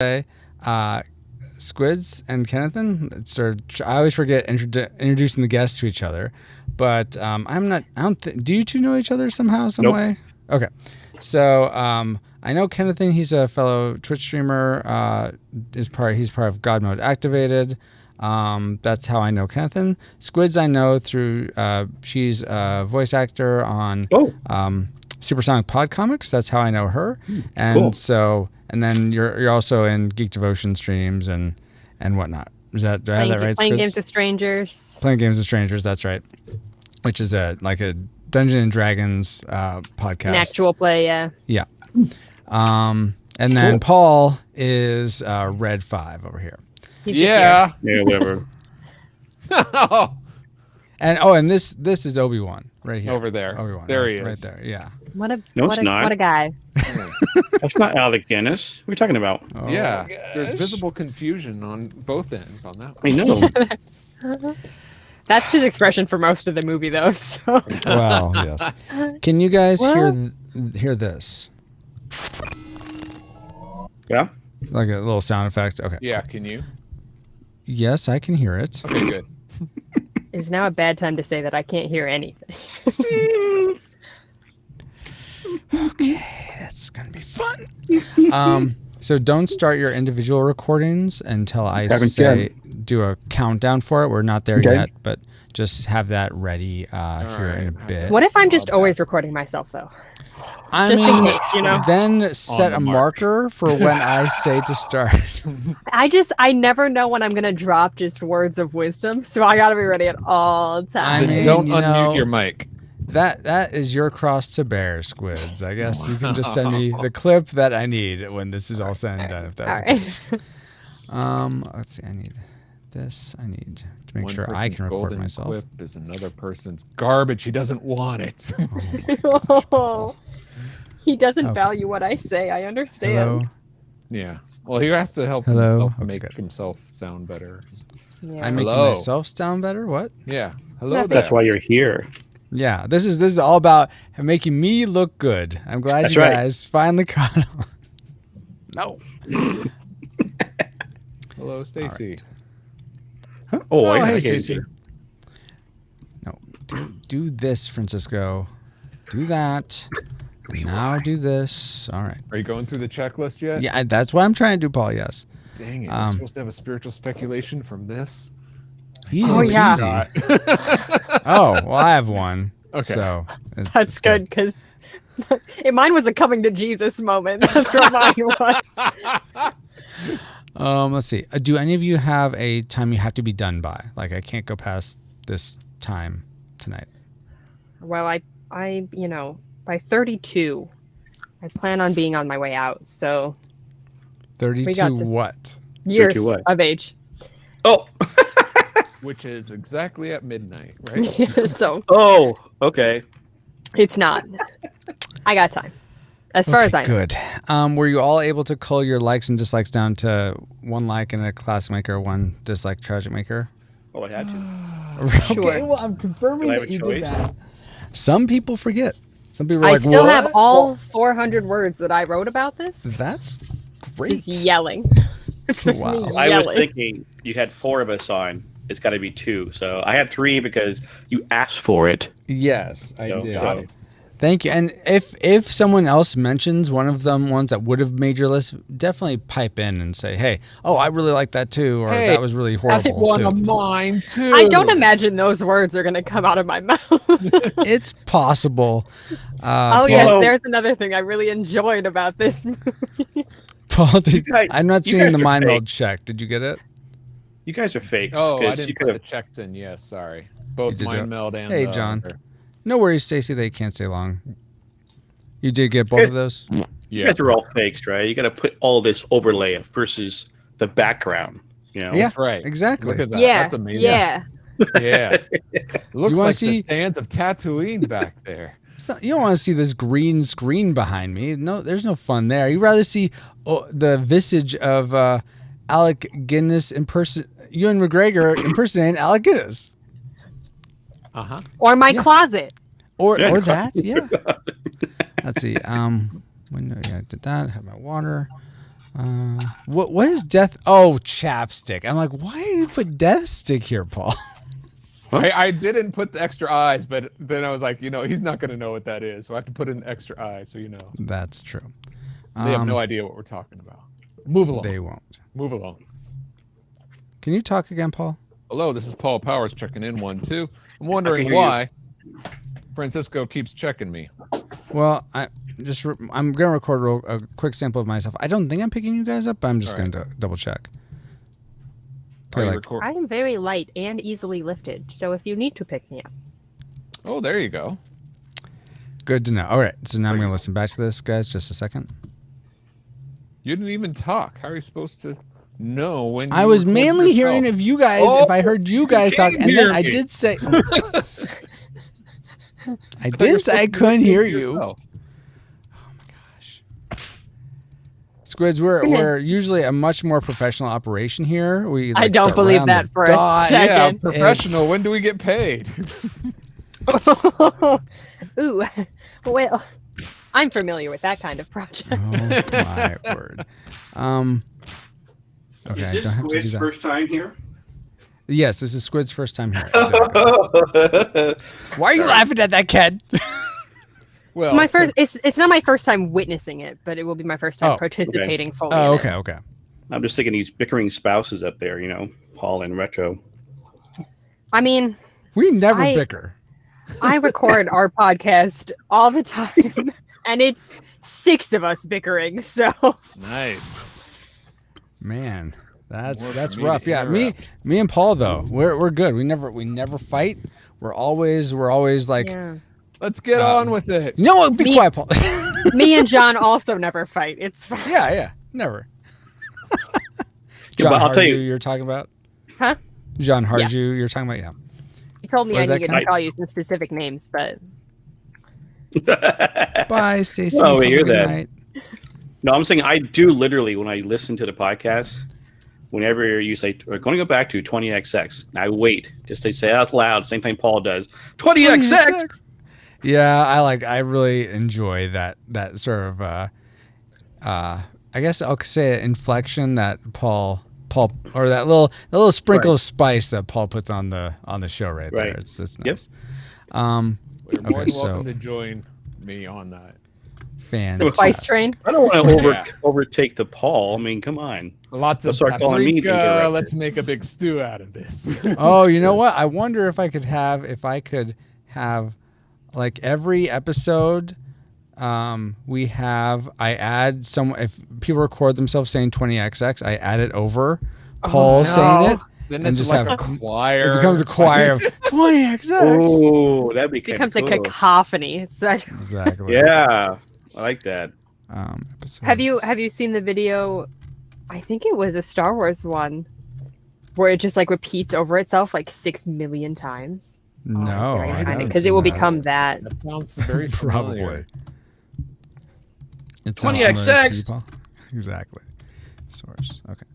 say Squids and Kennethan. I always forget introducing the guests to each other, but do you two know each other somehow, some way? Okay, so I know Kennethan. He's a fellow Twitch streamer. He's part of God Mode Activated. That's how I know Kennethan. Squids I know through she's a voice actor on Supersonic Pod Comics. That's how I know her. And cool. So, and then you're also in Geek Devotion streams and whatnot. Do I have that right? Playing Games with Strangers. Playing Games with Strangers. That's right. Which is like a Dungeons and Dragons podcast. An actual play, yeah. Yeah. And then Paul is Red 5 over here. Yeah, whatever. And this is Obi-Wan right here. Over there. Obi-Wan. There he is. Right there. Yeah. What a not. What a guy. That's not Alec Guinness. What are you talking about? Oh, yeah. There's visible confusion on both ends on that one. I know. That's his expression for most of the movie, though. So. Well, yes. Can you guys hear this? Yeah. Like a little sound effect. Okay. Yeah. Can you? Yes, I can hear it. Okay, good. Is now a bad time to say that I can't hear anything? Okay, that's gonna be fun. So don't start your individual recordings until I say do a countdown for it. We're not there yet, but just have that ready here in a bit. What if I'm just always recording myself, though? I mean, then set a marker for when I say to start. I never know when I'm gonna drop just words of wisdom, so I gotta be ready at all times. I mean, don't unmute your mic. That is your cross to bear, Squids. I guess you can just send me the clip that I need when this is all said and done. If that's all right. Let's see. I need this. I need to make sure I can record myself. Clip is another person's garbage. He doesn't want it. Oh, he doesn't value what I say. I understand. Hello? Yeah. Well, he has to help himself make himself sound better. Yeah. I'm making myself sound better. What? Yeah. Hello. That's why you're here. Yeah. This is all about making me look good. I'm glad you guys finally caught on. No. Hello, Stacy. Right. Oh, hey, Stacy. No, do this, Francisco. Do that. Now do this. All right. Are you going through the checklist yet? Yeah, that's what I'm trying to do, Paul. Yes. Dang it! We're supposed to have a spiritual speculation from this. Easy peasy. Oh, well, I have one. Okay. So that's good because mine was a coming to Jesus moment. That's what mine was. Let's see. Do any of you have a time you have to be done by? Like, I can't go past this time tonight. Well, I by 32, I plan on being on my way out. So 32 what? Years of age. Oh. Which is exactly at midnight, right? So. Oh, okay. It's not. I got time. As far as I know. Good. Were you all able to cull your likes and dislikes down to 1 like in a classic maker, 1 dislike tragic maker? Oh, I had to. Okay, well, I'm confirming that you did that. Some people forget. Some people are I like, still what? have all 400 words that I wrote about this. That's great. Just yelling. Just wow. me I was yelling. thinking you had 4 of us on. It's got to be 2. So I had 3 because you asked for it. Yes, I did. So. Thank you. And if someone else mentions one of them ones that would have made your list, definitely pipe in and say, hey, I really like that too, or that was really horrible one too. of mine too. I don't imagine those words are going to come out of my mouth. It's possible. Yes, there's another thing I really enjoyed about this movie. Paul, I'm not seeing the mind meld check. Did you get it? You guys are fakes. Oh, I didn't put the checks in. Yes, sorry. Both mind meld and. Hey, John. No worries, Stacy. They can't stay long. You did get both of those? Yeah. You guys are all fakes, right? You got to put all this overlay versus the background. You know? Yeah, that's right. Exactly. Look at that. Yeah. That's amazing. Yeah. Yeah. It looks like see... the stands of Tatooine back there. You don't want to see this green screen behind me. No, there's no fun there. You'd rather see the visage of Alec Guinness Ewan McGregor impersonating Alec Guinness. Uh-huh. Or my closet. Or that, yeah. Let's see. I did that. I have my water. What is death? Oh, chapstick. I'm like, why did you put death stick here, Paul? I didn't put the extra eyes, but then I was like, he's not going to know what that is. So I have to put in the extra eyes so you know. That's true. They have no idea what we're talking about. Move along. They won't. Move along. Can you talk again, Paul? Hello, this is Paul Powers checking in 1, 2. I'm wondering why Francisco keeps checking me. Well, I'm going to record a quick sample of myself. I don't think I'm picking you guys up, but I'm just going to double check. I am very light and easily lifted, so if you need to pick me up. Oh, there you go. Good to know. All right, so now I'm going to listen back to this, guys. Just a second. You didn't even talk. How are you supposed to know when? I was mainly hearing if you guys, if I heard you guys talk, and then I did say, I did say I couldn't hear you. Oh my gosh, Squids, we're usually a much more professional operation here. We I don't believe that for a second. Yeah, professional. When do we get paid? Ooh, well, I'm familiar with that kind of project. Oh my word. Okay, is this Squid's first time here? Yes, this is Squid's first time here. Exactly. Why are you laughing at that, Ken? Well, it's my first. It's not my first time witnessing it, but it will be my first time participating fully. Oh, okay, okay. I'm just thinking these bickering spouses up there, Paul and Retro. I mean, we never bicker. I record our podcast all the time, and it's 6 of us bickering. So nice, man. That's rough. Yeah, me and Paul though, we're good. We never fight. We're always like, let's get on with it. No, be quiet, Paul. Me and John also never fight. It's fine. Yeah, never. John I'll tell you, you're talking about? Huh? John Harju, you're talking about? Yeah. You told me I needed to call you some specific names, but. Bye, Stacey. Oh, we hear that. Night. No, I'm saying I do literally when I listen to the podcast. Whenever you say we're going to go back to 20XX, I wait just to say out loud. Same thing Paul does. 20XX. Yeah, I really enjoy that sort of I guess I'll say it, inflection that Paul or that little sprinkle of spice that Paul puts on the show right there. It's nice. Yep. You're more than welcome to join me on that. The spice train. I don't want to overtake the Paul. I mean, come on. Lots of paprika. Let's make a big stew out of this. Oh, you know what? I wonder if I could have like every episode I add some, if people record themselves saying 20XX, I add it over Paul saying it. Then it's just like a choir. It becomes a choir of 20XX. Oh, that'd be it becomes a cacophony. Exactly. Yeah, I like that. Have you seen the video? I think it was a Star Wars one where it just like repeats over itself like 6 million times. No, because it will become that. That sounds very probably. It's 20XX. Exactly. Source. Okay.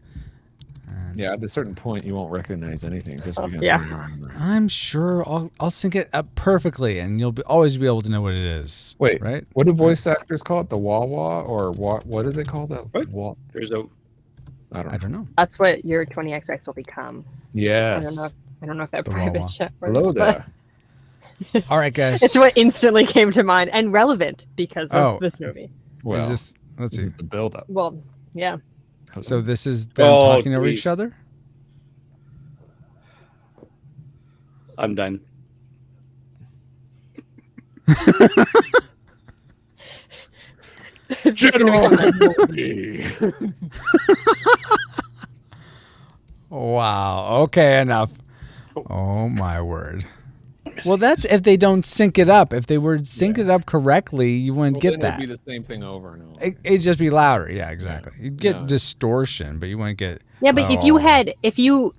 Yeah, at a certain point, you won't recognize anything. Just I'm sure I'll sync it up perfectly, and you'll always be able to know what it is. Wait, right? What do voice actors call it? The wah-wah, or what do they call that? What? There's a. I don't know. That's what your 20XX will become. Yes. I don't know if that private chat works. Hello there. All right, guys. It's what instantly came to mind and relevant because of this movie. Well, let's see the build-up. Well, yeah. So this is them talking over each other? I'm done. Wow. Okay, enough. Oh my word. Well, that's if they don't sync it up. If they were sync it up correctly, you wouldn't get that. It'd be the same thing over and over. It'd just be louder. Yeah, exactly. You'd get distortion, but you wouldn't get. Yeah, but if you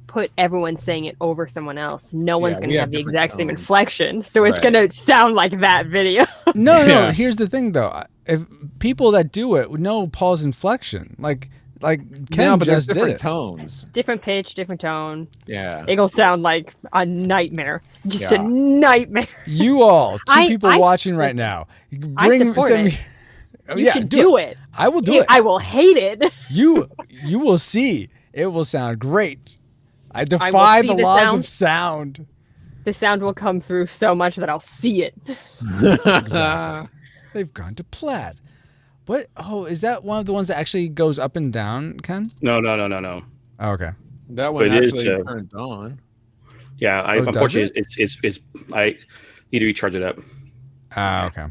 put everyone saying it over someone else, no one's going to have the exact same inflection. So it's going to sound like that video. No. Here's the thing, though. If people that do it know Paul's inflection, like Ken just did it. Tones. Different pitch, different tone. Yeah. It'll sound like a nightmare. Just a nightmare. You all, two people watching right now. You should do it. I will do it. I will hate it. You will see. It will sound great. I defy the laws of sound. The sound will come through so much that I'll see it. Exactly. They've gone to plaid. What? Oh, is that one of the ones that actually goes up and down, Ken? No. Oh, okay. That one But it actually is, turns on. Yeah, unfortunately, it's I need to recharge it up. Okay.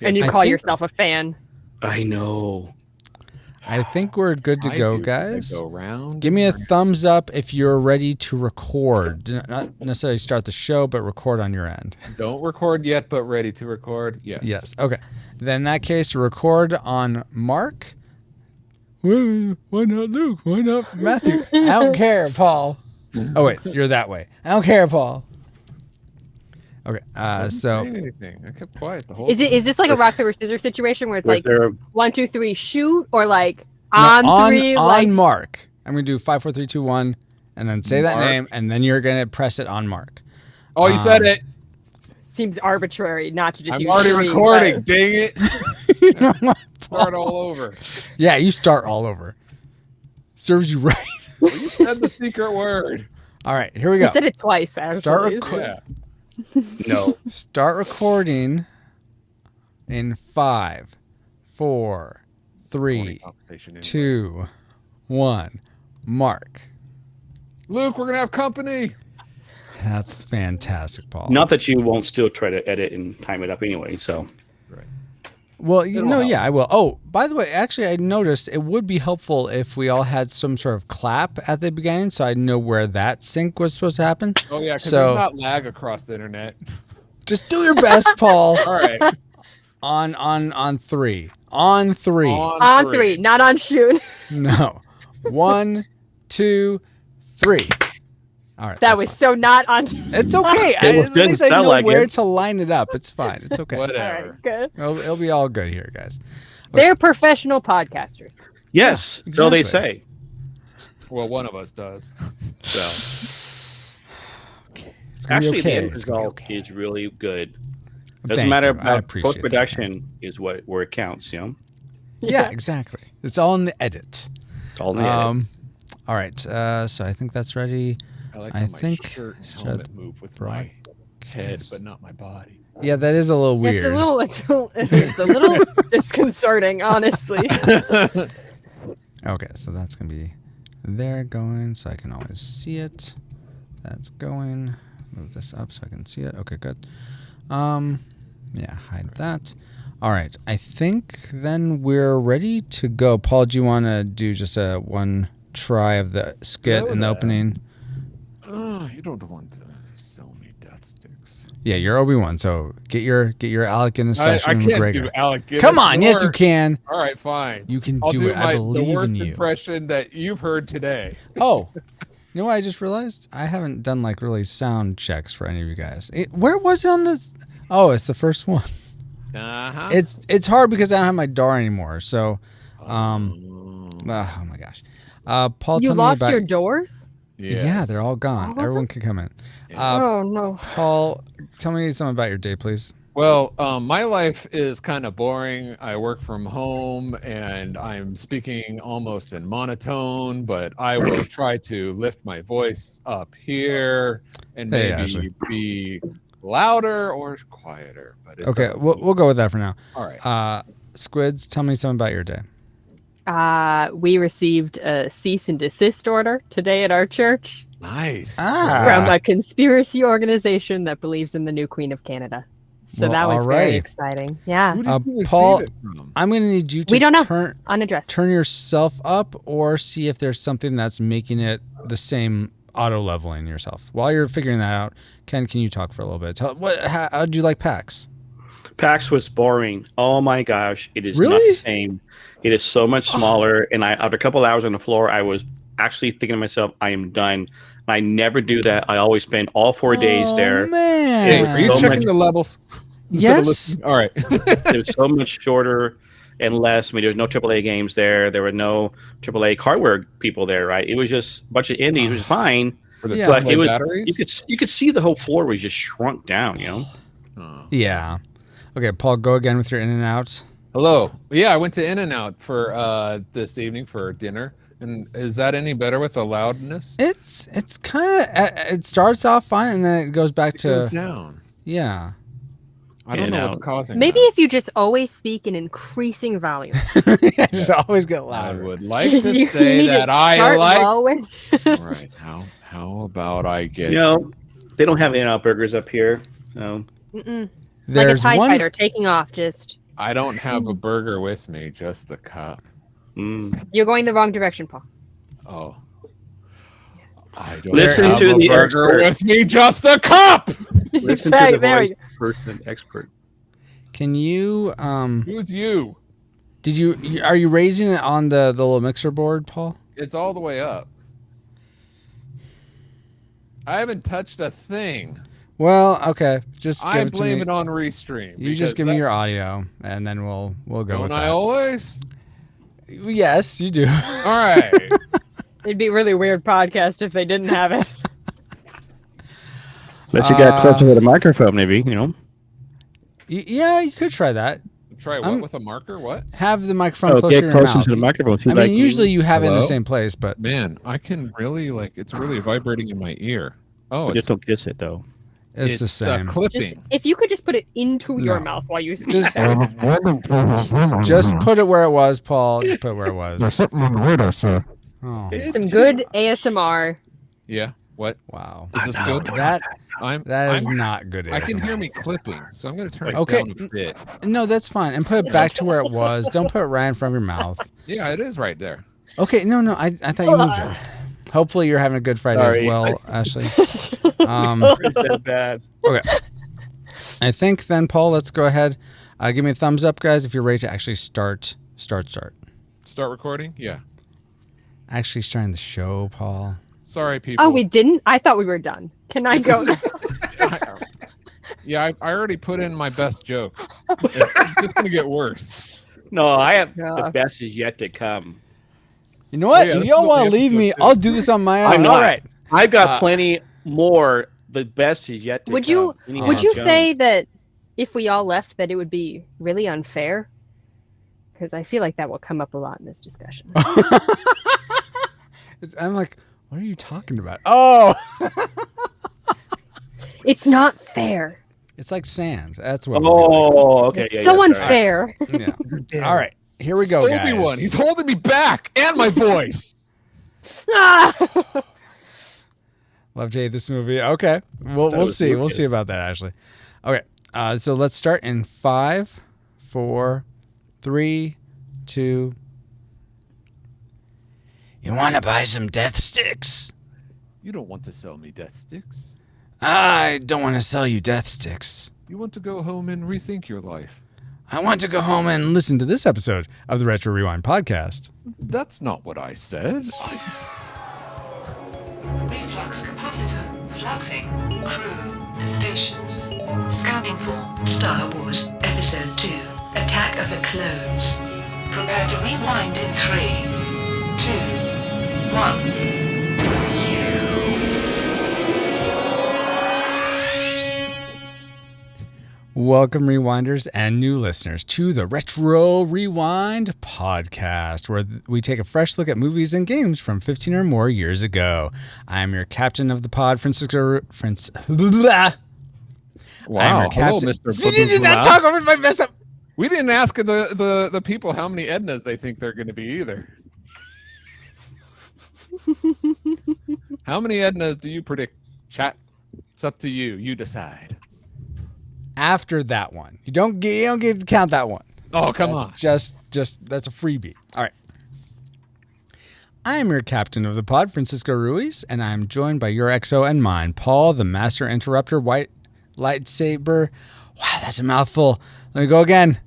And you call yourself a fan. I know. I think we're good to go, guys. Go round Give me a thumbs up if you're ready to record. Not necessarily start the show, but record on your end. Don't record yet, but ready to record. Yeah. Yes. Okay. Then in that case, record on Mark. Why not Luke? Why not Matthew? I don't care, Paul. Oh wait, you're that way. I don't care, Paul. Okay. So Anything. I kept quiet the whole Is this like a rock paper scissors situation where it's like There- 1, 2, 3, shoot, or like no, on 3, like on Mark. I'm gonna do 5, 4, 3, 2, 1, and then say that Mark. name, and then you're gonna press it on Mark. Oh, you said it. seems arbitrary not to just I'm use already 3, recording. but- Dang it. Start all over. Yeah, you start all over. Serves you right. Well, you said the secret word. All right, here we You go. said it twice, actually. Start recording. Yeah. No. Start recording in 5, 4, 3, Conversation anyway. 2, 1. Mark. Luke, we're gonna have company. That's fantastic, Paul. Not that you won't still try to edit and time it up anyway. So Well, you It'll know, help. yeah, I will. Oh, by the way, actually, I noticed it would be helpful if we all had some sort of clap at the beginning, so I know where that sync was supposed to happen. Oh yeah, because So- there's not lag across the internet. Just do your best, Paul. All right. On 3. On 3. On 3, not on shoot. No. 1, 2, 3. All right. That that's was fine. so not on. It's okay. At doesn't least I sound know like where it. to line it up. It's fine. It's okay. All Whatever. right, good. It'll be all good here, guys. They're professional podcasters. yes, Yeah, so they exactly. say. Well, one of us does. So Okay. It's gonna be Actually, okay. the end It's gonna be result okay. is really good. Thank Doesn't matter you. I about appreciate post that. production is where it counts. You know, Yeah, exactly. It's all in the edit. it's all in the edit. All right. So I think that's ready. I like I how my think shirt and should helmet move with my head, but not my body. Yeah, that is a little weird. It's a little disconcerting, honestly. Okay, so that's gonna be there going, so I can always see it. That's going. Move this up so I can see it. Okay, good. Yeah, hide that. All right, I think then we're ready to go. Paul, do you want to do just a one try of the skit in the opening? Oh, you don't want to sell me death sticks. Yeah, you're Obi-Wan, so get your Alec Guinness I slash can't McGregor. do Alec Guinness. Come on, yes you or- can. All right, fine. You can I'll do it. I the believe worst in you. impression that you've heard today. Oh, you know what I just realized? I haven't done like really sound checks for any of you guys. Where was it on this? Oh, it's the first one. Uh-huh. It's hard because I don't have my DAR anymore. So, oh my gosh. Paul, You tell me lost about. your doors? Yeah, they're all gone. All of Everyone them? can come in. Oh no. Paul, tell me something about your day, please. Well, my life is kind of boring. I work from home and I'm speaking almost in monotone, but I will try to lift my voice up here and Hey, maybe Ashley. be louder or quieter. But it's Okay, up to we'll me. go with that for now. All right. Squids, tell me something about your day. We received a cease and desist order today at our church Nice. from a conspiracy organization that believes in the new Queen of Canada. So Well, that was very alrighty. exciting. Yeah. Who did you receive Paul, it from? I'm going to need you to We don't know. turn Unaddressed. turn yourself up or see if there's something that's making it the same auto leveling yourself. While you're figuring that out, Ken, can you talk for a little bit? How do you like PAX? PAX was boring. Oh my gosh, it is not Really? the same. It is so much smaller. And after a couple hours on the floor, I was actually thinking to myself, I am done. I never do that. I always spend all 4 days there. Man. Hey, are you so checking much- the levels? Instead of Yes. listening? All right. It was so much shorter and less. I mean, there was no AAA games there. There were no AAA hardware people there, right? It was just a bunch of indies, which is fine. For the Yeah. But AAA it was, batteries? you could see the whole floor was just shrunk down, you know? Oh. Yeah. Okay, Paul, go again with your in and out. Hello. Yeah, I went to In-N-Out for this evening for dinner. And is that any better with the loudness? It's kind of it starts off fine and then it goes back It goes to down. yeah. I don't know what's In-N-Out. causing Maybe that. if you just always speak in increasing volume. Just always get I louder. would like to You say need to that I start like. low and- Right. How about I get? You know, they don't have In-N-Out burgers up here. No. Mm-mm. Like a There's TIE one. fighter taking off. Just I don't have a burger with me, just the cup. you're going the wrong direction, Paul. Oh. I don't Listen have to a the burger expert. with me, just the cup. Listen There to the we voice person expert. Can you Who's you? did you are you raising it on the little mixer board, Paul? It's all the way up. I haven't touched a thing. Well, okay. Just I give it to blame me. it on Restream. You just give me your audio and then we'll go Don't with I that. always? Yes, you do. All right. It'd be a really weird podcast if they didn't have it. Unless you got closer to the microphone, maybe, you know. Yeah, you could try that. Try what I'm- with a marker? What? Have the microphone Oh, closer get to your closer mouth. to the microphone. I mean, usually you have it in the Hello? same place, but Man, I can really it's really vibrating in my ear. Oh, just don't kiss it, though. it's the same. clipping. Just, if you could just put it into your No. mouth while you speak. Just put it where it was, Paul. Just put it where it was. something on the radar, sir. Oh, Some good ASMR. Yeah. What? wow. Is this good? That is I'm- not good. I can ASMR. hear me clipping, so I'm going to turn it Okay. down a bit. No, that's fine. And put it back to where it was. Don't put it right in front of your mouth. Yeah, it is right there. Okay, no, I thought you moved it. Hopefully you're having a good Friday Sorry. as well, Ashley. It's that bad. Okay. I think then, Paul, let's go ahead. Give me a thumbs up, guys, if you're ready to actually start. Start recording? Yeah. Actually starting the show, Paul. Sorry, people. Oh, we didn't? I thought we were done. Can I go? Yeah, I already put in my best joke. It's just going to get worse. No, I have Yeah. the best is yet to come. You know what? Yeah, if this y'all is what want to we have leave to me, do. I'll do this on my own. I'm not. All right. I've got plenty more. The best is yet to Would come. you Anyhow, would you Jones. say that if we all left that it would be really unfair? Because I feel like that will come up a lot in this discussion. I'm like, what are you talking about? Oh, It's not fair. it's like sand. That's what. we're gonna Oh, okay. It's Yeah, so yeah, sorry. unfair. Yeah. All right. Here we go, guys. Obi-Wan, he's holding me back and my voice. Ah! Love to hate this movie. Okay. We'll was see. We'll wicked. see about that, Ashley. Okay. So let's start in 5, 4, 3, 2. You want to buy some death sticks? You don't want to sell me death sticks. I don't want to sell you death sticks. You want to go home and rethink your life. I want to go home and listen to this episode of the Retro Rewind podcast. That's not what I said. Reflux capacitor fluxing. Crew to stations. Scanning for Star Wars Episode 2 Attack of the Clones. Prepare to rewind in 3, 2, 1. Welcome, rewinders and new listeners, to the Retro Rewind podcast, where we take a fresh look at movies and games from 15 or more years ago. I'm your captain of the pod, Francisco. Wow. I'm your Hello, captain. Mr. You did not Babuzula. talk over my mess up. We didn't ask the people how many Ednas they think they're going to be either. How many Ednas do you predict, chat? It's up to you. You decide. After that one, you don't get to count that one. Oh, come That's on. just that's a freebie. All right. I am your captain of the pod, Francisco Ruiz, and I'm joined by your XO and mine, Paul, the master interrupter, white lightsaber. Wow, that's a mouthful. Let me go again.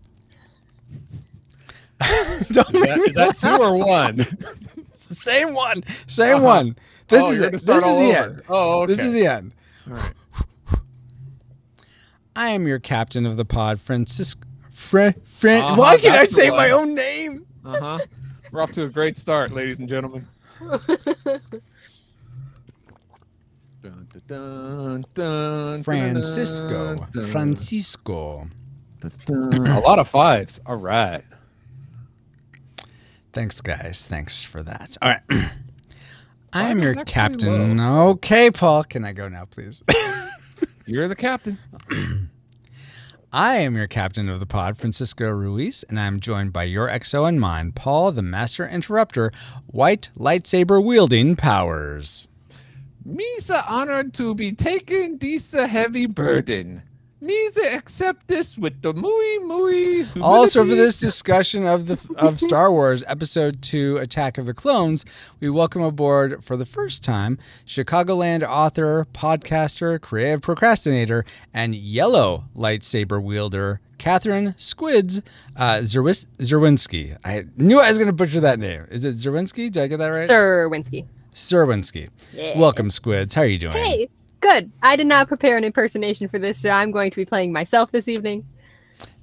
Don't make me Is that two or one? It's the same one. Same one. This Oh, is you're it. gonna This is start all the over. end. Oh, okay. This is the end. All right. I am your captain of the pod, Francisco. Why can't I that's the say one. my own name? Uh-huh. We're off to a great start, ladies and gentlemen. Dun, dun, dun, dun, Francisco. dun, dun. Francisco. A lot of 5s. All right. Thanks, guys. Thanks for that. All right. I am Five is your actually captain. Okay, Paul. Can I go now, please? You're the captain. I am your captain of the pod, Francisco Ruiz, and I'm joined by your XO and mine, Paul, the Master Interrupter, white lightsaber wielding powers. Me's honored to be taking this heavy burden. Me's accept this with the muy humility. Also, for this discussion of Star Wars Episode 2 Attack of the Clones, we welcome aboard for the first time Chicagoland author, podcaster, creative procrastinator, and yellow lightsaber wielder, Catherine Squids Zerwinski. I knew I was going to butcher that name. Is it Zerwinski? Did I get that right? Serwinski. Yeah. Welcome, Squids. How are you doing? Hey, good. I did not prepare an impersonation for this, so I'm going to be playing myself this evening.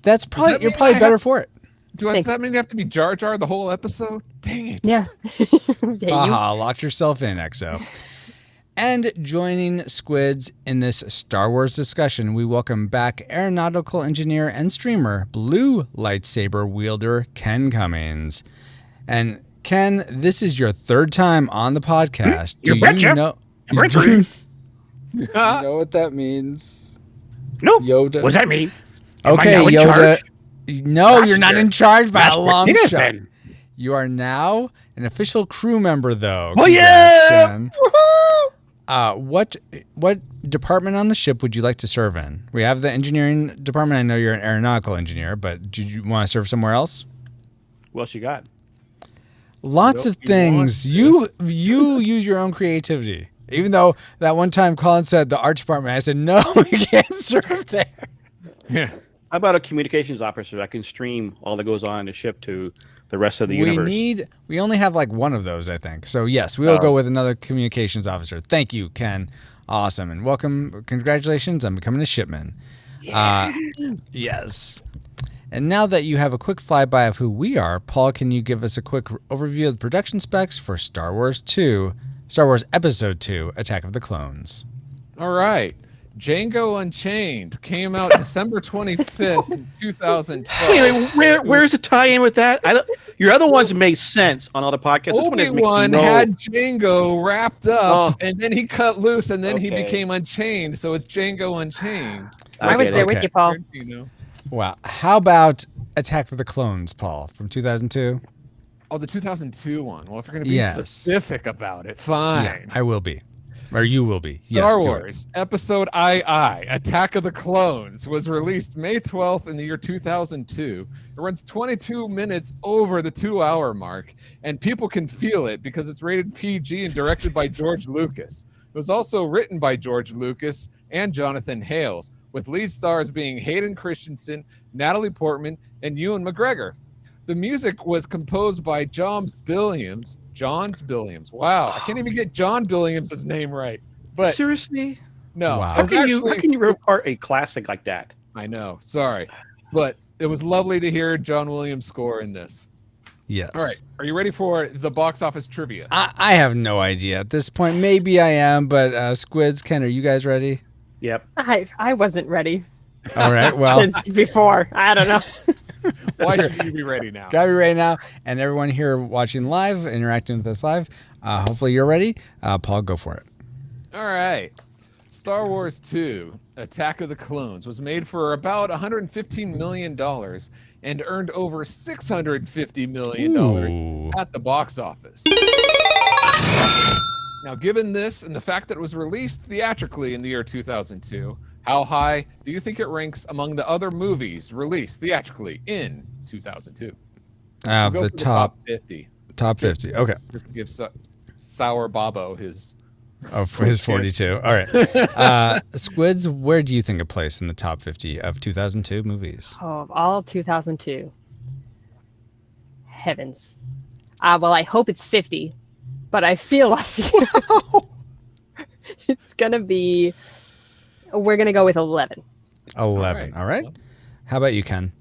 That's probably that you're mean probably I better have- for it. Does that mean you have to be Jar Jar the whole episode? Dang it. Yeah. Yeah, Aha, lock yourself in, XO. And joining Squids in this Star Wars discussion, we welcome back aeronautical engineer and streamer, blue lightsaber wielder, Ken Cummings. And Ken, this is your third time on the podcast. You Do betcha. you know? Betcha. You know what that means? Nope. Yoda. What's that mean? Am I Okay, now in Yoda. charge? No, you're not in charge by That's a what long it is, shot. then. You are now an official crew member, though. Oh, Congrats, yeah! Ken. What department on the ship would you like to serve in? We have the engineering department. I know you're an aeronautical engineer, but do you want to serve somewhere else? What else you got? Lots Nope, of things. You use your own creativity. Even though that one time Colin said the art department, I said no, we can't serve there. Yeah. How about a communications officer that can stream all that goes on in the ship to the rest of the universe? We only have like one of those, I think. So yes, we will Oh. go with another communications officer. Thank you, Ken. Awesome. And welcome. Congratulations on becoming a shipman. Yes. And now that you have a quick flyby of who we are, Paul, can you give us a quick overview of the production specs for Star Wars Episode 2, Attack of the Clones? All right. Django Unchained came out December 25th, 2012. Wait, where's the tie-in with that? Your other ones make sense on other podcasts. This one makes Obi-Wan no- had Django wrapped up, Oh. and then he cut loose, and then he Okay. became Unchained. So it's Django Unchained. I was Okay, there okay. with you, Paul. You know. Wow. How about Attack of the Clones, Paul, from 2002? Oh, the 2002 one. Well, if you're going to be Yes. specific about it, fine. Yeah, I will be. Or you will be. Yes, Star do it. Wars Episode II, Attack of the Clones, was released May 12th in the year 2002. It runs 22 minutes over the 2-hour mark, and people can feel it because it's rated PG and directed by George Lucas. It was also written by George Lucas and Jonathan Hales, with lead stars being Hayden Christensen, Natalie Portman, and Ewan McGregor. The music was composed by John Billiams. Wow, I can't even get John Billiams' name right. But Seriously? no, Wow. How it's can you actually- rip apart a classic like that? I know, sorry, but it was lovely to hear John Williams score in this. Yes. All right, are you ready for the box office trivia? I have no idea at this point. Maybe I am, but Squids, Ken, are you guys ready? Yep. I wasn't ready All right. Well, since before. I don't know. Why should you be ready now? gotta be ready now. And everyone here watching live, interacting with us live, hopefully you're ready. Paul, go for it. All right. Star Wars 2, Attack of the Clones, was made for about $115 million and earned over $650 million Ooh. at the box office. Now, given this and the fact that it was released theatrically in the year 2002, how high do you think it ranks among the other movies released theatrically in 2002? We'll go The for top 50, 50. Okay. just to give Sour Bobo his... Oh, for his 42. All right. Squids, where do you think it placed in the top 50 of 2002 movies? Oh, of all 2002. Heavens. Well, I hope it's 50, but I feel like it's going to be, we're going to go with 11. 11. All right. How about you, Ken?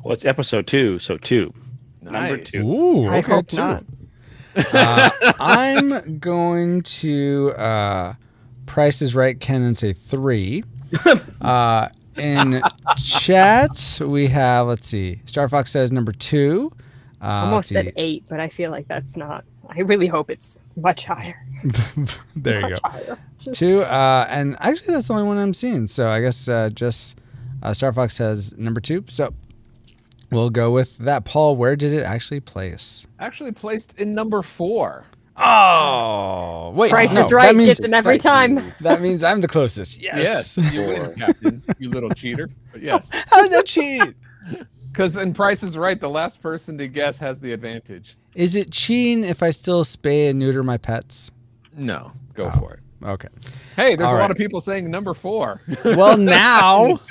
Well, it's episode 2, so 2. Number Nice. 2. Ooh, I okay, hope two. not. I'm going to Price is Right, Ken, and say 3. In chat, we have, let's see, Star Fox says number 2. Almost said 8, but I feel like that's not. I really hope it's much higher. There you Much go. higher. 2, and actually that's the only one I'm seeing. So I guess just Star Fox says number 2. So we'll go with that. Paul, where did it actually place? Actually placed in number 4. Oh, wait. Price no, is right. That means, Gets them every time. that means I'm the closest. Yes. Yes, you win, Captain. You little cheater. But yes, How's that cheat? because in Price is Right, the last person to guess has the advantage. Is it cheating if I still spay and neuter my pets? No, go for it. Okay. Hey, there's All a lot right. of people saying number 4. Well, now.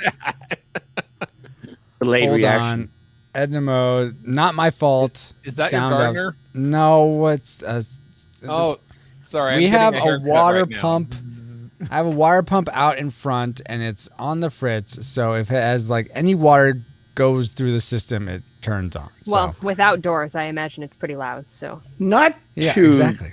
Delayed Hold reaction. on. Edna mode. Not my fault. Is that Sound your of- gardener? No, what's Oh, sorry. We I'm have getting a haircut water right now. pump. I have a water pump out in front and it's on the fritz. So if it has like any water goes through the system, it turns on. Well, So, without doors, I imagine it's pretty loud. So Not yeah, to exactly.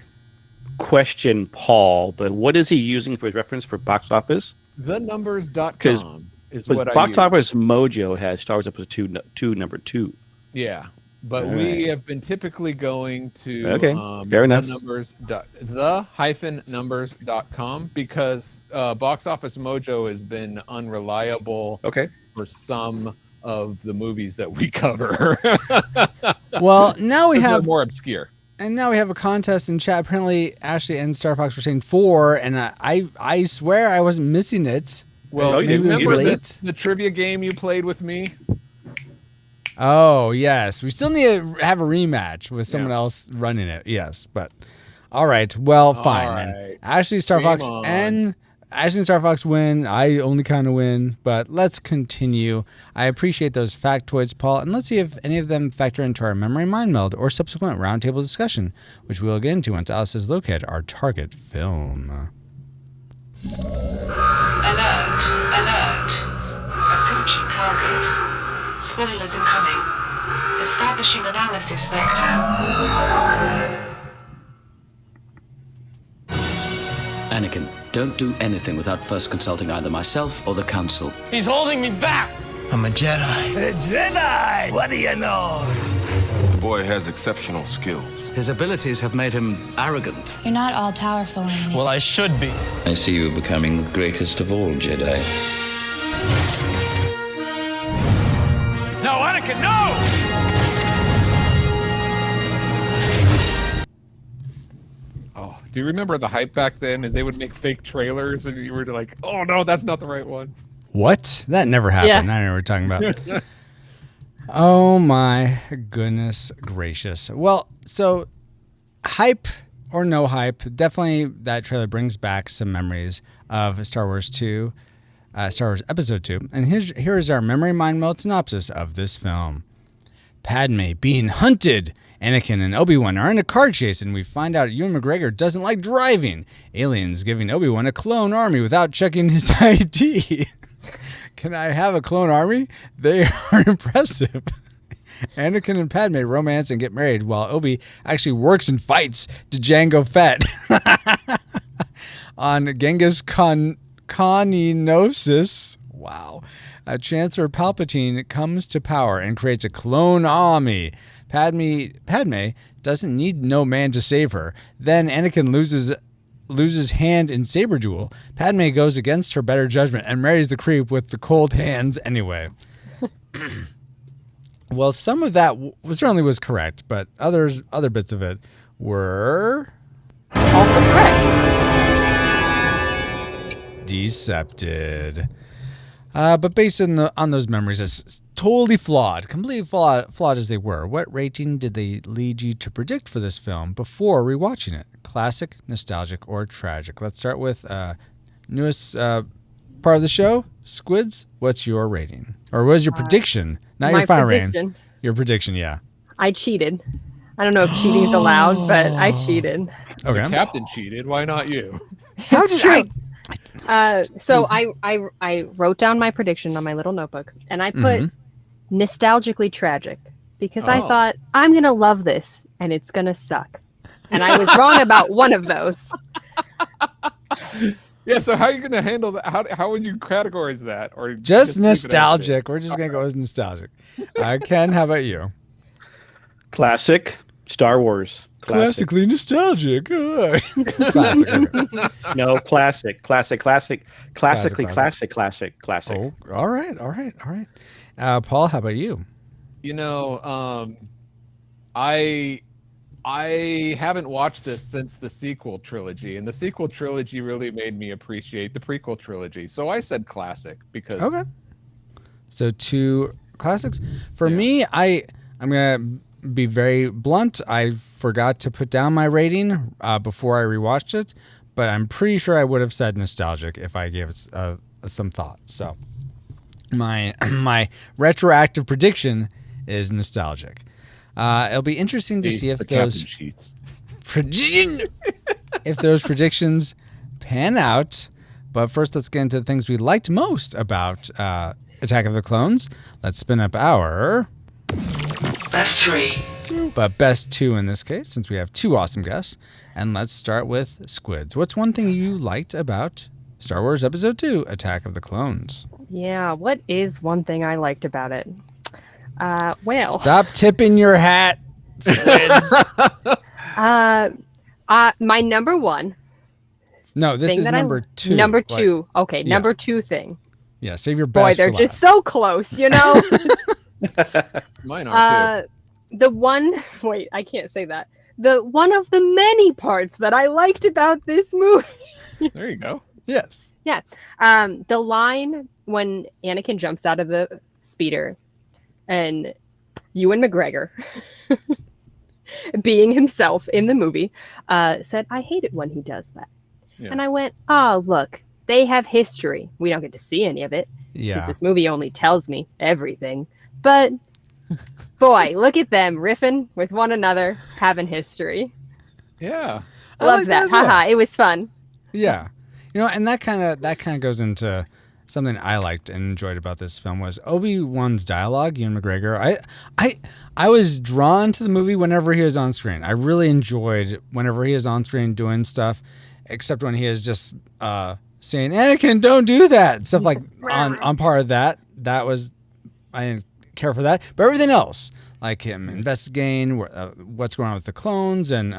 question Paul, but what is he using for his reference for box office? Thenumbers.com is But what I box use. office Mojo has Star Wars Episode 2 number 2. Yeah. But All we right. have been typically going to Okay, fair enough. the-numbers.com because Box Office Mojo has been unreliable Okay. for some of the movies that we cover. Well, now we They're have more obscure. and now we have a contest in chat. Apparently, Ashley and Star Fox were saying 4, and I swear I wasn't missing it. Well, Oh, you did. remember You did. this, the trivia game you played with me? Oh, yes. We still need to have a rematch with someone Yeah. else running it. Yes, but all right. Well, fine. All Then. right. Ashley, Star Game Fox, on. and Ashley and Star Fox win. I only kind of win, but let's continue. I appreciate those factoids, Paul, and let's see if any of them factor into our memory mind meld or subsequent roundtable discussion, which we'll get into once Alice has located our target film. Alert, alert. Approaching target. Spoilers incoming. Establishing analysis vector. Anakin, don't do anything without first consulting either myself or the Council. He's holding me back. I'm a Jedi. A Jedi? What do you know? The boy has exceptional skills. His abilities have made him arrogant. You're not all powerful, Anakin. Well, I should be. I see you becoming the greatest of all Jedi. No, Anakin, no! Oh, do you remember the hype back then? And they would make fake trailers, and you were like, "Oh no, that's not the right one." What? That never happened. Yeah. I don't know what we're talking about. Oh my goodness gracious. Well, so hype or no hype, definitely that trailer brings back some memories of Star Wars 2, Star Wars Episode 2. And here is our memory mind meld synopsis of this film. Padme being hunted. Anakin and Obi-Wan are in a car chase, and we find out Ewan McGregor doesn't like driving. Aliens giving Obi-Wan a clone army without checking his ID. Can I have a clone army? They are impressive. Anakin and Padme romance and get married while Obi actually works and fights to Jango Fett on Genghis Khaninosis. Wow. Chancellor Palpatine comes to power and creates a clone army. Padme doesn't need no man to save her. Then Anakin loses hand in saber duel. Padme goes against her better judgment and marries the creep with the cold hands anyway. Well, some of that certainly was correct, but other bits of it were also correct. decepted. But based on those memories, it's totally flawed, completely flawed as they were. What rating did they lead you to predict for this film before rewatching it? Classic, nostalgic, or tragic? Let's start with newest part of the show, Squids. What's your rating, or what was your prediction? Not My your final rating. prediction. Your prediction, yeah. I cheated. I don't know if cheating is allowed, but I cheated. Okay. The captain cheated. Why not you? How It's did true. So I wrote down my prediction on my little notebook, and I put nostalgically tragic because I Oh. thought I'm gonna love this and it's gonna suck, and I was wrong about one of those. Yeah, so how are you going to handle that? How would you categorize that? Or Just leave it as it is? nostalgic. We're just gonna go with nostalgic. Ken, how about you? Classic Star Wars. Classic. Classically nostalgic. Classic. Okay. No, classic. Classically Classic. classic. Oh, all right. Paul, how about you? You know, I haven't watched this since the sequel trilogy, and the sequel trilogy really made me appreciate the prequel trilogy. So I said classic because Okay. So 2 classics. For me, I'm gonna be very blunt. I forgot to put down my rating before I rewatched it, but I'm pretty sure I would have said nostalgic if I gave it some thought. So my retroactive prediction is nostalgic. It'll be interesting to see if those if those predictions pan out. But first, let's get into the things we liked most about Attack of the Clones. Let's spin up our Best 3. but best 2 in this case, since we have 2 awesome guests. And let's start with Squids. What's one thing you liked about Star Wars Episode 2, Attack of the Clones? Yeah, what is one thing I liked about it? Well, Stop tipping your hat, Squids. my number one. No, this thing is that number 2. Number 2. Okay, yeah. number 2 thing. Yeah, save your Boy, best they're for just last. so close, you know? mine are too. The one, wait, I can't say that. The one of the many parts that I liked about this movie. There you go. Yes. Yeah. The line when Anakin jumps out of the speeder and Ewan McGregor, being himself in the movie, said, I hate it when he does that. Yeah. And I went, oh, look, they have history. We don't get to see any of it. Yeah. Because this movie only tells me everything. But boy, look at them riffing with one another, having history. Yeah. I Love like that. as well. Haha, it was fun. Yeah. You know, and that kind of goes into something I liked and enjoyed about this film was Obi-Wan's dialogue, Ewan McGregor. I was drawn to the movie whenever he was on screen. I really enjoyed whenever he is on screen doing stuff, except when he is just saying, Anakin, don't do that. Stuff like on part of that. That was, I didn't care for that. But everything else, like him investigating what's going on with the clones and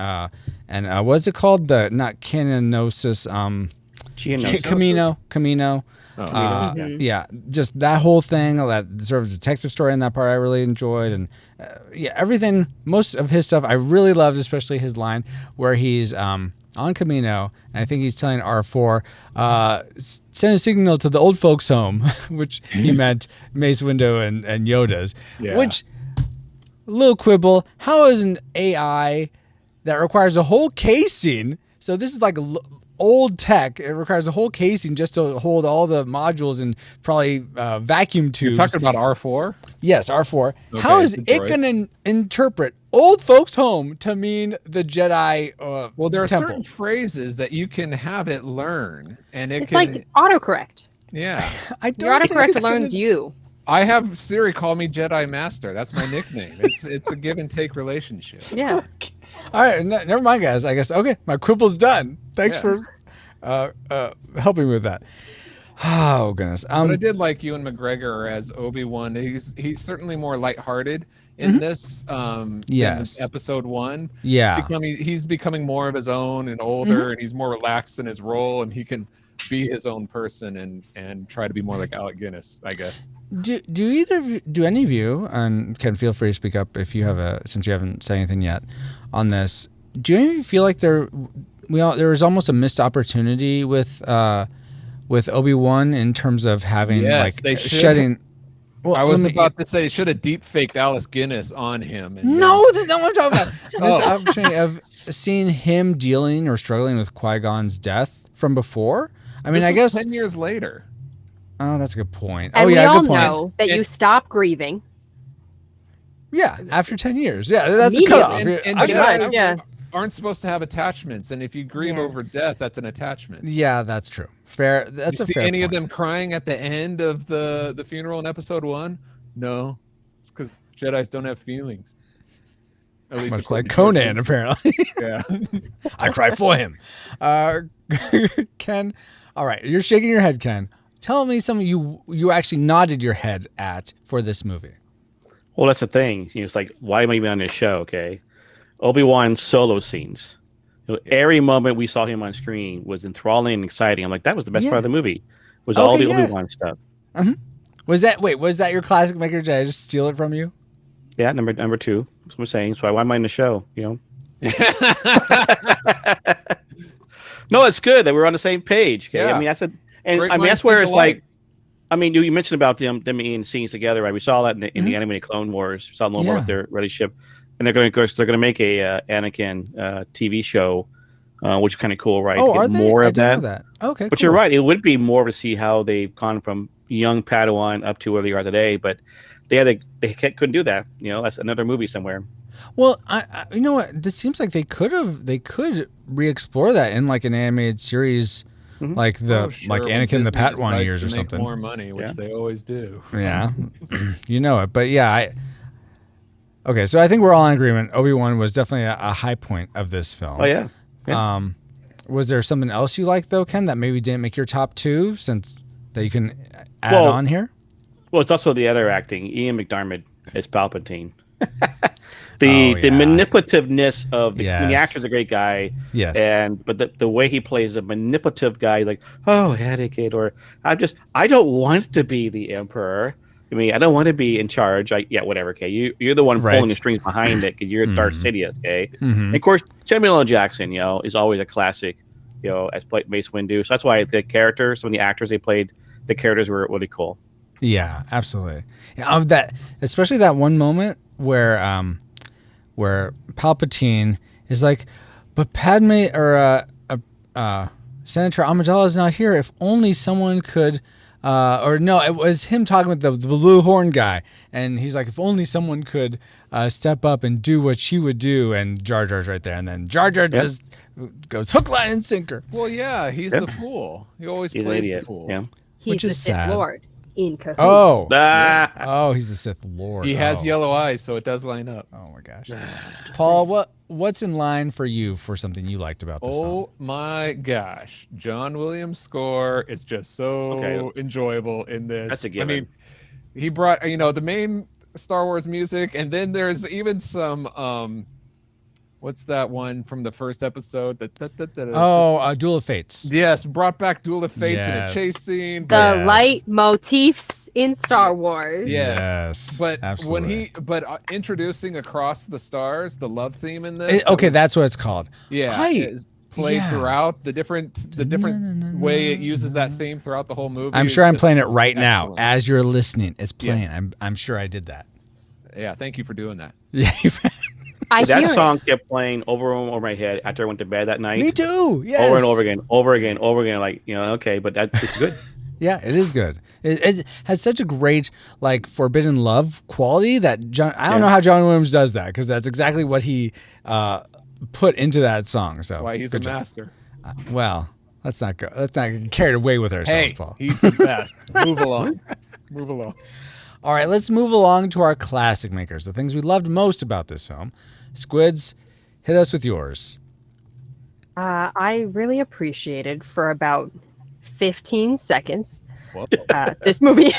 what's it called? The not Cannonosis, Camino. Oh, Yeah, just that whole thing, that sort of detective story in that part I really enjoyed. And everything, most of his stuff I really loved, especially his line where he's on Camino, and I think he's telling R4, send a signal to the old folks home, which he meant Mace Windu and Yoda's, which, little quibble, how is an AI that requires a whole casing, so this is like old tech, it requires a whole casing just to hold all the modules and probably vacuum tubes. You're talking about R4? Yes, R4. Okay, How is it's a it droid. going to interpret old folks home to mean the Jedi Well, there are temple? certain phrases that you can have it learn, and it It's can. like autocorrect. Yeah, I don't Your think autocorrect it's learns gonna- you. I have Siri call me Jedi Master. That's my nickname. It's a give and take relationship. Yeah. All right, never mind, guys. I guess okay. My quibble's done. Thanks for helping me with that. Oh goodness. But I did like Ewan McGregor as Obi-Wan. He's certainly more lighthearted in this. Yes. In episode 1. Yeah. He's becoming more of his own and older, and he's more relaxed in his role, and he can be his own person and try to be more like Alec Guinness, I guess. Do any of you, and can feel free to speak up if you have since you haven't said anything yet on this. Do any of you feel like there was almost a missed opportunity with Obi-Wan in terms of having they should. shedding? Well, I was about to say should have deep faked Alice Guinness on him. And no, that's not what I'm talking about. This opportunity of seeing him dealing or struggling with Qui-Gon's death from before. I mean, This I was guess 10 years later. Oh, that's a good point. And oh, yeah, we all good point. know that you stop grieving. Yeah, after 10 years. Yeah, that's a Immediately. cutoff. And I- Jedi Yeah. aren't supposed to have attachments, and if you grieve Yeah. over death, that's an attachment. yeah, that's true. Fair. That's you a see fair any point. of them crying at the end of the funeral in episode 1? No, it's because Jedis don't have feelings. At least Much according like to Conan, George. apparently. Yeah. I cry for him. Ken, All right, you're shaking your head, Ken. Tell me something you actually nodded your head at for this movie. Well, that's the thing. It's like, why am I even on this show? Okay, Obi-Wan solo scenes. Every moment we saw him on screen was enthralling and exciting. I'm like, that was the best part of the movie. Was all the Obi-Wan stuff. Mm-hmm. Was that your classic maker? Did I just steal it from you? Yeah, number 2. That's what I'm saying. So why am I in the show? No, it's good that we're on the same page. Okay, Yeah. I mean that's where it's like. I mean, you mentioned about them in scenes together, right? We saw that in the animated Clone Wars. We saw a little more about their relationship, and they're going to make a Anakin TV show, which is kind of cool, right? Oh, to get are they? more I of didn't that. know that. Okay, But cool. you're right. It would be more to see how they've gone from young Padawan up to where they are today. But they couldn't do that. That's another movie somewhere. Well, I you know what? It seems like they could re-explore that in like an animated series, like like Anakin the Padawan years or something. More money, which they always do. Yeah, you know it. But yeah, okay. So I think we're all in agreement. Obi-Wan was definitely a high point of this film. Oh yeah. Was there something else you liked though, Ken, that maybe didn't make your top 2 since that you can add on here? Well, it's also the other acting. Ian McDiarmid is Palpatine. The manipulativeness of the actor's a great guy. Yes. But the way he plays a manipulative guy, like, oh, Anakin, or I don't want to be the Emperor. I mean, I don't want to be in charge. Whatever. Okay, you're the one pulling the strings behind it because you're Darth Sidious. Okay, and of course, Samuel L. Jackson, is always a classic. As Mace Windu. So that's why the characters, some of the actors they played, the characters were really cool. Yeah, absolutely. Of that, especially that one moment where Palpatine is like, but Padme or Senator Amidala is not here. If only someone could, or no, it was him talking with the blue horn guy, and he's like, if only someone could step up and do what she would do, and Jar Jar's right there, and then Jar Jar just goes hook, line, and sinker. Well, yeah, he's the fool. He always plays the fool. Yeah. He's the Sith Lord in Cahoots. Oh, he's the Sith Lord. He has yellow eyes, so it does line up. Oh my gosh. Paul, what's in line for you for something you liked about this film? Oh my gosh. John Williams' score is just so enjoyable in this. That's a given. I mean, he brought, the main Star Wars music, and then there's even some what's that one from the first episode? Duel of Fates. Yes, brought back Duel of Fates in a chase scene. The light motifs in Star Wars. Yes, but absolutely. Introducing Across the Stars, the love theme in this. That's what it's called. Yeah, it's played throughout the different way it uses that theme throughout the whole movie. I'm sure I'm playing it right now as you're listening. It's playing. Yes. I'm sure I did that. Yeah, thank you for doing that. Yeah. That song kept playing over and over my head after I went to bed that night. Me too. Yes. Over and over again. Like, okay, but it's good. Yeah, it is good. It has such a great forbidden love quality that I don't know how John Williams does that, because that's exactly what he put into that song. So why he's a master. Well, let's not get carried away with ourselves, Paul. He's the best. Move along. All right, let's move along to our classic makers, the things we loved most about this film. Squids, hit us with yours. I really appreciated for about 15 seconds this movie.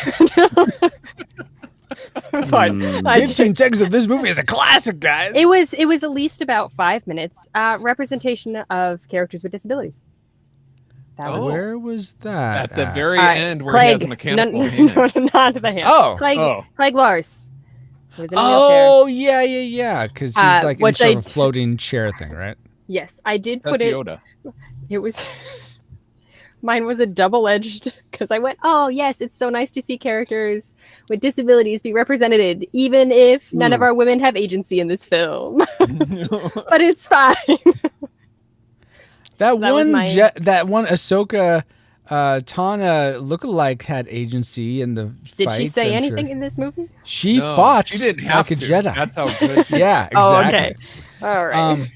15 seconds of this movie is a classic, guys. It was at least about 5 minutes. Representation of characters with disabilities. Where was that? At the very end, where he has a mechanical hand. No, not the hand. Clegg Lars. Oh, yeah. Because he's like in sort of a floating chair thing, right? Yes, I did put That's Yoda. It was... Mine was a double-edged, because I went, oh, yes, it's so nice to see characters with disabilities be represented, even if none of our women have agency in this film. But it's fine. That one Ahsoka Tana lookalike had agency in the fight. Did she say anything in this movie? She fought she didn't have like to. a Jedi. That's how good she Yeah, exactly. Oh, okay. All right.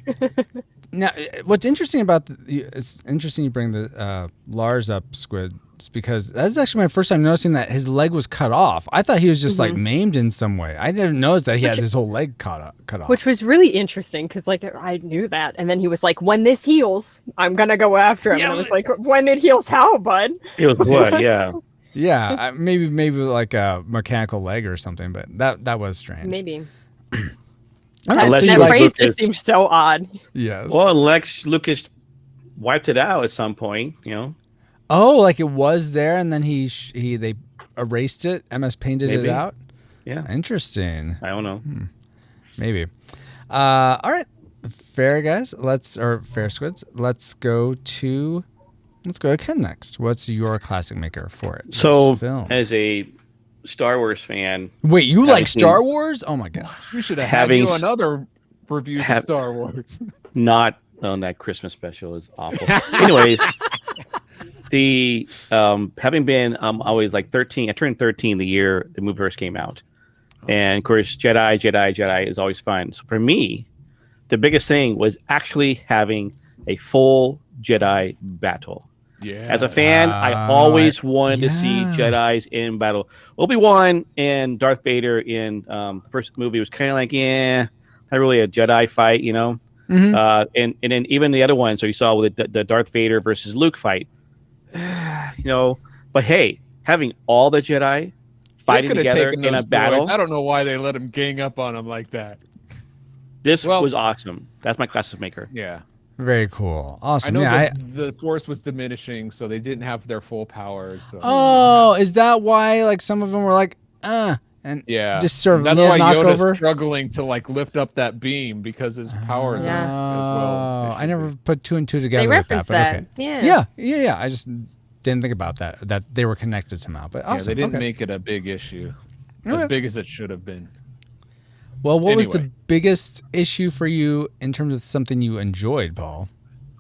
Now, what's interesting about it's interesting you bring the Lars up, Squid. because that's actually my first time noticing that his leg was cut off. I thought he was just like maimed in some way. I didn't notice that he had his whole leg cut off. Which was really interesting because like I knew that, and then he was like, "When this heals, I'm gonna go after him." Yeah, and I was like, "When it heals, how, bud?" It was what? Yeah. Yeah, maybe like a mechanical leg or something, but that was strange. Maybe. Unless that you like phrase Lucas. just seems so odd. Yes. Well, unless Lucas wiped it out at some point, you know. Oh, like it was there, and then they erased it. MS painted Maybe. it out. Yeah. Interesting. I don't know. Maybe. All right, fair guys. Fair squids. Let's go to Ken next. What's your classic maker for it? So, this film? as a Star Wars fan, Wait, you having like Star Wars? Oh my god! We should have Having had you s- on other reviews of Star Wars. not on that Christmas special is awful. Anyways, the having been always like 13, I turned 13 the year the movie first came out, and of course Jedi is always fun. So for me, the biggest thing was actually having a full Jedi battle. Yeah. As a fan, I always wanted to see Jedis in battle. Obi-Wan and Darth Vader in the first movie was kind of like, not really a Jedi fight, you know. And then even the other one, so you saw with the Darth Vader versus Luke fight, you know. But hey, having all the Jedi fighting together in a battle, I don't know why they let him gang up on him like that. this was awesome. That's my classic maker. Yeah. Very cool. Awesome. I know Yeah, the force was diminishing, so they didn't have their full powers. So. Oh, is that why like some of them were like, and yeah, just sort of that's why knock Yoda's over? struggling to like lift up that beam because his powers Yeah. aren't as well. I never put two and two together They with that, referenced but that. okay. Yeah. Yeah. I just didn't think about that they were connected somehow. But awesome. Yeah, they didn't okay. make it a big issue, Okay. as big as it should have been. Well, what was the Anyway. biggest issue for you in terms of something you enjoyed, Paul?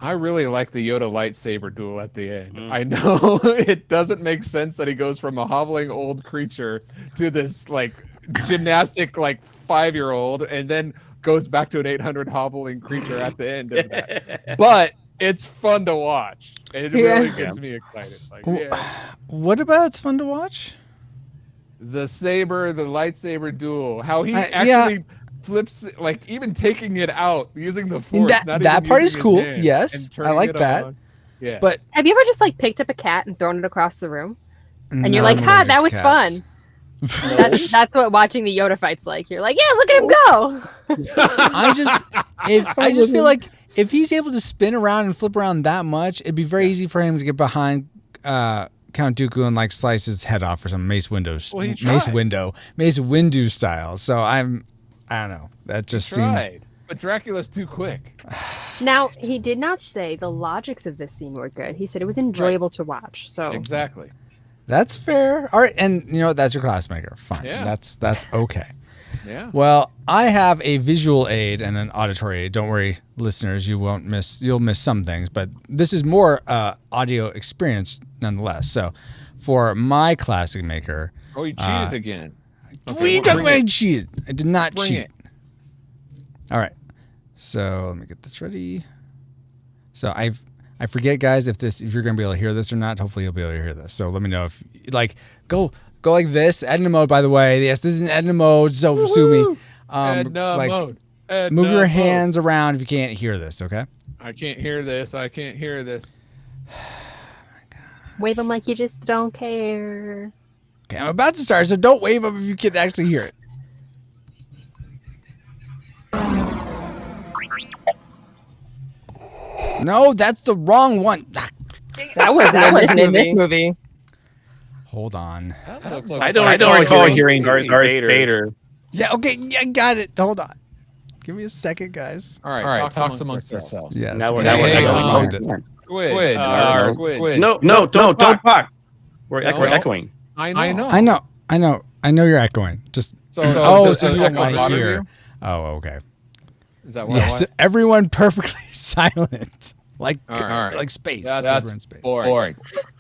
I really like the Yoda lightsaber duel at the end. I know it doesn't make sense that he goes from a hobbling old creature to this like gymnastic like 5-year-old and then goes back to an 800 hobbling creature at the end of that. But it's fun to watch. It really gets me excited. Like, What about it's fun to watch? the lightsaber duel, how he Yeah. actually flips, like even taking it out using the force. not That even part using is his cool. hand Yes, and I turning like it that. on. Yeah, But Have you ever just like picked up a cat and thrown it across the room? And you're no, like, I'm "Ha, allergic that to was cats. fun." That's what watching the Yoda fights like. You're like, "Yeah, look at him go." I just feel like if he's able to spin around and flip around that much, it'd be very easy for him to get behind Count Dooku and like slice his head off or some Mace Windu style. So I don't know. That just seems. But Dracula's too quick. Now, he did not say the logics of this scene were good. He said it was enjoyable to watch. So Exactly. That's fair. All right, and you know what? That's your class maker. Fine. Yeah. That's okay. Yeah. Well, I have a visual aid and an auditory aid. Don't worry, listeners, you'll miss some things, but this is more audio experience nonetheless. So, for my classic maker, Oh, you cheated again. what are you talking about? I cheated. I did not Bring cheat. it. All right. So let me get this ready. So I forget, guys, if you're gonna be able to hear this or not. Hopefully you'll be able to hear this. So let me know if go like this. Edna mode, by the way. Yes, this is an Edna mode. So sue me. Edna mode. Edna Move your mode. hands around if you can't hear this. Okay. I can't hear this. I can't hear this. wave them like you just don't care. Okay, I'm about to start, so don't wave them if you can actually hear it. No, that's the wrong one. That wasn't in this movie. Hold on. I don't recall hearing Darth Vader. Yeah, okay, yeah, got it. Hold on. Give me a second, guys. All right, talk amongst ourselves. Yes. Now we're Squid. Squid. No, don't talk. We're No. echoing. I know. I know you're echoing. Just So so does you the don't echo want to bother hear. you? Oh, okay. Is that why? Yes, everyone perfectly silent, like All right. like space. That's We're in space. boring.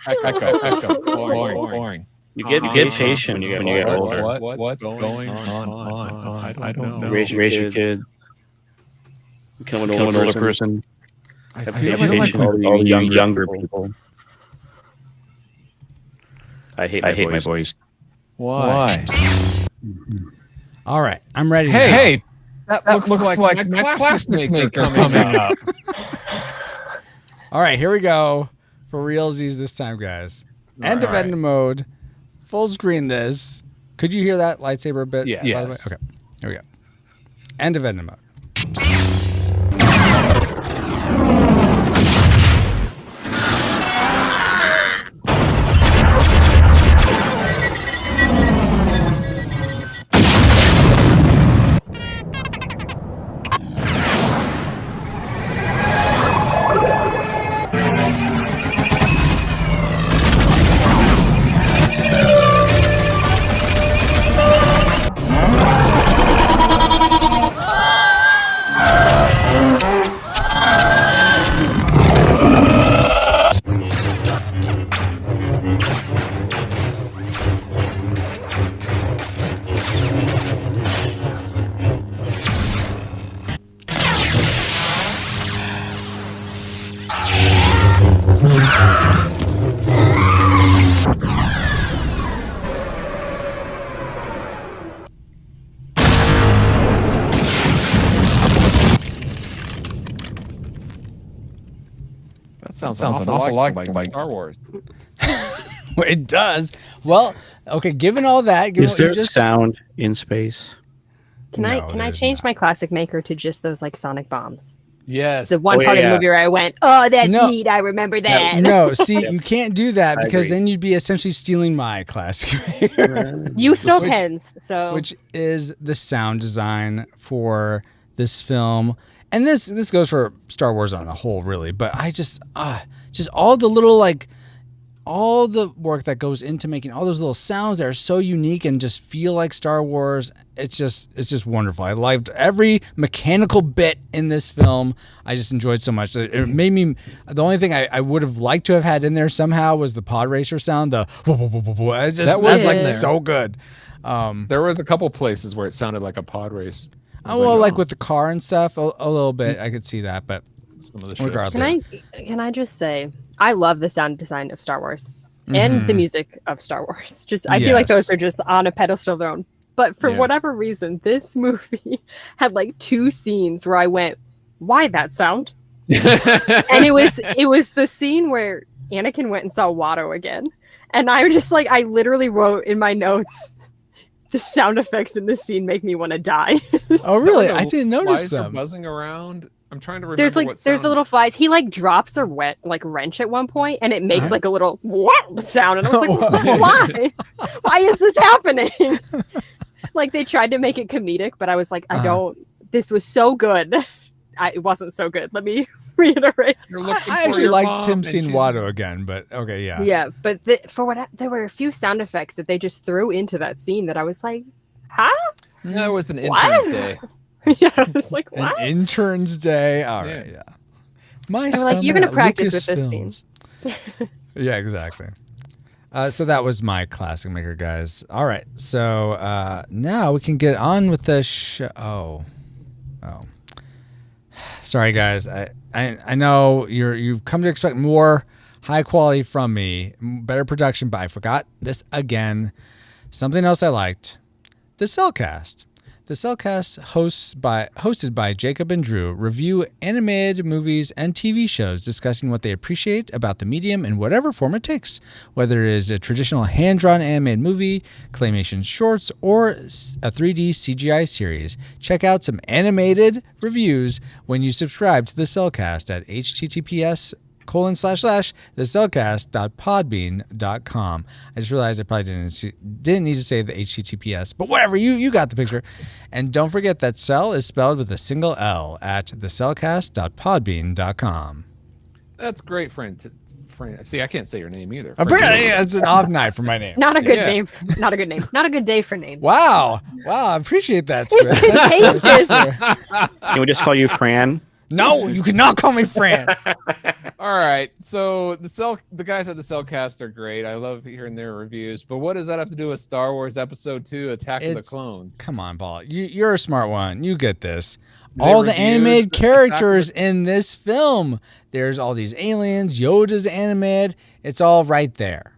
Echo. Boring. You get patient when you get older. What's going on? I don't know. Raise your kid. Become an older person. I Have feel patience with all the younger people. I hate my voice. Why? All right, I'm ready. now. Hey, that looks like my classic maker coming up. All right, here we go for realsies this time, guys. End of end mode. Full screen this. Could you hear that lightsaber bit? Yes. By the way? Okay, here we go. End of end mode. That sounds an awful lot like Star Wars. It does. Well, okay. Given all that, given Is what you there just sound in space? Can No, I there's change not. my classic maker to just those like sonic bombs? Yes. It's the one Oh, part of yeah. the movie where I went, "Oh, that's No. neat. I remember that." No, see, you can't do that I because agree. then you'd be essentially stealing my classic maker, You stole Which- pens, so which is the sound design for this film. And this goes for Star Wars on the whole, really. But I just all the little all the work that goes into making all those little sounds that are so unique and just feel like Star Wars. It's just wonderful. I liked every mechanical bit in this film. I just enjoyed so much. It made me. The only thing I would have liked to have had in there somehow was the pod racer sound. The whoa, whoa, whoa, whoa, whoa. That was like in there. so good. There was a couple places where it sounded like a pod race. I was Well, like oh, with the car and stuff, a little bit. I could see that, but some of the ships. regardless. can I just say I love the sound design of Star Wars and the music of Star Wars. Just I feel like Yes. those are just on a pedestal of their own. But for Yeah. whatever reason, this movie had like 2 scenes where I went, "Why that sound?" And it was the scene where Anakin went and saw Watto again, and I was just like, I literally wrote in my notes, "The sound effects in this scene make me want to die." Oh, really? Some of I the didn't notice flies are them. buzzing around. I'm trying to remember. There's what there's sound- the little flies. He like drops a wrench at one point, and it makes like a little whoop sound, and I was like, why? Why is this happening? Like they tried to make it comedic, but I was like, I don't. This was so good. It wasn't so good. Let me reiterate. You're looking I for actually your liked mom him and seeing she's- Watto again, but okay, yeah. Yeah, but there were a few sound effects that they just threw into that scene that I was like, huh? No, it was an What? intern's day. Yeah, I was like, An what? intern's day. All right, yeah. My I'm like, you're summer gonna at practice with this Lucasfilms. Yeah, exactly. So that was my classic maker, guys. All right, so now we can get on with the show. Oh, sorry, guys. I know you've come to expect more high quality from me, better production, but I forgot this again. Something else I liked: the Cellcast. The Cellcast hosted by Jacob and Drew review animated movies and TV shows, discussing what they appreciate about the medium in whatever form it takes, whether it is a traditional hand-drawn animated movie, claymation shorts, or a 3D CGI series. Check out some animated reviews when you subscribe to the Cellcast at https://thecellcast.podbean.com. I just realized I probably didn't need to say the HTTPS, but whatever, you got the picture. And don't forget that Cell is spelled with a single L at thecellcast.podbean.com. That's great, friend. See, I can't say your name either. Apparently, it's an off night for my name. Not a good Yeah. name. Not a good name. Not a good day for names. Wow, I appreciate that, Squid. It's contagious. Can we just call you Fran? No, you cannot call me Fran. All right, so the guys at the Cellcast are great. I love hearing their reviews. But what does that have to do with Star Wars Episode 2: Attack of the It's- Clones? Come on, Paul. You're a smart one. You get this. They All the reviewed animated the characters in this film. There's all these aliens. Yoda's animated. It's all right there.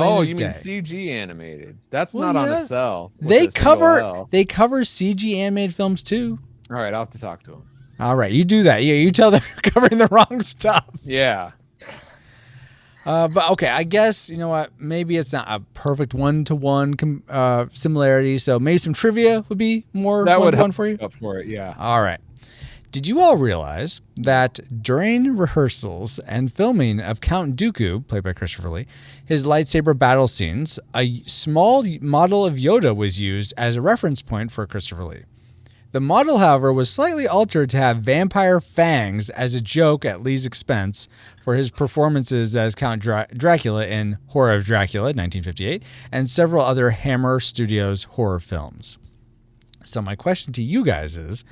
Oh, as you day. mean CG animated? That's Well, not on a yeah. cell. with They a single cover L. CG animated films too. All right, I'll have to talk to him. All right, you do that. You tell them you're covering the wrong stuff. Yeah. But okay, I guess you know what? Maybe it's not a perfect one-to-one similarity. So maybe some trivia would be more That would one-to-one for you. Up for it, yeah. All right. Did you all realize that during rehearsals and filming of Count Dooku, played by Christopher Lee, his lightsaber battle scenes, a small model of Yoda was used as a reference point for Christopher Lee? The model, however, was slightly altered to have vampire fangs as a joke at Lee's expense for his performances as Count Dracula in Horror of Dracula, 1958, and several other Hammer Studios horror films. So my question to you guys is,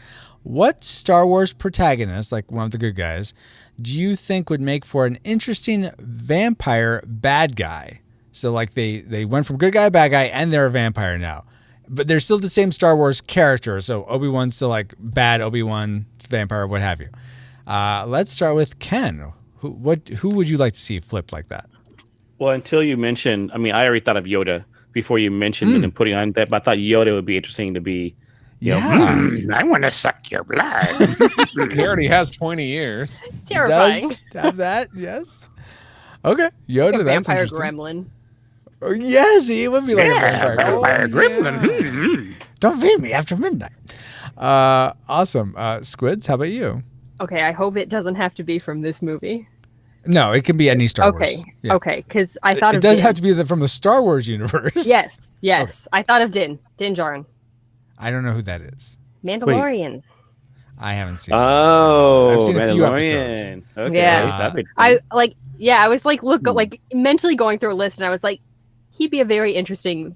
what Star Wars protagonist, like one of the good guys, do you think would make for an interesting vampire bad guy? So like they went from good guy to bad guy and they're a vampire now. But they're still the same Star Wars character. So Obi-Wan's still like bad Obi-Wan, vampire, what have you. Let's start with Ken. Who would you like to see flip like that? Well, until you mentioned, I mean, I already thought of Yoda before you mentioned it and putting on that, but I thought Yoda would be interesting to be. I want to suck your blood. He already has 20 years. Terrifying. Does have that? Yes. Okay, Yoda. A That's vampire interesting. gremlin. Oh, yes, he would be like a vampire gremlin. Don't feed me after midnight. Awesome. Squids, how about you? Okay, I hope it doesn't have to be from this movie. No, it can be any Star Wars. Okay, Yeah. okay, because I thought it of does Din. have to be from the Star Wars universe. Yes. I thought of Din Djarin. I don't know who that is. Mandalorian. I haven't seen. Oh, I've seen a few Mandalorian. episodes. Okay, Yeah. that'd be I was like, like mentally going through a list, and I was like, he'd be a very interesting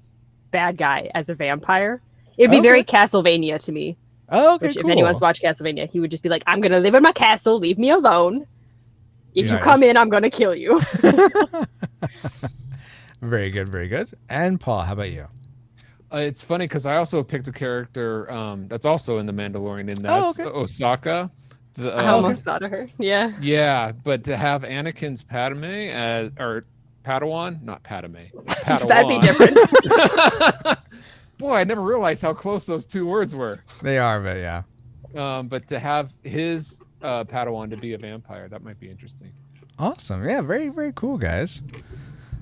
bad guy as a vampire. It'd be very Castlevania to me. Oh, okay, Which, cool. if anyone's watched Castlevania, he would just be like, I'm going to live in my castle, leave me alone. If you Nice. come in, I'm going to kill you. Very good, very good. And Paul, how about you? It's funny because I also picked a character that's also in The Mandalorian, and that's Osaka. I almost thought of her. Yeah. Yeah, but to have Anakin's Padme or Padawan, not Padme. Padawan. That'd be different. Boy, I never realized how close those two words were. They are, but yeah. But to have his Padawan to be a vampire, that might be interesting. Awesome. Yeah, very, very cool, guys.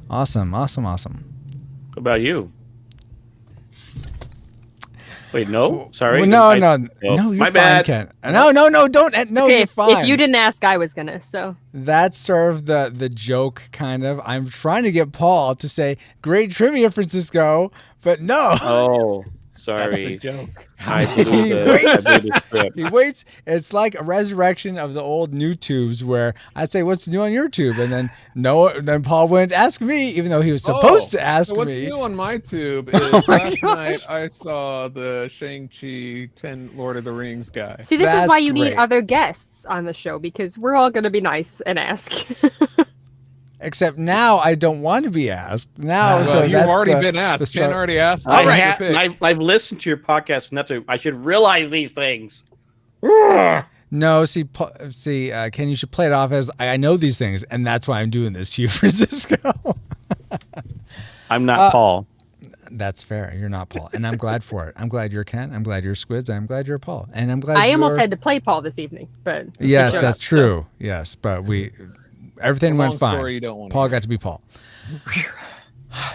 Awesome. What about you? Wait, no? Sorry. Well, no, you're my fine, bad. Ken. No, don't. No, Okay, you're fine. if you didn't ask, I was going to, so. That's sort of the joke, kind of. I'm trying to get Paul to say, great trivia, Francisco, but no. Oh, sorry. That's the joke. I blew the script. He waits. It's like a resurrection of the old new tubes where I'd say, what's new on your tube? And then Paul wouldn't ask me, even though he was supposed to ask so what's me. new on my tube is last night I saw the Shang-Chi 10 Lord of the Rings guy. See, this is That's why you need great. other guests on the show, because we're all going to be nice and ask. Except now I don't want to be asked. Now, Well, so you've that's already the- been the asked. start- Ken already asked. me. I've listened to your podcast enough to I should realize these things. No, see, Ken, you should play it off as I know these things, and that's why I'm doing this to you, Francisco. I'm not Paul. That's fair. You're not Paul, and I'm glad for it. I'm glad you're Ken. I'm glad you're Squids. I'm glad you're Paul, and I'm glad. I almost you're- had to play Paul this evening, but Yes, he showed that's up, so. true. Yes, but everything It's a went long fine. story you don't want to Paul hear. got to be Paul.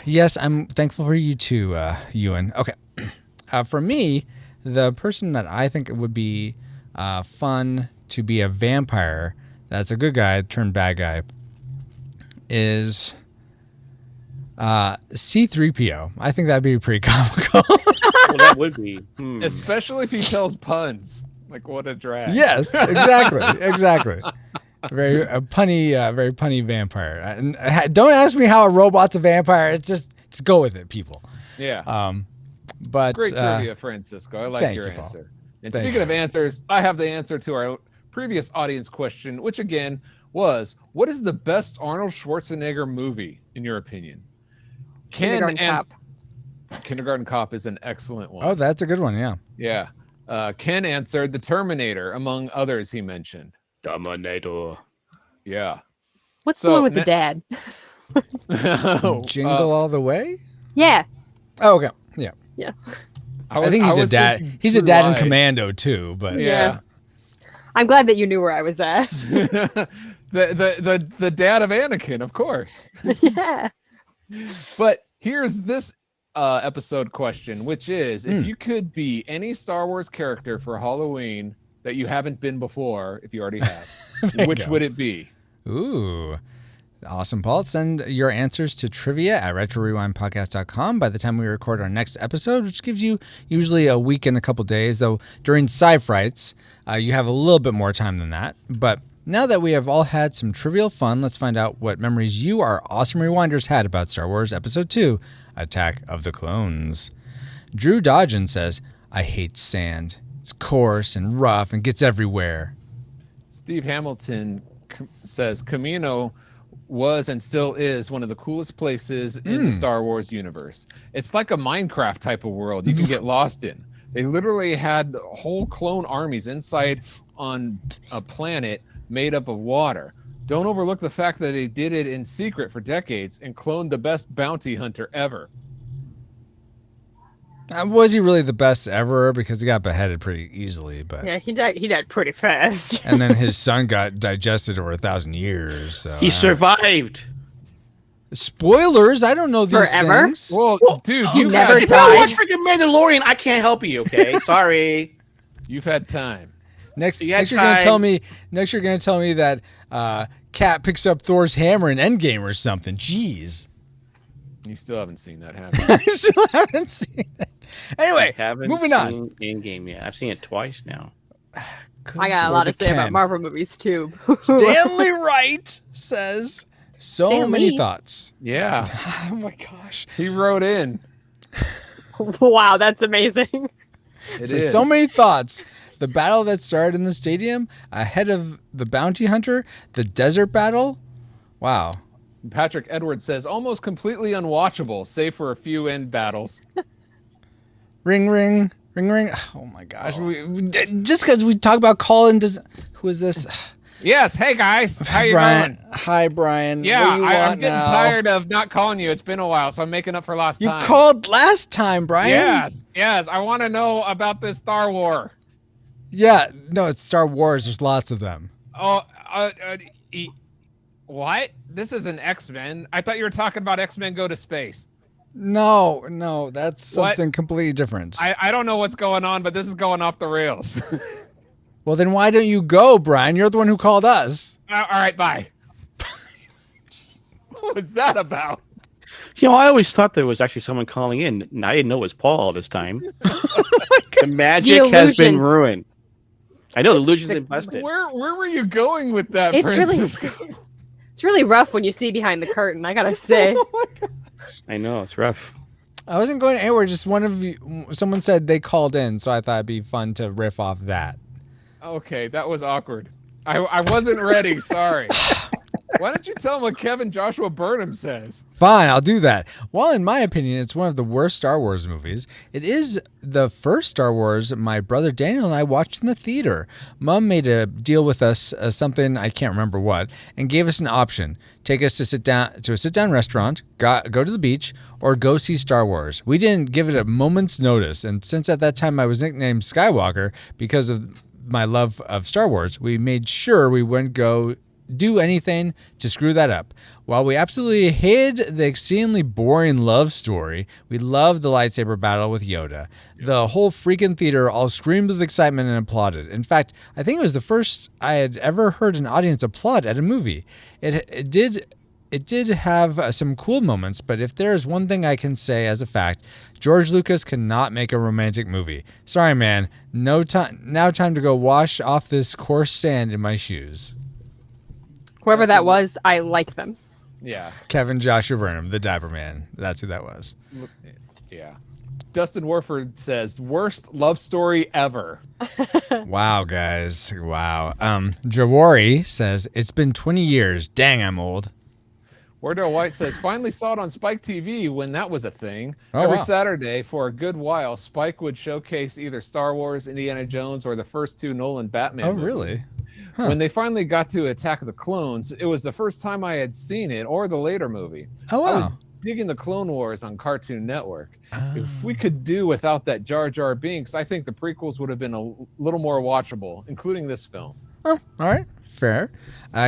Yes, I'm thankful for you too, Ewan. Okay, for me, the person that I think would be fun to be a vampire, that's a good guy turned bad guy, is C-3PO. I think that'd be pretty comical. Well, that would be. Especially if he tells puns. Like, what a drag. Yes, exactly. Very punny vampire. And don't ask me how a robot's a vampire. It's just go with it, people. Yeah. But Great trivia, Francisco. I like thank your you, Paul. answer. And Thank speaking of answers, I have the answer to our previous audience question, which again was, what is the best Arnold Schwarzenegger movie, in your opinion? Kindergarten Cop is an excellent one. Oh, that's a good one. Yeah. Yeah. Ken answered The Terminator, among others he mentioned. Terminator. Yeah. What's So, the one with the dad? Jingle all the way. Yeah. Oh, okay. Yeah. Yeah. I think he's a was dad. thinking He's a True dad in Lies. Commando too. But Yeah. I'm glad that you knew where I was at. the dad of Anakin, of course. Yeah. But here's this episode question, which is if you could be any Star Wars character for Halloween that you haven't been before, if you already have, which would it be? Ooh. Awesome, Paul. Send your answers to trivia at retrorewindpodcast.com by the time we record our next episode, which gives you usually a week and a couple days, though during Sci-Frights, you have a little bit more time than that. But now that we have all had some trivial fun, let's find out what memories you, our awesome rewinders, had about Star Wars Episode 2, Attack of the Clones. Drew Dodgen says, I hate sand. It's coarse and rough and gets everywhere. Steve Hamilton says Camino was and still is one of the coolest places in the Star Wars universe. It's like a Minecraft type of world you can get lost in. They literally had whole clone armies inside on a planet made up of water. Don't overlook the fact that they did it in secret for decades and cloned the best bounty hunter ever. Was he really the best ever? Because he got beheaded pretty easily, but Yeah, he died pretty fast. and then his son got digested over 1,000 years. So He survived. Spoilers! I don't know these Forever? things. Well, dude, He you've never had, If you don't died. watch freaking Mandalorian, I can't help you. Okay, sorry. you've had time. Next, You had next you're gonna time. tell me. Next, you're gonna tell me that Cat picks up Thor's hammer in Endgame or something. Jeez, You still haven't seen that happen. I still haven't seen it. Anyway, Haven't moving on. seen In-Game yet. I've seen it twice now. Good I got a Lord, lot to say Ken. about Marvel movies too. Stanley Wright says so Stan many Lee. thoughts. Yeah, Oh my gosh. he wrote in. Wow, that's amazing. It So, is. so many thoughts. The battle that started in the stadium, ahead of the bounty hunter, the desert battle. Wow. Patrick Edwards says almost completely unwatchable, save for a few end battles. Ring, ring, ring, ring. Oh my gosh. Just because we talk about Colin, who is this? Yes, hey guys, how you Brian. going? Hi, Brian. Yeah, What do you I'm want getting now? tired of not calling you. It's been a while, so I'm making up for lost You time. called last time, Brian. Yes. I want to know about this Star War. Yeah. No, it's Star Wars. There's lots of them. Oh, what? This is an X-Men. I thought you were talking about X-Men Go to Space. No, that's What? something completely different. I don't know what's going on, but this is going off the rails. Well, then why don't you go, Brian? You're the one who called us. All right, bye. What was that about? You know, I always thought there was actually someone calling in, and I didn't know it was Paul all this time. The magic has been illusion. ruined. I know the illusion's been busted. Where were you going with that, It's really- Francisco? It's really rough when you see behind the curtain, I gotta say. I know it's rough. I wasn't going anywhere. Just one of you. Someone said they called in, so I thought it'd be fun to riff off that. Okay, that was awkward. I wasn't ready. Sorry. Why don't you tell him what Kevin Joshua Burnham says? Fine, I'll do that. While in my opinion, it's one of the worst Star Wars movies, it is the first Star Wars my brother Daniel and I watched in the theater. Mom made a deal with us, something I can't remember what, and gave us an option: take us to a sit-down restaurant, go to the beach, or go see Star Wars. We didn't give it a moment's notice, and since at that time I was nicknamed Skywalker because of my love of Star Wars, we made sure we wouldn't go do anything to screw that up. While we absolutely hated the exceedingly boring love story, we loved the lightsaber battle with Yoda. The whole freaking theater all screamed with excitement and applauded. In fact, I think it was the first I had ever heard an audience applaud at a movie. It did have some cool moments, but if there is one thing I can say as a fact, George Lucas cannot make a romantic movie. Sorry, man. Now time to go wash off this coarse sand in my shoes. Whoever that was, I like them. Yeah. Kevin Joshua Burnham, the Diaper Man. That's who that was. Yeah. Dustin Warford says, worst love story ever. Wow, guys. Wow. Jawari says, it's been 20 years. Dang, I'm old. Wardell White says, finally saw it on Spike TV when that was a thing. Oh, Every wow. Saturday for a good while, Spike would showcase either Star Wars, Indiana Jones, or the first two Nolan Batman movies. Really? When they finally got to Attack of the Clones, it was the first time I had seen it or the later movie. Oh, wow. I was digging the Clone Wars on Cartoon Network. If we could do without that Jar Jar Binks, I think the prequels would have been a little more watchable, including this film. Oh, all right. Fair.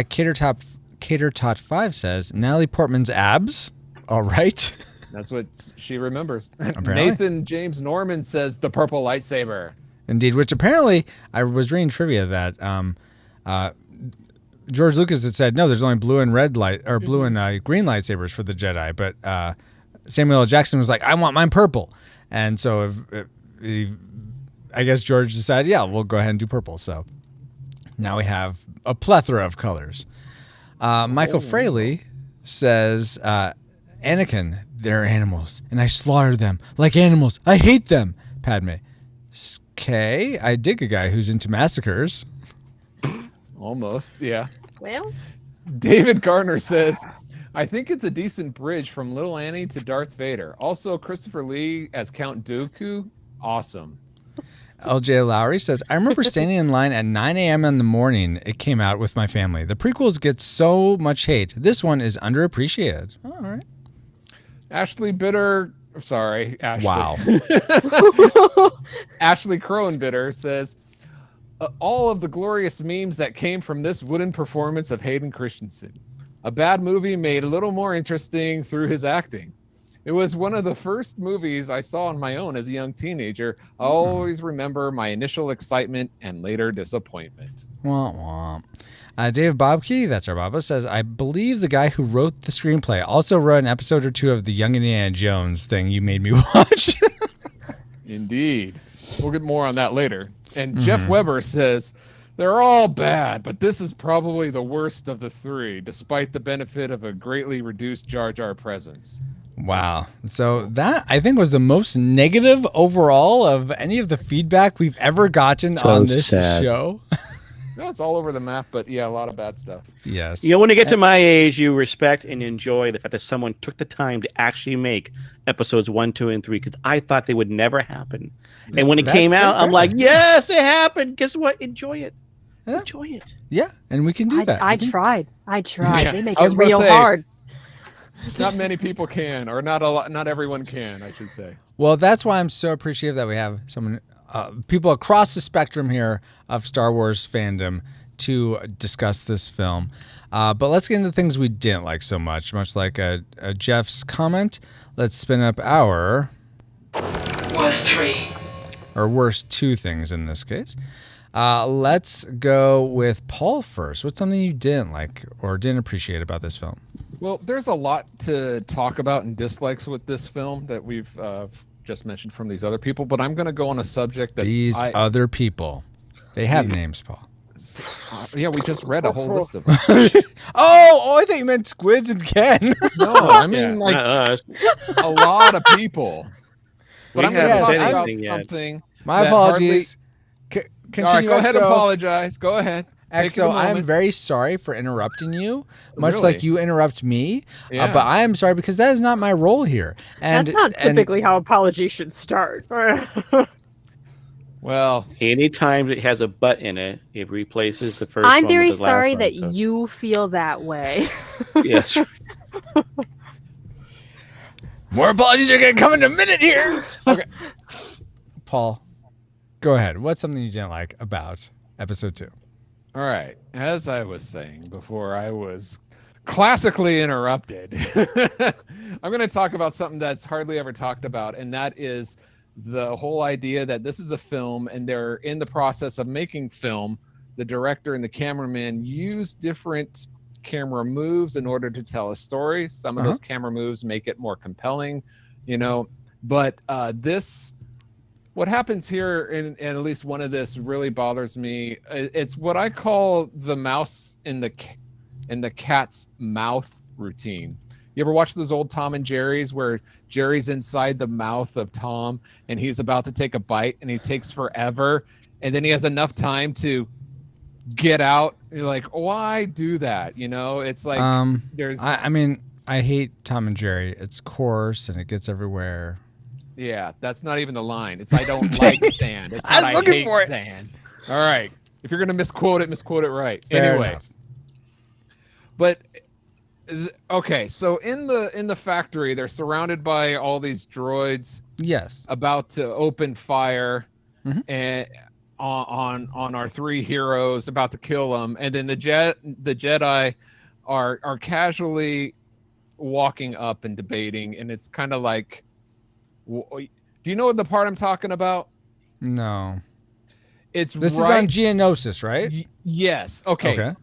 Cater Tot 5 says, Natalie Portman's abs. All right. That's what she remembers. Apparently. Nathan James Norman says the purple lightsaber. Indeed, which apparently I was reading trivia that George Lucas had said, no, there's only blue and red light or blue and green lightsabers for the Jedi. But Samuel L. Jackson was like, I want mine purple. And so I guess George decided, yeah, we'll go ahead and do purple. So now we have a plethora of colors. Michael Fraley says, Anakin, they're animals, and I slaughter them like animals. I hate them. Padme. Okay, I dig a guy who's into massacres. Almost, yeah. Well, David Garner says, I think it's a decent bridge from Little Annie to Darth Vader. Also, Christopher Lee as Count Dooku, awesome. LJ Lowry says, I remember standing in line at 9 a.m. in the morning it came out with my family. The prequels get so much hate. This one is underappreciated. All right. Ashley Bitter, sorry, Ashley. Wow. Ashley Crowenbitter says, all of the glorious memes that came from this wooden performance of Hayden Christensen. A bad movie made a little more interesting through his acting. It was one of the first movies I saw on my own as a young teenager. I'll always remember my initial excitement and later disappointment. Wah, wah. Dave Bobke, that's our Baba, says, I believe the guy who wrote the screenplay also wrote an episode or two of the Young Indiana Jones thing you made me watch. Indeed. We'll get more on that later. And Jeff Weber says, they're all bad, but this is probably the worst of the three, despite the benefit of a greatly reduced Jar Jar presence. Wow. So that, I think, was the most negative overall of any of the feedback we've ever gotten on this show. No, it's all over the map, but yeah, a lot of bad stuff. Yes. You know, when you get to my age, you respect and enjoy the fact that someone took the time to actually make episodes 1, 2, and 3, because I thought they would never happen. And when it came out, I'm like, yes, it happened. Guess what? Enjoy it. Yeah. Enjoy it. Yeah, and we can do that. I tried. Yeah. They make I was it gonna real say, hard. Not many people can, or not everyone can, I should say. Well, that's why I'm so appreciative that we have someone, people across the spectrum here of Star Wars fandom to discuss this film. But let's get into things we didn't like so much like a Jeff's comment. Let's spin up our Worst 3. or worst 2 things in this case. Let's go with Paul first. What's something you didn't like or didn't appreciate about this film? Well, there's a lot to talk about and dislikes with this film that we've just mentioned from these other people, but I'm going to go on a subject that other people. They have names, Paul. Yeah, we just read a whole list of them. I thought you meant Squids and Ken. No, I mean a lot of people. But I'm going to talk about something. My apologies. Continue. All right, go ahead and apologize. Go ahead. Exo, I am very sorry for interrupting you, much like you interrupt me. Yeah. But I am sorry because that is not my role here. And that's not typically how apologies should start. Well, anytime it has a butt in it, it replaces the first. I'm one very with the last sorry one, that so. you feel that way. Yes. More apologies are going to come in a minute here. Okay. Paul, go ahead. What's something you didn't like about episode 2? All right. As I was saying before, I was classically interrupted. I'm going to talk about something that's hardly ever talked about, and that is the whole idea that this is a film and they're in the process of making film. The director and the cameraman use different camera moves in order to tell a story. Some of those camera moves make it more compelling, but what happens here, and at least one of this really bothers me. It's what I call the mouse in the cat's mouth routine. You ever watch those old Tom and Jerry's where Jerry's inside the mouth of Tom and he's about to take a bite and he takes forever and then he has enough time to get out? You're like, why do that? It's like there's. I mean, I hate Tom and Jerry. It's coarse and it gets everywhere. Yeah, that's not even the line. It's I don't like sand. It's not I hate sand. All right. If you're gonna misquote it right. Fair Anyway, enough. but okay, so in the factory, they're surrounded by all these droids. Yes. About to open fire, Mhm. and on our three heroes, about to kill them, and then the Jedi are casually walking up and debating, and it's kind of like, do you know the part I'm talking about? No. This is on Geonosis, right? Yes. Okay. Okay.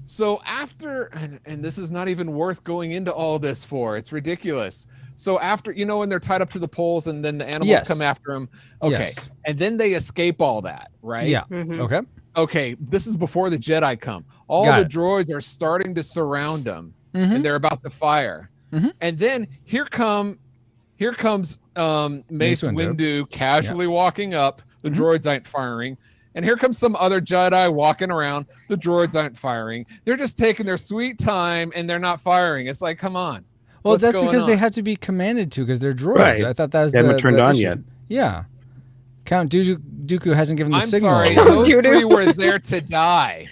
So after, and this is not even worth going into all this for, it's ridiculous. So after, when they're tied up to the poles and then the animals come after them. Okay. Yes. And then they escape all that, right? Yeah. Mhm. Okay. Okay. This is before the Jedi come. All Got the it. droids are starting to surround them, Mhm. and they're about to fire. Mhm. And then here comes Mace Windu casually walking up. The droids aren't firing. And here comes some other Jedi walking around. The droids aren't firing. They're just taking their sweet time, and they're not firing. It's like, come on. Well, What's that's going because they on? have to be commanded to because they're droids. Right. I thought that was They haven't turned on issue. yet. Yeah. Count Dooku hasn't given the I'm signal. sorry. yet. Those Doo-doo. three were there to die.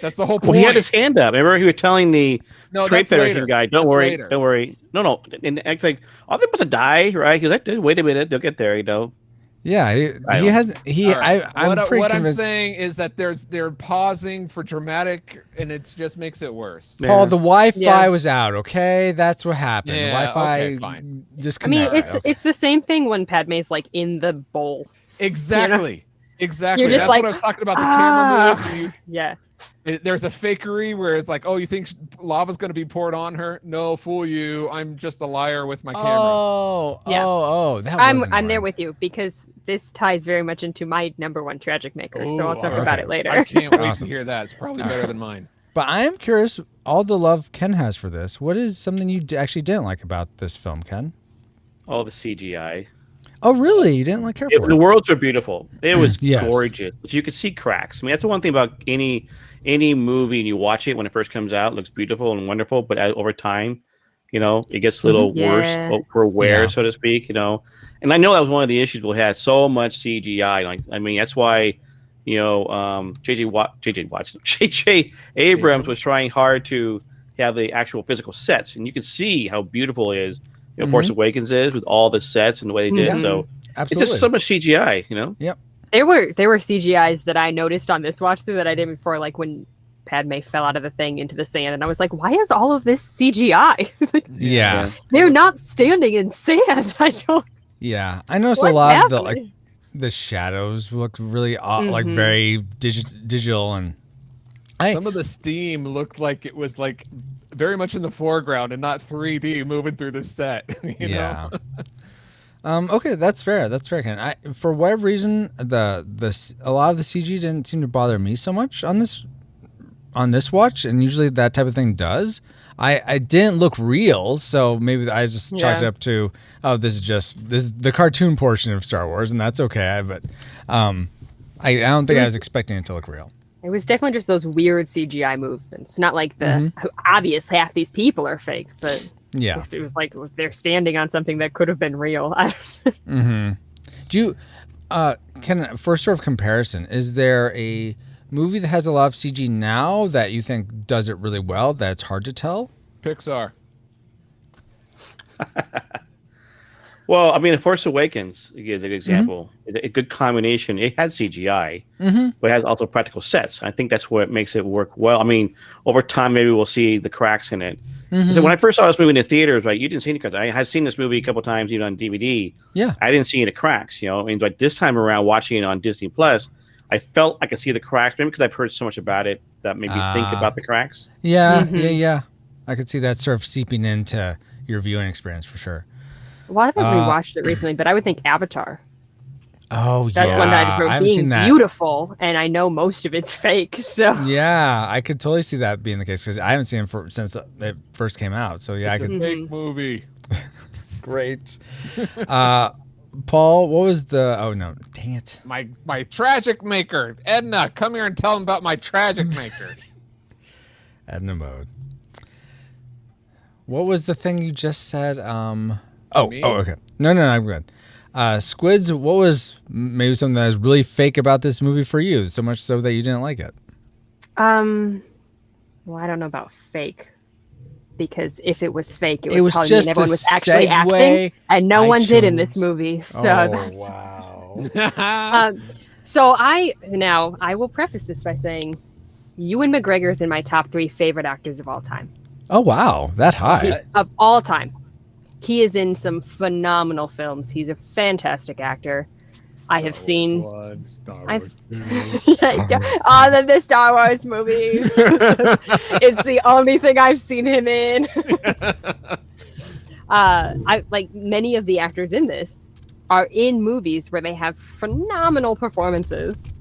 That's the whole point. Well, he had his hand up. Remember, he was telling the No, Trade that's Federation later. guy, "Don't That's worry, later. don't worry." No. And it's like, "Oh, they're supposed to die, right?" He's like, "Wait a minute, they'll get there." Yeah. He don't- has. He. All right. I'm pretty what I'm convinced. saying is that they're pausing for dramatic, and it just makes it worse. Paul, the Wi-Fi Yeah. was out. Okay, that's what happened. Yeah, the Wi-Fi okay, fine. I mean, disconnected. it's the same thing when Padme's like in the bowl. Exactly. Exactly. You're just That's like, what I was talking about. The camera move. and Yeah. there's a fakery where it's like, oh, you think lava's going to be poured on her? No, fool you. I'm just a liar with my camera. Yeah. That I'm was there annoying. with you because this ties very much into my number one tragic maker. So I'll Ooh, talk okay. about it later. I can't wait Awesome. to hear that. It's probably better than mine. But I am curious. All the love Ken has for this. What is something you actually didn't like about this film, Ken? All the CGI. Oh, really? You didn't care for The it? worlds are beautiful. It was Yes. gorgeous. But you could see cracks. I mean, that's the one thing about any movie, and you watch it when it first comes out, it looks beautiful and wonderful. But over time, it gets a little worse for wear, Yeah. so to speak. And I know that was one of the issues we had. So much CGI. Like, I mean, that's why J.J. Abrams was trying hard to have the actual physical sets, and you can see how beautiful it is. Force Awakens is with all the sets and the way they did. Mhm. So Absolutely. it's just so much CGI. There were CGIs that I noticed on this watch through that I didn't before, like when Padme fell out of the thing into the sand, and I was like, "Why is all of this CGI? Yeah. They're not standing in sand." I don't. Yeah. I noticed a What's lot of happening? the shadows looked really like Mhm. very digital and Some of the steam looked like it was like very much in the foreground and not 3D moving through the set. you know? Okay, that's fair. That's fair, Ken. For whatever reason, a lot of the CG didn't seem to bother me so much on this watch, and usually that type of thing does. I didn't look real, so maybe I just chalked it up to, this is the cartoon portion of Star Wars, and that's okay. But I don't think I was expecting it to look real. It was definitely just those weird CGI movements. Not like the obvious half these people are fake, but Yeah. it was like they're standing on something that could have been real. Mm-hmm. Do you, for sort of comparison, is there a movie that has a lot of CG now that you think does it really well that it's hard to tell? Pixar. Well, I mean, Force Awakens is a good example. A good combination. It has CGI, but it has also practical sets. I think that's what makes it work well. I mean, over time, maybe we'll see the cracks in it. So when I first saw this movie in the theaters, right, you didn't see any cracks. I have seen this movie a couple times, even on DVD. Yeah. I didn't see any cracks, And but this time around, watching it on Disney Plus, I felt I could see the cracks, maybe because I've heard so much about it that made me think about the cracks. Yeah, yeah. I could see that sort of seeping into your viewing experience for sure. Well, I haven't rewatched it recently, but I would think Avatar. Oh, That's one that I just I remember haven't being seen that. beautiful, and I know most of it's fake. So Yeah, I could totally see that being the case because I haven't seen it since it first came out. So yeah, It's I a could. fake movie. Great. Paul, what was the? Oh no, dang it! My tragic maker. Edna, come here and tell him about my tragic maker. Edna mode. What was the thing you just said? Oh, Me? okay. No, I'm good. Squids, what was maybe something that was really fake about this movie for you, so much so that you didn't like it? Well, I don't know about fake, because if it was fake, it would was probably just mean everyone the was actually segue acting, and no I one did in chose. this movie. So Wow. so I will preface this by saying, Ewan McGregor is in my top 3 favorite actors of all time. Oh, wow. That high. Of all time. He is in some phenomenal films. He's a fantastic actor. I have seen Star Wars. the Star Wars movies. It's the only thing I've seen him in. I like many of the actors in this are in movies where they have phenomenal performances.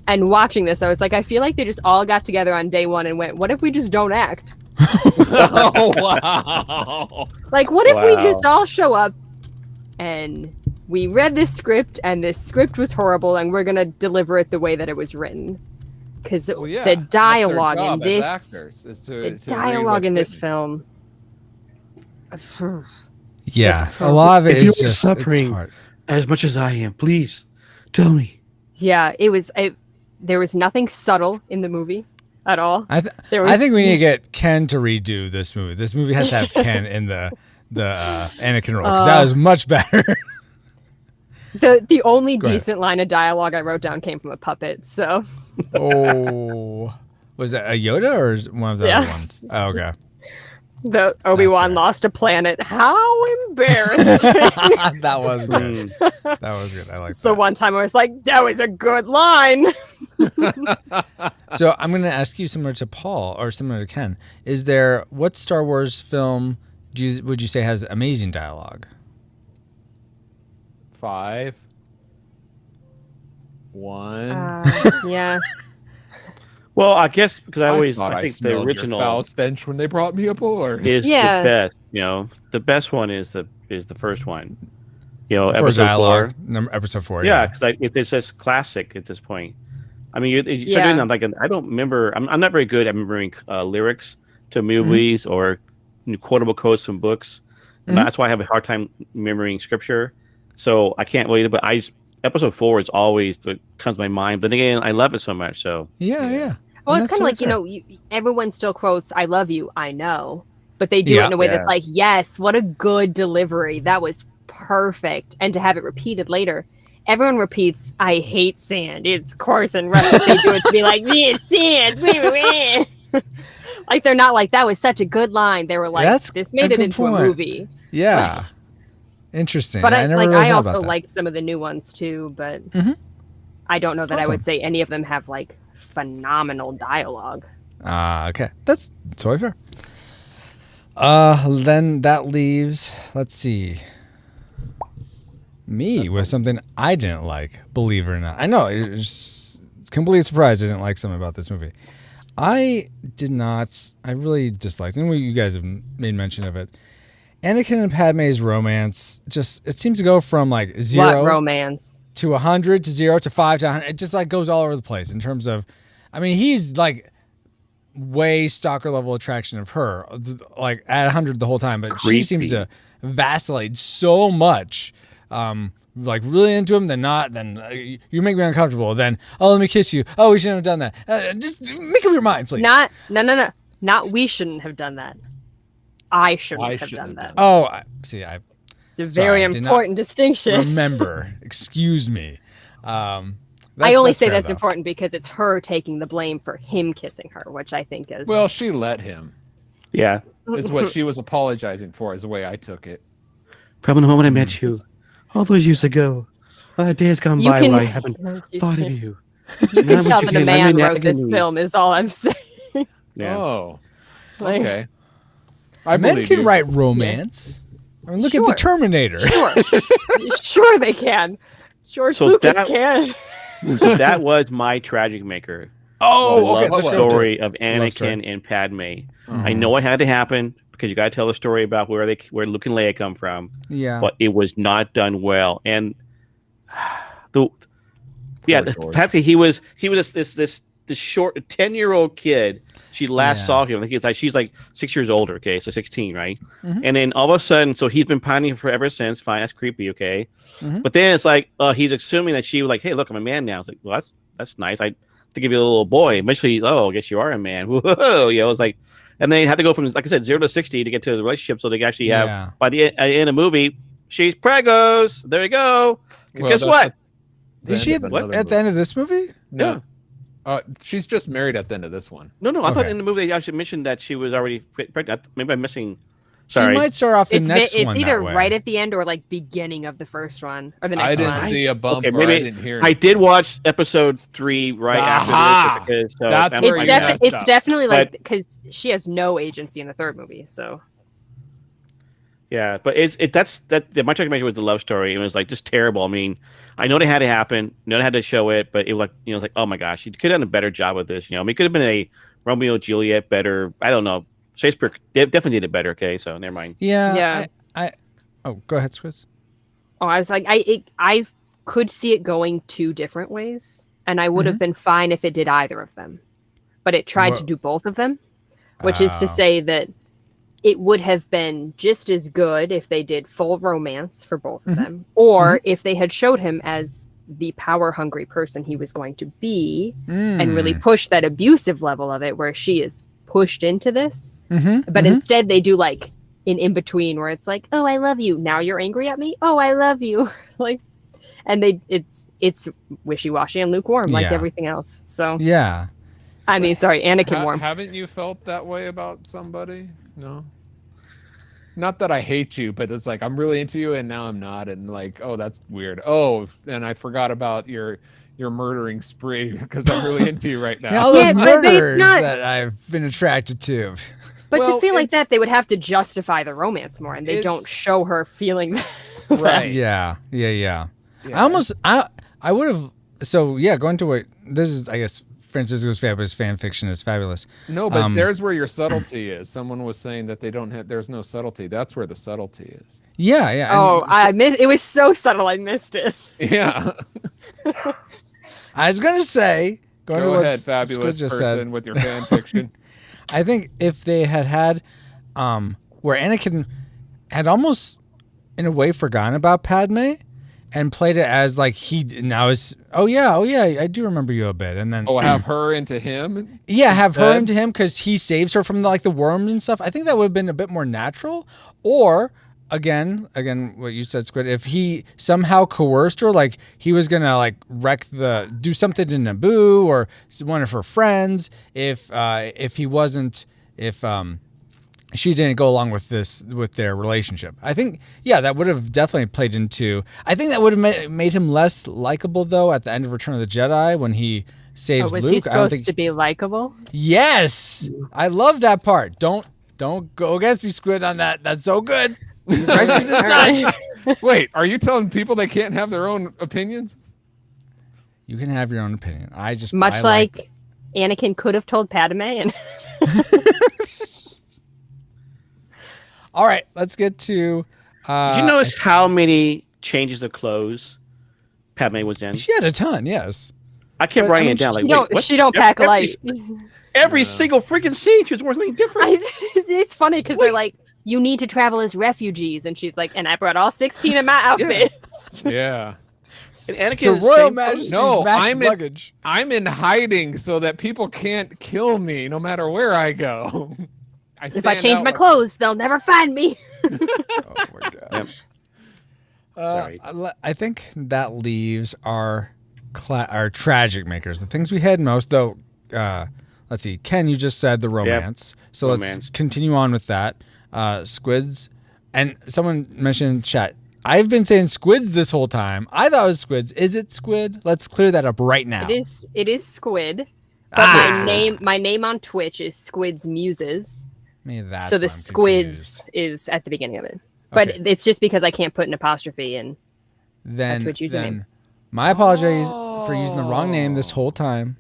And watching this, I was like, I feel like they just all got together on day one and went, what if we just don't act? Oh, wow. Like, what if we just all show up and we read this script and this script was horrible and we're going to deliver it the way that it was written? Because the dialogue in this, dialogue in this film. Yeah, a lot of it is just suffering hard. as much as I am. Please tell me. Yeah, there was nothing subtle in the movie at all. I think we need to get Ken to redo this movie. This movie has to have Ken in the Anakin role, because that was much better. The only decent line of dialogue I wrote down came from a puppet. So. Oh, was that a Yoda or one of the other ones? Oh, okay. The Obi-Wan lost a planet. How embarrassing! That was good. That was good. I like that. The one time I was like, "That was a good line." So I'm going to ask you, similar to Paul or similar to Ken, what Star Wars film would you say has amazing dialogue? 5, 1. Yeah. Well, I guess because I think the original foul stench when they brought me aboard is the best. The best one is the first one. Episode 4. Episode 4. Yeah, because it's just classic at this point. I mean, you're doing that like I don't remember. I'm not very good at remembering lyrics to movies or quotable quotes from books. And that's why I have a hard time remembering scripture. So I can't wait. But episode 4 is always what comes to my mind. But again, I love it so much. So yeah. Well, it's kind of like everyone still quotes "I love you, I know," but they do it in a way that's like, "Yes, what a good delivery. That was perfect." And to have it repeated later, everyone repeats, "I hate sand. It's coarse and rough." They do it to be like, "Yeah, sand." Like they're not like, "That was such a good line." They were like, "This made it into a movie." Yeah. Interesting. But I also like like some of the new ones too, but I don't know that I would say any of them have like phenomenal dialogue. Okay. That's totally fair. Then that leaves, let's see, me with something I didn't like, believe it or not. I know, it's completely surprised I didn't like something about this movie. I really disliked it, and you guys have made mention of it. Anakin and Padme's romance it seems to go from like 0 romance to 100 to 0 to 5 to 100. It just like goes all over the place in terms of, I mean, he's like way stalker level attraction of her, like at 100 the whole time, but she seems to vacillate so much. Like really into him, then not, then you make me uncomfortable. Then, let me kiss you. Oh, we shouldn't have done that. Just make up your mind, please. No. Not we shouldn't have done that. I shouldn't have done that. Oh, see, it's a very important distinction. Remember, excuse me. I only say that's important because it's her taking the blame for him kissing her, which I think is... Well, she let him. Yeah. Is what she was apologizing for, is the way I took it. From the moment I met you, all those years ago, days gone by where I haven't thought of you. You can tell that a man wrote this film, is all I'm saying. Yeah. Oh, Like, okay. Men can write romance. I mean, look at the Terminator. Sure they can. George Lucas can. So that was my tragic maker. Oh, okay. The story of Anakin and Padme. I know it had to happen because you got to tell the story about where Luke and Leia come from. Yeah, but it was not done well. And the fact that he was this the short 10-year-old kid. She last Yeah. saw him. I think it's like she's like 6 years older. Okay, so 16, right? Mhm. And then all of a sudden, so he's been pining for ever since. Fine, that's creepy. Okay, Mhm. but then it's like he's assuming that she was like, "Hey, look, I'm a man now." It's like, well, that's nice. I think of you a little boy. Eventually, oh, I guess you are a man. Whoa, it was like, and they had to go from, like I said, 0 to 60 to get to the relationship, so they can actually have by the end of the movie, she's pregos. There you go. Well, Guess what? Is she at the end of this movie? No. She's just married at the end of this one. No. I thought Okay. in the movie they actually mentioned that she was already pregnant. Maybe I'm missing. Sorry. She might start off the next one. It's either that way. right at the end or like beginning of the first one or the I next didn't one. see a bump. Okay, or maybe I didn't hear. I did watch episode 3 right Aha! after this because That's where you messed It's up. definitely like But- because she has no agency in the third movie. So yeah, but that my recommendation was the love story. It was like just terrible. I mean, I know they had to happen, know they had to show it, but it was like it's like, oh my gosh, you could have done a better job with this. I mean, it could have been a Romeo and Juliet better. I don't know. Shakespeare definitely did it better. Okay, so never mind. Yeah. Oh, go ahead, Squiz. Oh, I was like, I could see it going 2 different ways, and I would have been fine if it did either of them. But it tried to do both of them, which is to say that it would have been just as good if they did full romance for both of them, or if they had showed him as the power-hungry person he was going to be, and really push that abusive level of it, where she is pushed into this. But instead, they do like an in-between where it's like, oh, I love you. Now you're angry at me. Oh, I love you. Like, and it's wishy-washy and lukewarm like Yeah. everything else. So Yeah. I mean, sorry, Anakin warm. Haven't you felt that way about somebody? No. Not that I hate you, but it's like I'm really into you and now I'm not, and like, oh, that's weird. Oh, and I forgot about your murdering spree because I'm really into you right now. Yeah, all those Yeah, but it's murders not- that I've been attracted to. But Well, to feel like it's- that, they would have to justify the romance more, and they don't It's- show her feeling that. Right. Yeah. Yeah. I would have. So yeah, going to what this is, I guess Francisco's Fabulous fan fiction is fabulous. No, but there's where your subtlety is. Someone was saying that there's no subtlety. That's where the subtlety is. Yeah, yeah. Oh, I missed. It was so subtle. I missed it. Yeah. I was gonna say, going to Go what ahead, Squid fabulous just person said, with your fan fiction. I think if they had where Anakin had almost in a way forgotten about Padme and played it as like he now is, oh yeah, I do remember you a bit, and then Have her into him. yeah, have her instead? into him because he saves her from the worms and stuff. I think that would have been a bit more natural. Or again, what you said, Squid, if he somehow coerced her, like he was gonna like do something to Naboo or one of her friends. If she didn't go along with their relationship. I think, yeah, that would have definitely played into. I think that would have made him less likable though at the end of Return of the Jedi when he saves Was Luke. he I don't supposed think. to be likable? Yes, I love that part. Don't go against me, Squid, on that. That's so good. Rescues his son. Wait, are you telling people they can't have their own opinions? You can have your own opinion. I Much like Anakin could have told Padme, and All right, let's get to. Did you notice how many changes of clothes Padme was in? She had a ton. Yes. I kept But, I writing mean, it down. Like, she wait, don't what? she don't pack every, light. Every single freaking scene, she was wearing something different. It's funny because they're like, you need to travel as refugees, and she's like, and I brought all 16 of my outfits. Yeah. And Anakin, So is Royal same- Majesty's No, max luggage. I'm in hiding so that people can't kill me no matter where I go. If I change my clothes, they'll never find me. Oh my gosh. Sorry. I think that leaves our tragic makers, the things we had most, though. Let's see. Ken, you just said the romance. So let's Romance. continue on with that. Squids. And someone mentioned in chat, I've been saying squids this whole time. I thought it was squids. Is it squid? Let's clear that up right now. It is Squid. But my name on Twitch is Squids Muses. Maybe that's So the why I'm Squids confused. is at the beginning of it. But Okay. it's just because I can't put an apostrophe in. Then Twitch username. my apologies for using the wrong name this whole time.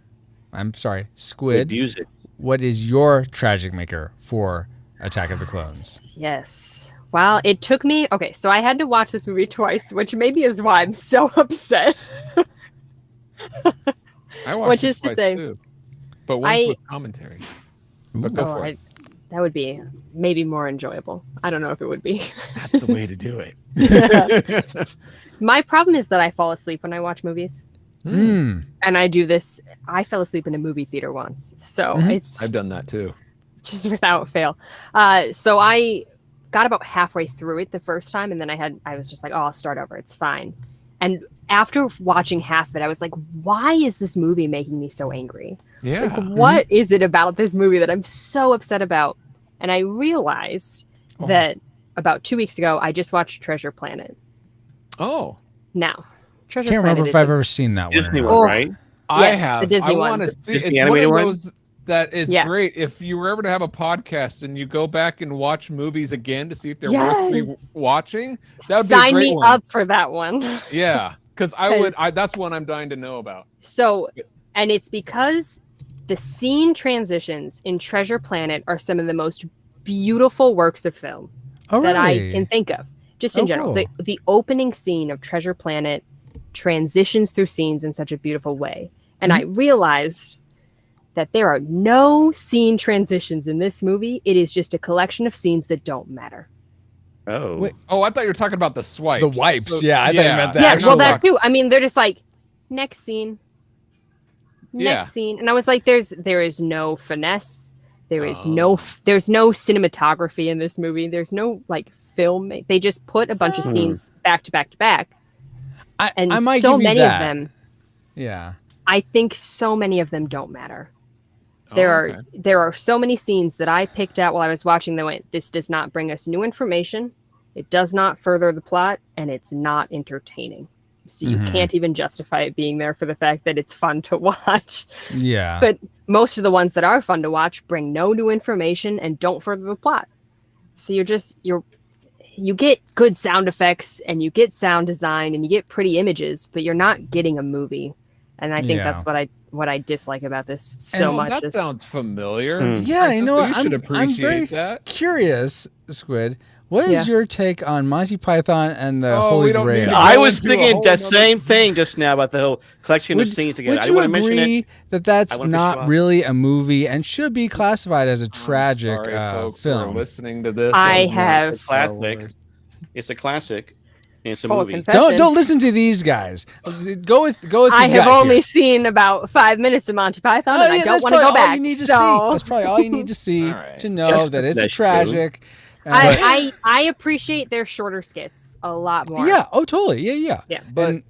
I'm sorry. Squid. Abuse it. What is your tragic maker for Attack of the Clones? Yes. Well, it took me. Okay, so I had to watch this movie twice, which maybe is why I'm so upset. I watched Which it is to twice, say- too. but ones with commentary. But go Ooh. for it. That would be maybe more enjoyable. I don't know if it would be. That's the way to do it. My problem is that I fall asleep when I watch movies. Mm. And I do this. I fell asleep in a movie theater once. So it's I've done that too. just without fail. So I got about halfway through it the first time. And then I was just like, oh, I'll start over. It's fine. And after watching half of it, I was like, why is this movie making me so angry? Yeah. It's like, what is it about this movie that I'm so upset about? And I realized that about 2 weeks ago, I just watched Treasure Planet. Oh. Now, Treasure Can't Planet remember if I've ever seen that one. or Disney not. one, right? I Yes, have. the Disney I one. want to see. Disney It's one of animated one? those that is Yeah. great. If you were ever to have a podcast and you go back and watch movies again to see if they're worth me watching, that would be a Sign great me one. up for that one. Yeah, because I would. That's one I'm dying to know about. So, and it's because the scene transitions in Treasure Planet are some of the most beautiful works of film Oh, that I really? can think of. Just in Oh, general, cool. the opening scene of Treasure Planet transitions through scenes in such a beautiful way. And I realized that there are no scene transitions in this movie. It is just a collection of scenes that don't matter. Oh. Wait. Oh, I thought you were talking about the swipes. The wipes, yeah, I thought you meant that. Yeah, actual well, that wipe. too. I mean, they're just like, next scene. Next scene. And I was like, there is no finesse. There is there's no cinematography in this movie. There's no like film. They just put a bunch of scenes back to back to back. And I might so give you many that. of them, Yeah. I think so many of them don't matter. There are so many scenes that I picked out while I was watching that went, this does not bring us new information. It does not further the plot, and it's not entertaining. So you can't even justify it being there for the fact that it's fun to watch. Yeah. But most of the ones that are fun to watch bring no new information and don't further the plot. So you get good sound effects and you get sound design and you get pretty images, but you're not getting a movie. And I think that's what I dislike about this so much. That sounds familiar. Yeah, you know what? You should I'm appreciate very that. curious, Squid. What is your take on Monty Python and the Holy we don't need Grail? to I go was into a thinking whole the nother- same thing just now about the whole collection of scenes together. Would I you want to mention it. agree that that's I wanna not push it really a movie and should be classified as a tragic Sorry, folks, who are film? listening to this. I This is not have- the Star Classic. Wars. It's a classic. And it's a Full of movie. confession. Don't listen to these guys. Go with I your have gut only here. seen about 5 minutes of Monty Python, Oh, and I yeah, don't that's want to probably go all back. you need to so see. That's probably all you need to see All right. to know that it's a That's true. tragic. I appreciate their shorter skits a lot more. Yeah. Oh, totally. Yeah. Yeah. But And-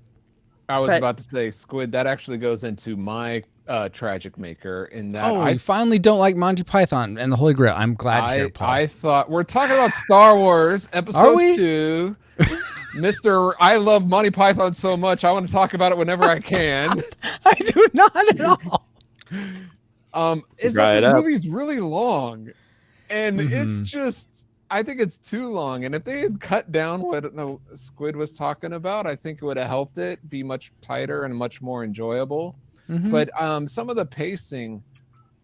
I was but- about to say, Squid, that actually goes into my tragic maker in that Oh, you finally don't like Monty Python and the Holy Grail. I'm glad to hear, Paul. I thought we're talking about Star Wars Are episode we? 2. Mr. I love Monty Python so much. I want to talk about it whenever I can. I do not at all. Is Dry that it this up. movie's really long, and it's Mhm. just I think it's too long. And if they had cut down what the Squid was talking about, I think it would have helped it be much tighter and much more enjoyable. Mhm. But some of the pacing,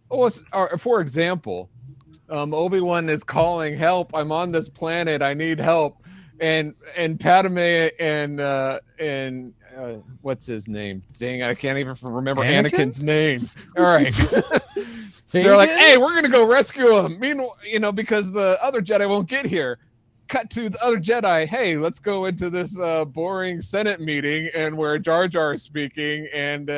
for example, Obi-Wan is calling help. I'm on this planet. I need help. And Padme and what's his name? Dang, I can't even remember Anakin? Anakin's name. All right. They're like, hey, we're gonna go rescue him. Meanwhile, because the other Jedi won't get here. Cut to the other Jedi. Hey, let's go into this boring Senate meeting and where Jar Jar is speaking. And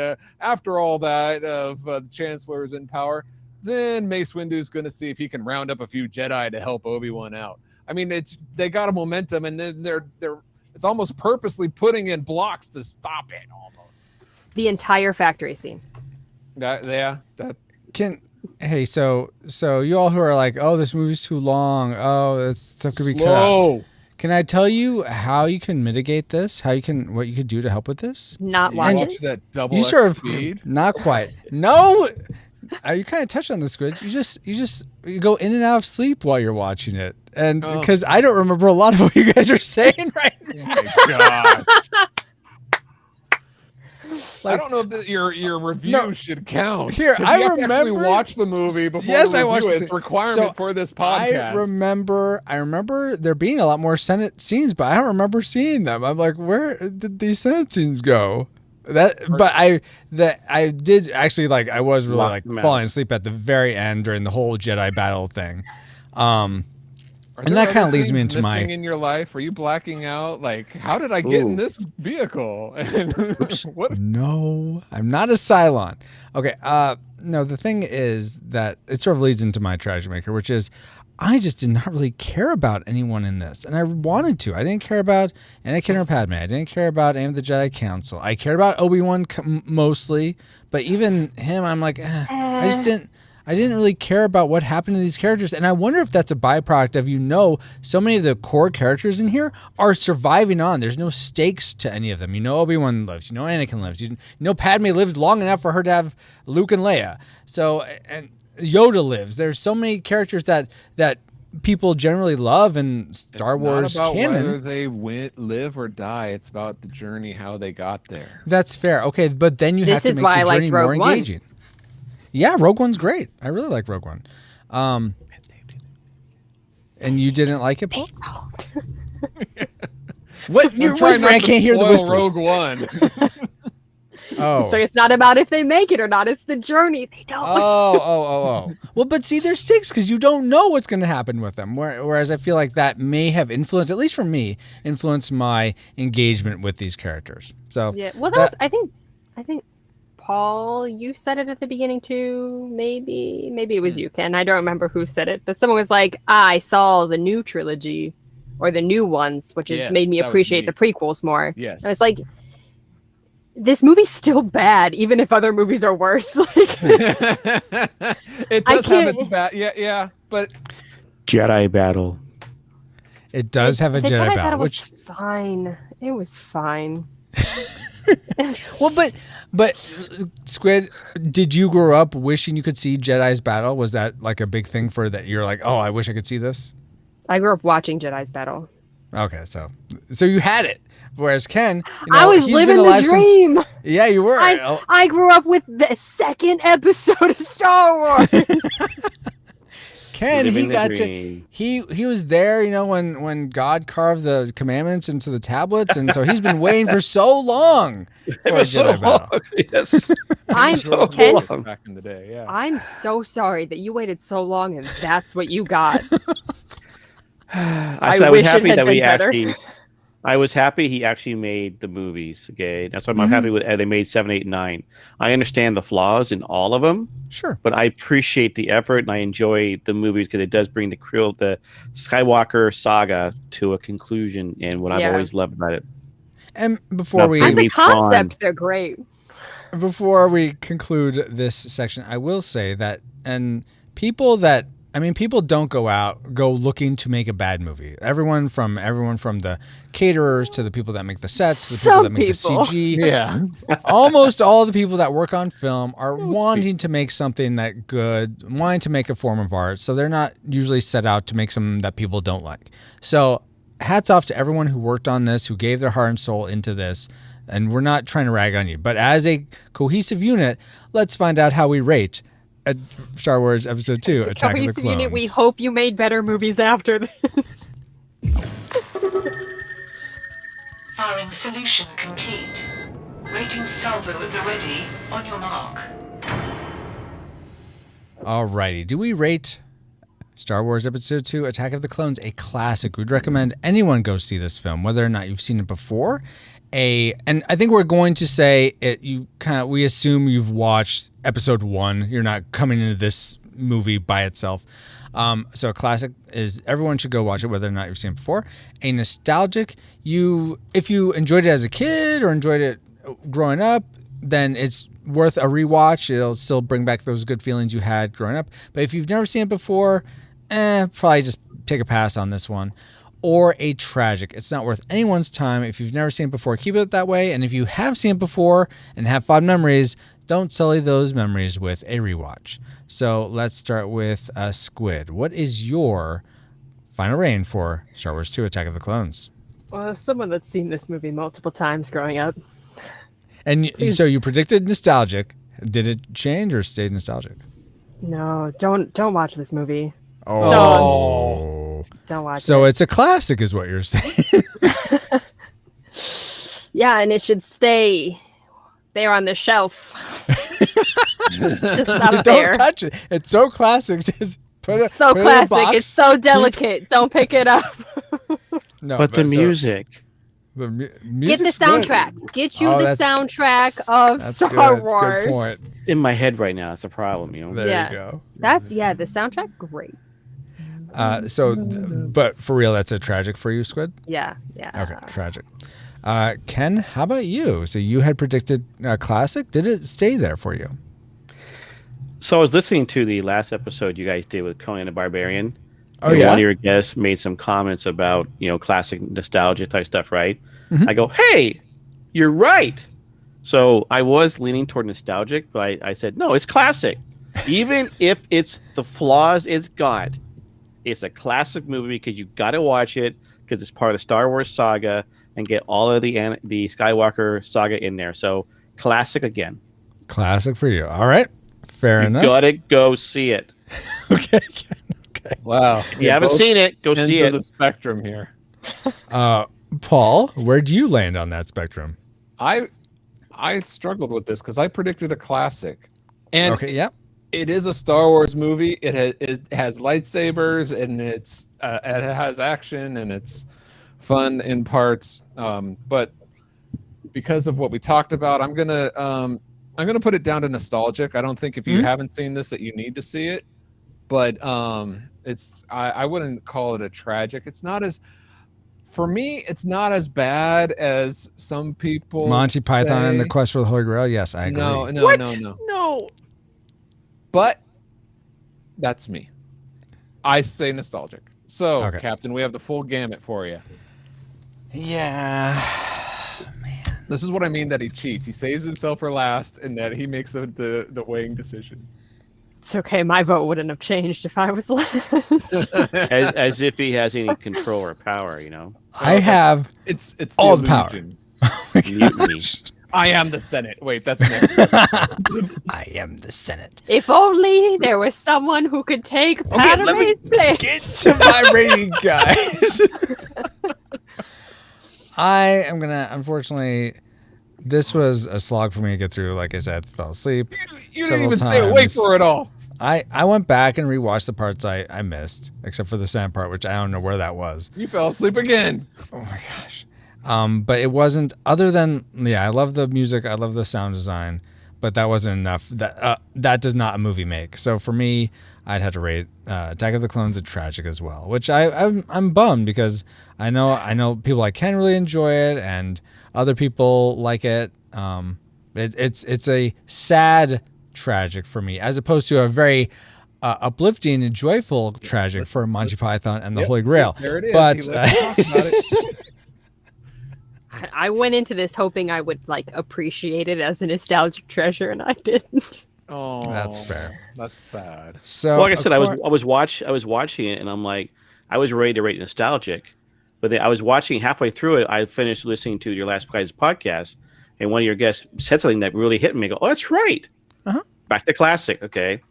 after all that of the Chancellor is in power, then Mace Windu's gonna see if he can round up a few Jedi to help Obi-Wan out. I mean, they got a momentum, and then it's almost purposely putting in blocks to stop it. Almost. The entire factory scene. Hey, so you all who are like, oh, this movie's too long. Oh, this stuff could be cut out. Slow. Can I tell you how you can mitigate this? What you could do to help with this? Not You watch watch it. that double You X sort of speed. not quite. No, you kind of touched on the Squids. You go in and out of sleep while you're watching it, and Oh. because I don't remember a lot of what you guys are saying right now. Oh my god. I Like- don't know if your review No. should count. Here, 'Cause I you have to actually remember- watch the movie before Yes, we I review watched it. the- It's a requirement so for this podcast. I remember there being a lot more Senate scenes, but I don't remember seeing them. I'm like, where did these Senate scenes go? But I did actually like. I was really Lock like them out. falling asleep at the very end during the whole Jedi battle thing. Are And there that kind of other leads me things into missing my. in your life? Are you blacking out? Like, how did I get in Ooh. this vehicle? And what? No, I'm not a Cylon. Okay. No, the thing is that it sort of leads into my tragedy maker, which is I just did not really care about anyone in this, and I wanted to. I didn't care about Anakin or Padme. I didn't care about any of the Jedi Council. I cared about Obi-Wan mostly, but even him, I'm like, I just didn't. I didn't really care about what happened to these characters, and I wonder if that's a byproduct of so many of the core characters in here are surviving on. There's no stakes to any of them. Obi-Wan lives. Anakin lives. Padme lives long enough for her to have Luke and Leia. So, and Yoda lives. There's so many characters that people generally love in Star Wars It's not about canon. whether they live or die. It's about the journey, how they got there. That's fair. Okay, but then you have This to is make why the I journey liked more Rogue One. engaging. Yeah, Rogue One's great. I really like Rogue One. And you didn't like it, Paul? What? You're I'm trying whispering. not I to can't hear the spoil whispers. Rogue One. Oh. So it's not about if they make it or not. It's the journey. They don't. Oh. Well, but see, there's stakes because you don't know what's going to happen with them. Whereas I feel like that may have influenced, at least for me, influenced my engagement with these characters. So Yeah. Well, that was. I think. Paul, you said it at the beginning too. Maybe it was you, Ken. I don't remember who said it, but someone was like, "I saw the new trilogy, or the new ones, which has Yes, made me that was appreciate me. the prequels more." Yes. I was like, "This movie's still bad, even if other movies are worse." Like, It does have its bad. Yeah. But Jedi battle. it does have a the Jedi Jedi battle, was which fine. It was fine. well, but Squid, did you grow up wishing you could see Jedi's battle? Was that like a big thing for that? You're like, oh, I wish I could see this. I grew up watching Jedi's battle. Okay, so you had it. Whereas Ken, I was he's living been the alive dream. Yeah, you were. I grew up with the second episode of Star Wars. Ken, Living he the got dream. to he was there, when God carved the commandments into the tablets, and so he's been waiting for so long for It a was so Jedi battle. long. Yes. I'm So Ken. long. back in the day, yeah. I'm so sorry that you waited so long, and that's what you got. I was wish it happy had that we been better. actually. I was happy he actually made the movies. Okay, that's why I'm Mm-hmm. happy with. They made 7, 8, 9. I understand the flaws in all of them, Sure. but I appreciate the effort and I enjoy the movies because it does bring the Skywalker saga to a conclusion, and what I've Yeah. always loved about it. And before Now, we As a Maybe concept, fun. they're great. conclude this section, I will say that, and people don't go looking to make a bad movie. Everyone from the caterers to the people that make the sets, the people Some that make people. the CG, Yeah. almost all the people that work on film are wanting to make something that good, wanting to make a form of art. So they're not usually set out to make something that people don't like. So hats off to everyone who worked on this, who gave their heart and soul into this. And we're not trying to rag on you, but as a cohesive unit, let's find out how we rate at Star Wars Episode 2, Attack of the Cohesive Clones. unit, we hope you made better movies after this. Firing solution complete. Rating salvo at the ready. On your mark. Alrighty, do we rate Star Wars Episode 2, Attack of the Clones a classic? We'd recommend anyone go see this film, whether or not you've seen it before. And I think we're going to say it. We assume you've watched Episode 1. You're not coming into this movie by itself. So a classic is everyone should go watch it, whether or not you've seen it before. A nostalgic, if you enjoyed it as a kid or enjoyed it growing up, then it's worth a rewatch. It'll still bring back those good feelings you had growing up. But if you've never seen it before, probably just take a pass on this one. Or a tragic. It's not worth anyone's time. If you've never seen it before, keep it that way. And if you have seen it before and have fond memories, don't sully those memories with a rewatch. So let's start with Squid. What is your final rating for Star Wars 2, Attack of the Clones? Well, as someone that's seen this movie multiple times growing up. And so you predicted nostalgic. Did it change or stay nostalgic? No, don't watch this movie. Oh. Don't watch it. So it's a classic is what you're saying. Yeah, and it should stay They're on the shelf. Just not Don't there. touch it. It's so classic. Just put it. So put it in a classic. box. It's so delicate. Don't pick it up. No, But the so- music. The Get the music's good. soundtrack. Get you Oh, the that's- soundtrack of That's Star good. Wars. Good point. In my head right now. It's a problem, you know. There Yeah. you go. That's the soundtrack. Great. But for real, that's a tragic for you, Squid. Yeah. Okay, tragic. Ken, how about you? So you had predicted classic. Did it stay there for you? So I was listening to the last episode you guys did with Conan the Barbarian. Oh, and yeah? One of your guests made some comments about, classic nostalgia type stuff, right? Mhm. I go, hey, you're right. So I was leaning toward nostalgic, but I said, no, it's classic. Even if it's the flaws it's got, it's a classic movie because you got to watch it because it's part of the Star Wars saga and get all of the Skywalker saga in there. So classic again. Classic for you. All right. Fair You enough. got to go see it. Okay. Wow. If you haven't seen it, go see Ends of it. the spectrum here. Paul, where do you land on that spectrum? I struggled with this because I predicted a classic, and Okay. Yeah. it is a Star Wars movie. It has lightsabers and it has action and it's fun in parts. But because of what we talked about, I'm gonna put it down to nostalgic. I don't think if you haven't seen this that you need to see it, but I wouldn't call it a tragic. It's not as for me. It's not as bad as some people. Monty Python and the say. Quest for the Holy Grail. Yes, I agree. No. But that's me. I say nostalgic. So, Okay. Captain, we have the full gamut for you. Yeah. This is what I mean that he cheats. He saves himself for last, and that he makes the weighing decision. It's okay. My vote wouldn't have changed if I was last. as if he has any control or power, I have It's all the power. illusion. Mutiny. I am the Senate. Wait, that's next. I am the Senate. If only there was someone who could take let me Padme's place. Get to my rating, guys. I am gonna. Unfortunately, this was a slog for me to get through. Like I said, I fell asleep. You didn't several even stay awake times. for it all. I went back and rewatched the parts I missed, except for the Senate part, which I don't know where that was. You fell asleep again. Oh my gosh. But it wasn't. Other than I love the music. I love the sound design. But that wasn't enough. That does not a movie make. So for me, I'd have to rate Attack of the Clones a tragic as well, which I'm bummed because I know people like Ken really enjoy it and other people like it. It's a sad tragic for me as opposed to a very uplifting and joyful tragic for Monty Python and the Holy Grail. There it is. But He let us talk about it. I went into this hoping I would appreciate it as a nostalgic treasure, and I didn't. Oh, That's fair. That's sad. So Well, like I said, I was watching it, and I'm like, I was ready to rate nostalgic, but then I was watching halfway through it. I finished listening to your last guys' podcast, and one of your guests said something that really hit me. I go, oh, that's right. Uh-huh. Back to classic. Okay.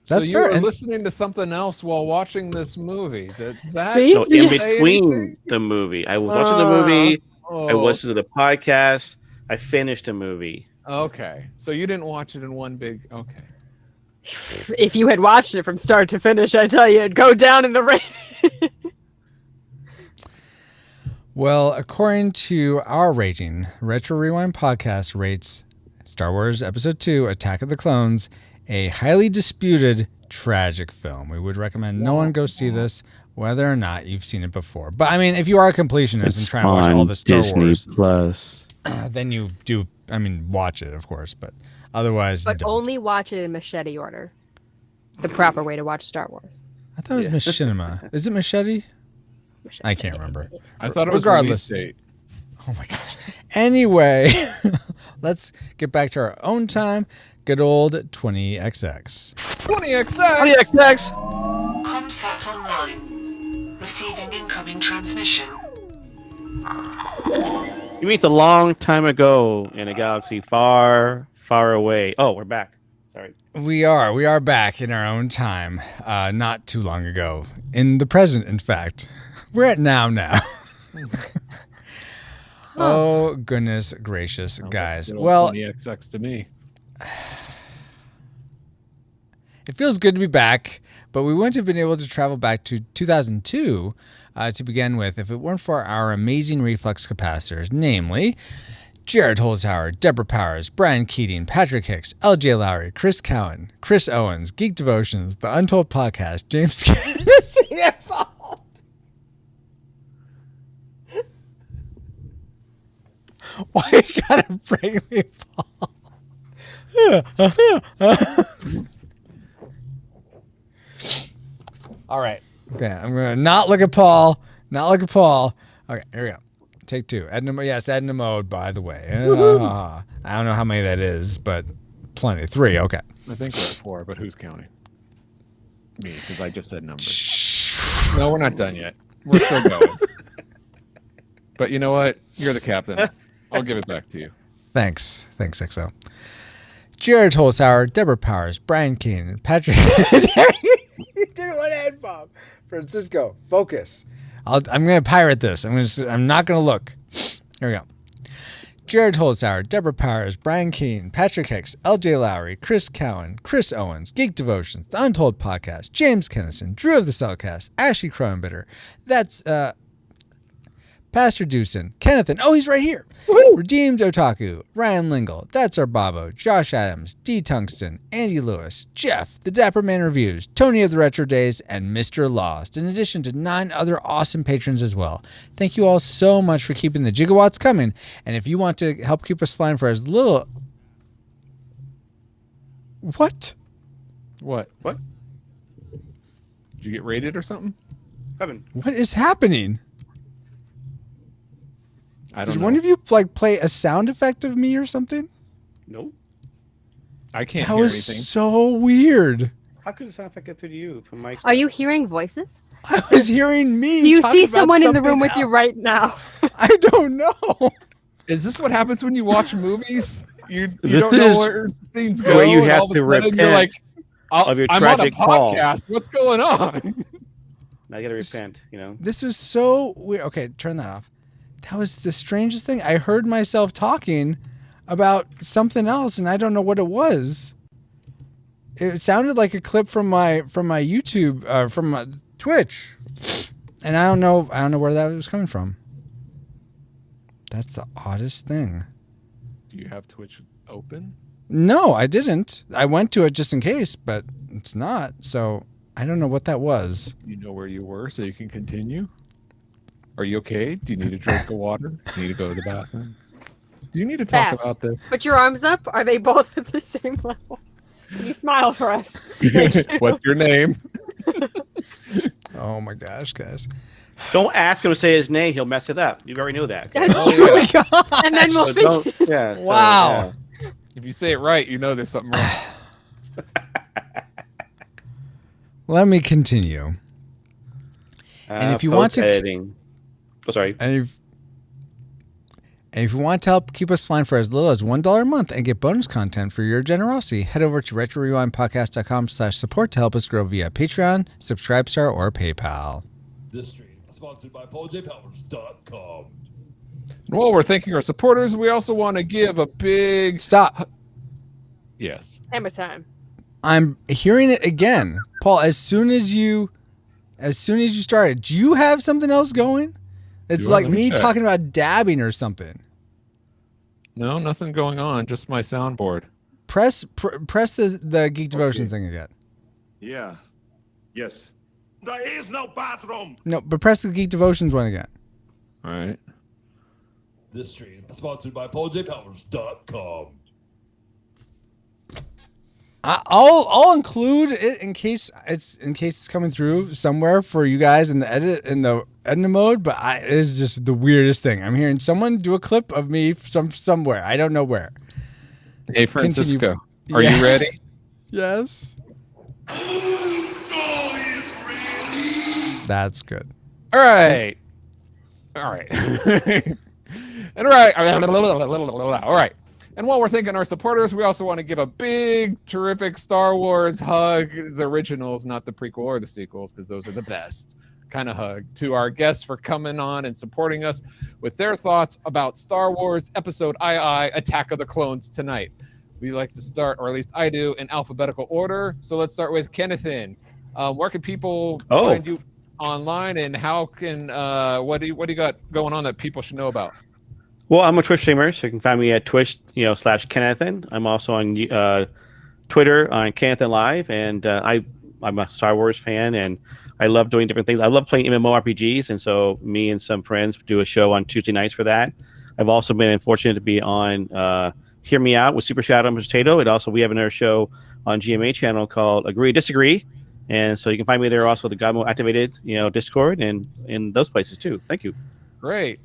That's so you fair. were And- listening to something else while watching this movie. Does that See? No, Did in you say between anything? the movie, I was watching the movie. I Oh, listened to the podcast. I finished the movie. okay. So you didn't watch it in one big. Okay. If you had watched it from start to finish, I tell you, it'd go down in the rating. Well, according to our rating, Retro Rewind Podcast rates Star Wars Episode 2, Attack of the Clones, a highly disputed tragic film. We would recommend no one go see this, whether or not you've seen it before. But I mean, if you are a completionist and trying to watch all the Star Wars, Plus. then you do, watch it, of course. But otherwise, But don't. only watch it in machete order. The proper way to watch Star Wars. I thought it was Machinima. Is it Machete? I can't remember. I thought it was Regardless. release date. Oh my gosh. Anyway, let's get back to our own time. Good old 20XX. 20XX. XX. Comsat online. Receiving incoming transmission. You meet the long time ago in a galaxy far, far away. Oh, we're back. Sorry. We are back in our own time. Not too long ago. In the present, in fact. We're at now. Oh, goodness gracious, Sounds guys. Like well, 20XX to me. It feels good to be back, but we wouldn't have been able to travel back to 2002 to begin with if it weren't for our amazing reflex capacitors, namely Jared Holzhauer, Deborah Powers, Brian Keating, Patrick Hicks, LJ Lowry, Chris Cowan, Chris Owens, Geek Devotions, The Untold Podcast, James CFO. Why you gotta break me, Paul? All right. Okay, I'm gonna not look at Paul. Not look at Paul. Okay, here we go. Take two. Edna mode, by the way. I don't know how many that is, but plenty. 3. Okay. I think we're at 4, but who's counting? Me, because I just said numbers. No, we're not done yet. We're still going. But you know what? You're the captain. I'll give it back to you. Thanks, XO. Jared Holzhauer, Deborah Powers, Brian Keane, Patrick. You did one head bomb. Francisco, focus. I'm going to pirate this. I'm not going to look. Here we go. Jared Holzhauer, Deborah Powers, Brian Keane, Patrick Hicks, LJ Lowry, Chris Cowan, Chris Owens, Geek Devotions, The Untold Podcast, James Kennison, Drew of the Cellcast, Ashley Cronenbitter. That's Pastor Dewson, Kennethan. Oh, he's right here. Woo! Redeemed Otaku, Ryan Lingle, That's Our Bobo, Josh Adams, D Tungsten, Andy Lewis, Jeff, The Dapper Man Reviews, Tony of the Retro Days, and Mr. Lost, in addition to 9 other awesome patrons as well. Thank you all so much for keeping the gigawatts coming. And if you want to help keep us flying for as little... What? What? Did you get raided or something? What is happening? I don't Did know. one of you play a sound effect of me or something? No. I can't That hear was anything. so weird. How could the sound effect get through to you from my? Are you hearing voices? I was hearing me. Do you talk see about someone in the room something with you else. right now? I don't know. Is this what happens when you watch movies? You This don't know is where scenes go. where you and have all of a to sudden repent you're like, of your I'm on a tragic fall. podcast. What's going on? I gotta repent. You know. This was so weird. Okay, turn that off. That was the strangest thing. I heard myself talking about something else, and I don't know what it was. It sounded like a clip from my YouTube, from my Twitch, and I don't know where that was coming from. That's the oddest thing. Do you have Twitch open? No, I didn't. I went to it just in case, but it's not. So I don't know what that was. You know where you were, so you can continue. Are you okay? Do you need a drink of water? Do you need to go to the bathroom? Do you need to talk Fast. about this? Put your arms up. Are they both at the same level? Can you smile for us? What's your name? Oh my gosh, guys. Don't ask him to say his name; he'll mess it up. You already know that. That's Oh true. my God. And then we'll So don't. finish. Yeah. so, Wow. If you say it right, you know there's something wrong. Let me continue. And if you want to- editing. Oh, sorry. And if you want to help keep us flying for as little as $1 a month and get bonus content for your generosity, head over to retrorewindpodcast.com/support to help us grow via Patreon, Subscribestar, or PayPal. This stream is sponsored by PaulJPowers.com. And while we're thanking our supporters, we also want to give a big... Stop. Yes. Hammer time. I'm hearing it again. Paul, as soon as you started, do you have something else going? It's Do I? like Let me me check. talking about dabbing or something. No, nothing going on. Just my soundboard. Press the Geek Devotions thing again. Yeah. Yes. There is no bathroom. No, but press the Geek Devotions one again. All right. This stream is sponsored by PaulJPowers.com. I'll include it in case it's coming through somewhere for you guys in the edit mode. But it is just the weirdest thing. I'm hearing someone do a clip of me somewhere. I don't know where. Hey, Francisco, Continue. are Yeah. you ready? Yes. That's good. All right. All right. And all right. And while we're thanking our supporters, we also want to give a big, terrific Star Wars hug. The originals, not the prequel or the sequels, because those are the best. kind of hug to our guests for coming on and supporting us with their thoughts about Star Wars Episode II, Attack of the Clones tonight. We like to start, or at least I do, in alphabetical order. So let's start with Kennethan. Where can people find you online, and how can what do you got going on that people should know about? Well, I'm a Twitch streamer, so you can find me at Twitch, /Kennethan. I'm also on Twitter on Kennethan Live, and I'm a Star Wars fan, and I love doing different things. I love playing MMORPGs, and so me and some friends do a show on Tuesday nights for that. I've also been fortunate to be on Hear Me Out with Super Shadow and Potato. And also we have another show on GMA channel called Agree Disagree. And so you can find me there also, the Godmo Activated, Discord, and in those places too. Thank you. Great.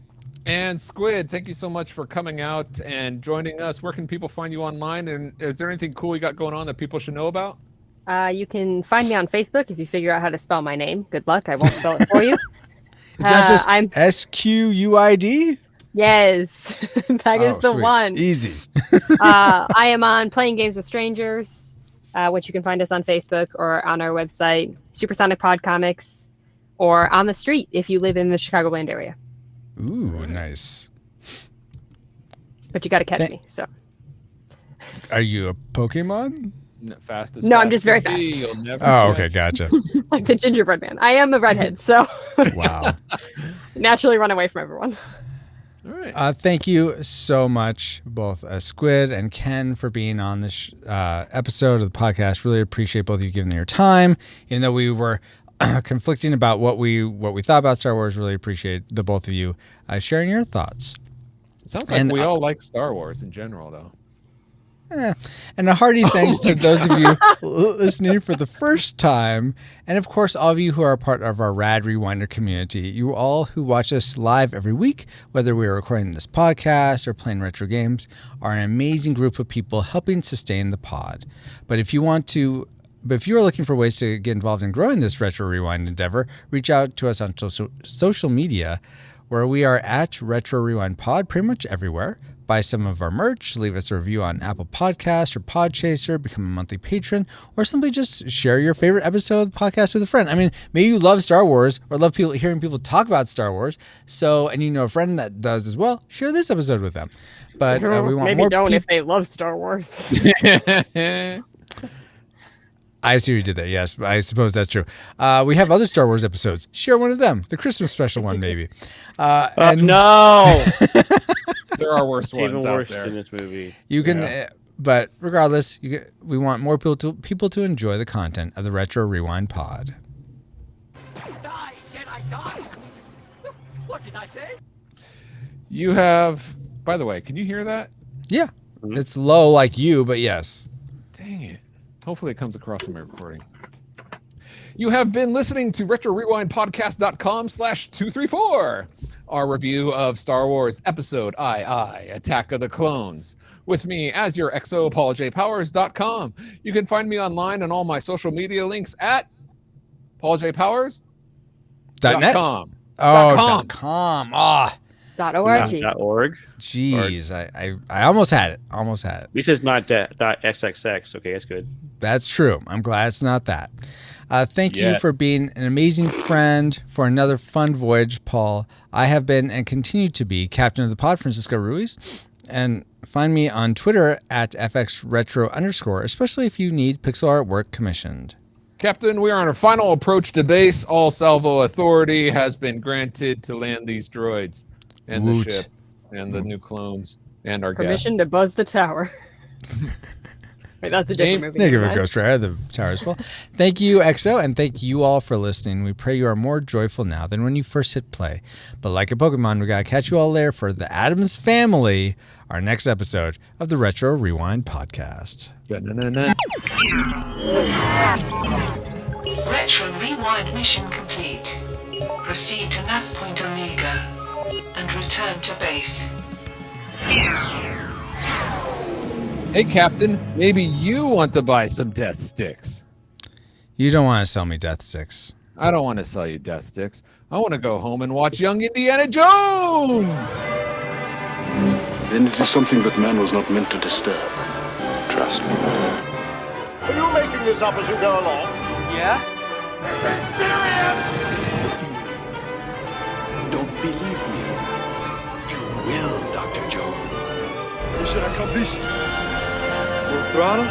And Squid, thank you so much for coming out and joining us. Where can people find you online? And is there anything cool you got going on that people should know about? You can find me on Facebook if you figure out how to spell my name. Good luck. I won't spell it for you. It's not just I'm SQUID? Yes, that is the sweet. one. Easy. I am on Playing Games with Strangers, which you can find us on Facebook or on our website, Supersonic Pod Comics, or on the street if you live in the Chicagoland area. Ooh, nice. But you got to catch me. So, are you a Pokemon? Fastest. No, I'm just very fast. Okay, gotcha. Like the gingerbread man. I am a redhead, so wow. Naturally run away from everyone. All right. Thank you so much, both Squid and Ken, for being on this episode of the podcast. Really appreciate both of you giving your time. Even though we were conflicting about what we thought about Star Wars, really appreciate the both of you sharing your thoughts. It sounds like we all like Star Wars in general, though. And a hearty thanks to those of you listening for the first time. And of course, all of you who are a part of our Rad Rewinder community. You all who watch us live every week, whether we are recording this podcast or playing retro games, are an amazing group of people helping sustain the pod. But if you are looking for ways to get involved in growing this Retro Rewind endeavor, reach out to us on social media, where we are at Retro Rewind Pod pretty much everywhere. Buy some of our merch, leave us a review on Apple Podcasts or Podchaser, become a monthly patron, or simply just share your favorite episode of the podcast with a friend. I mean, maybe you love Star Wars or love hearing people talk about Star Wars, and you know a friend that does as well, share this episode with them. But we want maybe more don't if they love Star Wars. I see what you did there. Yes, I suppose that's true. We have other Star Wars episodes. Share one of them. The Christmas special one, maybe. No! There are worse ones even out worse there. in this movie. You can, but regardless, we want more people to enjoy the content of the Retro Rewind Pod. Die, Jedi gods! What did I say? You have, by the way, can you hear that? Yeah, it's low like you, but yes. Dang it. Hopefully it comes across in my recording. You have been listening to RetroRewindPodcast.com/234, our review of Star Wars Episode II, Attack of the Clones. With me as your XO, PaulJPowers.com. You can find me online on all my social media links at PaulJPowers.net. .com. .com. .org. .org. Jeez, I almost had it. At He says not .xxx. Okay, that's good. That's true. I'm glad it's not that. Thank you for being an amazing friend for another fun voyage, Paul. I have been and continue to be Captain of the Pod, Francisco Ruiz. And find me on Twitter at FXRetro_, especially if you need pixel artwork commissioned. Captain, we are on our final approach to base. All salvo authority has been granted to land these droids and Woot. the ship and the new clones and our Permission guests. to buzz the tower. Wait, that's a different movie. Negative Ghost Rider, the tower is full. Thank you, XO, and thank you all for listening. We pray you are more joyful now than when you first hit play. But like a Pokemon, we gotta catch you all there for the Addams Family, our next episode of the Retro Rewind Podcast. Retro Rewind mission complete. Proceed to nav point Omega and return to base. Hey, Captain, maybe you want to buy some death sticks. You don't want to sell me Death Sticks. I don't want to sell you death sticks. I want to go home and watch young Indiana Jones. Then it is something that man was not meant to disturb. Trust me. Are you making this up as you go along? Yeah? Serious? don't believe me. You will, Dr. Jones. Mission accomplished. Full throttle.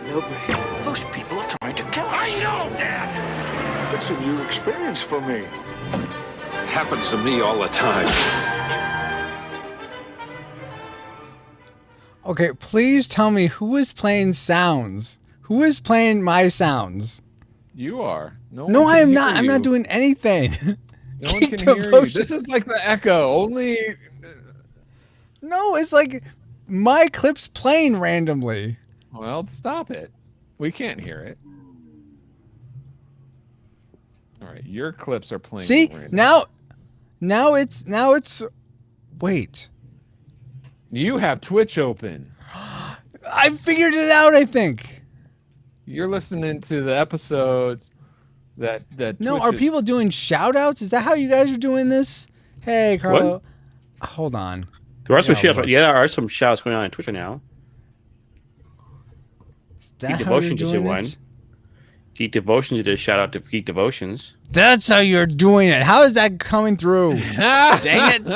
No break. Those people are trying to kill us. I know, Dad! It's a new experience for me. Happens to me all the time. Okay, please tell me who is playing sounds. Who is playing my sounds? You are. No, one I can am hear not. I'm not you. doing anything. No one Geek can hear you. Devotion. This is like the echo. Only. No, it's like my clip's playing randomly. Well, stop it. We can't hear it. All right, your clips are playing. See, randomly. now it's. Wait, You have Twitch open. I figured it out. I think. You're listening to the episodes that No, Twitch are is- people doing shout outs? Is that how you guys are doing this? Hey, Carlo. Hold on. There are some Yeah, shouts. look. Yeah, there are some shouts going on Twitch right now. Is that Geek how you're Devotions just did doing one. it? Geek Devotions did a shout out to Geek Devotions. That's how you're doing it. How is that coming through? Dang it.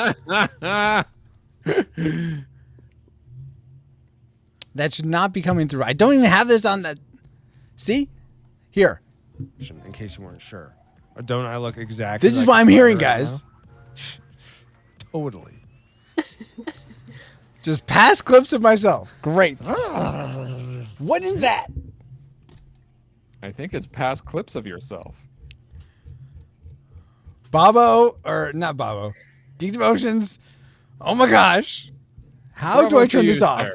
That should not be coming through. I don't even have this on the. See? Here. In case you weren't sure. Or don't I look exactly This is like what a I'm hearing, spider right guys. now? Totally. Just past clips of myself. Great. What is that? I think it's past clips of yourself. Bobo, or not Bobo. Geek Devotions. Oh my gosh. How do Bravo I to turn you, this off? sir.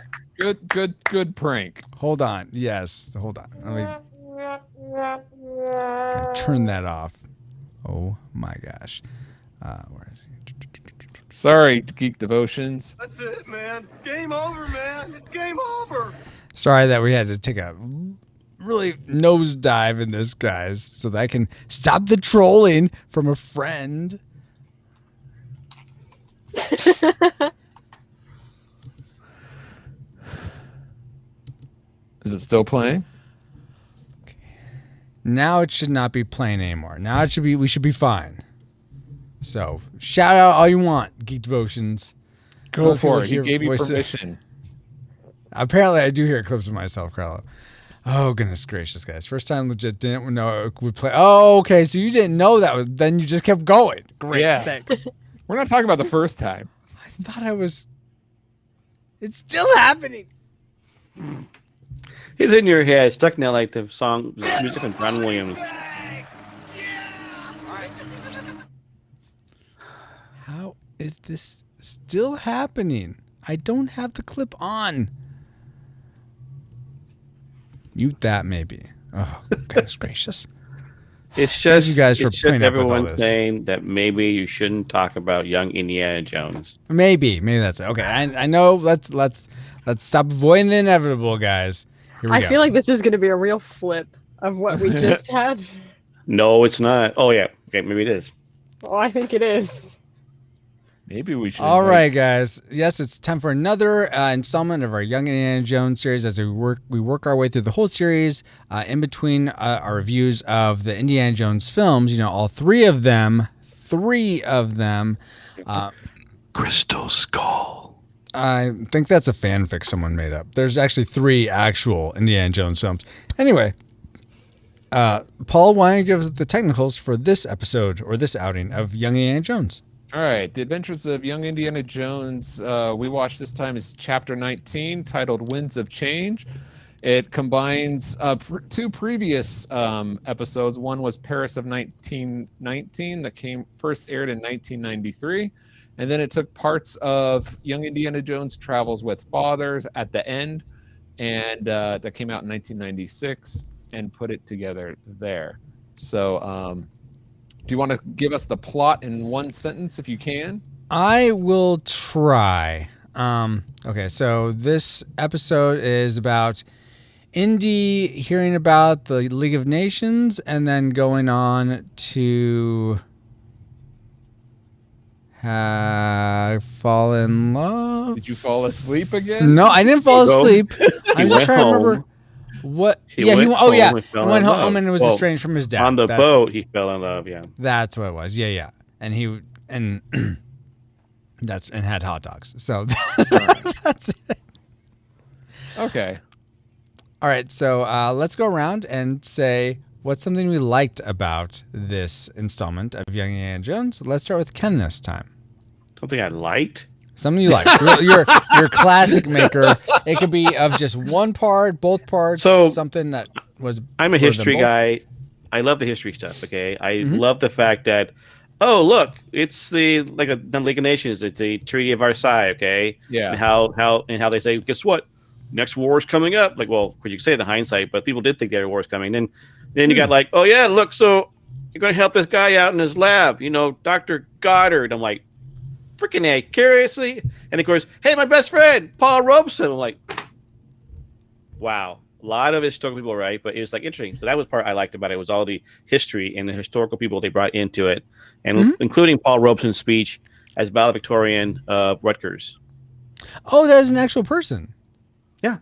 Good prank. Hold on. Yes. Hold on. Let me turn that off. Oh my gosh. Where is he? Sorry, Geek Devotions. That's it, man. Game over, man. It's game over. Sorry that we had to take a really nosedive in this, guys, so that I can stop the trolling from a friend. Is it still playing? Now it should not be playing anymore. Now it should be. We should be fine. So shout out all you want, Geek Devotions. Go for it. He Hear gave you voices. permission. Apparently, I do hear clips of myself, Carlo. Oh goodness gracious, guys! First time legit didn't know it would play. Oh, okay. So you didn't know that was. Then you just kept going. Great. Yeah. Thanks. We're not talking about the first time. I thought I was. It's still happening. It's in your head, stuck in there like the song, music from John Williams. How is this still happening? I don't have the clip on. Mute that maybe. Oh, goodness gracious. It's just you guys for it's just putting up with all everyone this. saying that maybe you shouldn't talk about young Indiana Jones. Maybe that's it. Okay. I know. Let's stop avoiding the inevitable, guys. Here we I go. feel like this is going to be a real flip of what we just had. No, it's not. Oh yeah, okay, maybe it is. Oh, I think it is. Maybe we should. All right, guys. Yes, it's time for another installment of our Young Indiana Jones series as we work our way through the whole series. In between our reviews of the Indiana Jones films, all three of them. Crystal Skull. I think that's a fanfic someone made up. There's actually 3 actual Indiana Jones films. Anyway, Paul, why don't you give us the technicals for this episode or this outing of Young Indiana Jones? All right. The Adventures of Young Indiana Jones, we watched this time is Chapter 19, titled Winds of Change. It combines 2 previous episodes. One was Paris of 1919 that first aired in 1993. And then it took parts of Young Indiana Jones Travels with Fathers at the end, and that came out in 1996, and put it together there. So do you want to give us the plot in one sentence if you can? I will try. Okay, so this episode is about Indy hearing about the League of Nations and then going on to fall in love. Did you fall asleep again? No, I didn't fall asleep. I'm just went trying to remember home. what. He yeah, went oh yeah, home and he fell went in home love. and was Well, estranged from his dad. On the That's- boat, he fell in love. Yeah. That's what it was. Yeah. and had hot dogs. So that's it. Okay. All right, so let's go around and say what's something we liked about this installment of Young Indiana Jones. Let's start with Ken this time. Something I liked. Something you liked. You're classic maker. It could be of just one part, both parts. So something that was. I'm a history guy. I love the history stuff. Okay, I love the fact that, oh look, it's the League of Nations. It's a Treaty of Versailles. Okay, Yeah. And how they say, guess what? Next war is coming up. Like, well, could you say it in hindsight, but people did think there war is coming. Then you got like, oh yeah, look, so you're going to help this guy out in his lab. Dr. Goddard. I'm like, freaking A, seriously? And of course, hey, my best friend, Paul Robeson. I'm like, wow. A lot of historical people, right? But it was like interesting. So that was part I liked about it, was all the history and the historical people they brought into it, and including Paul Robeson's speech as valedictorian of Rutgers. Oh, that is an actual person. Yeah.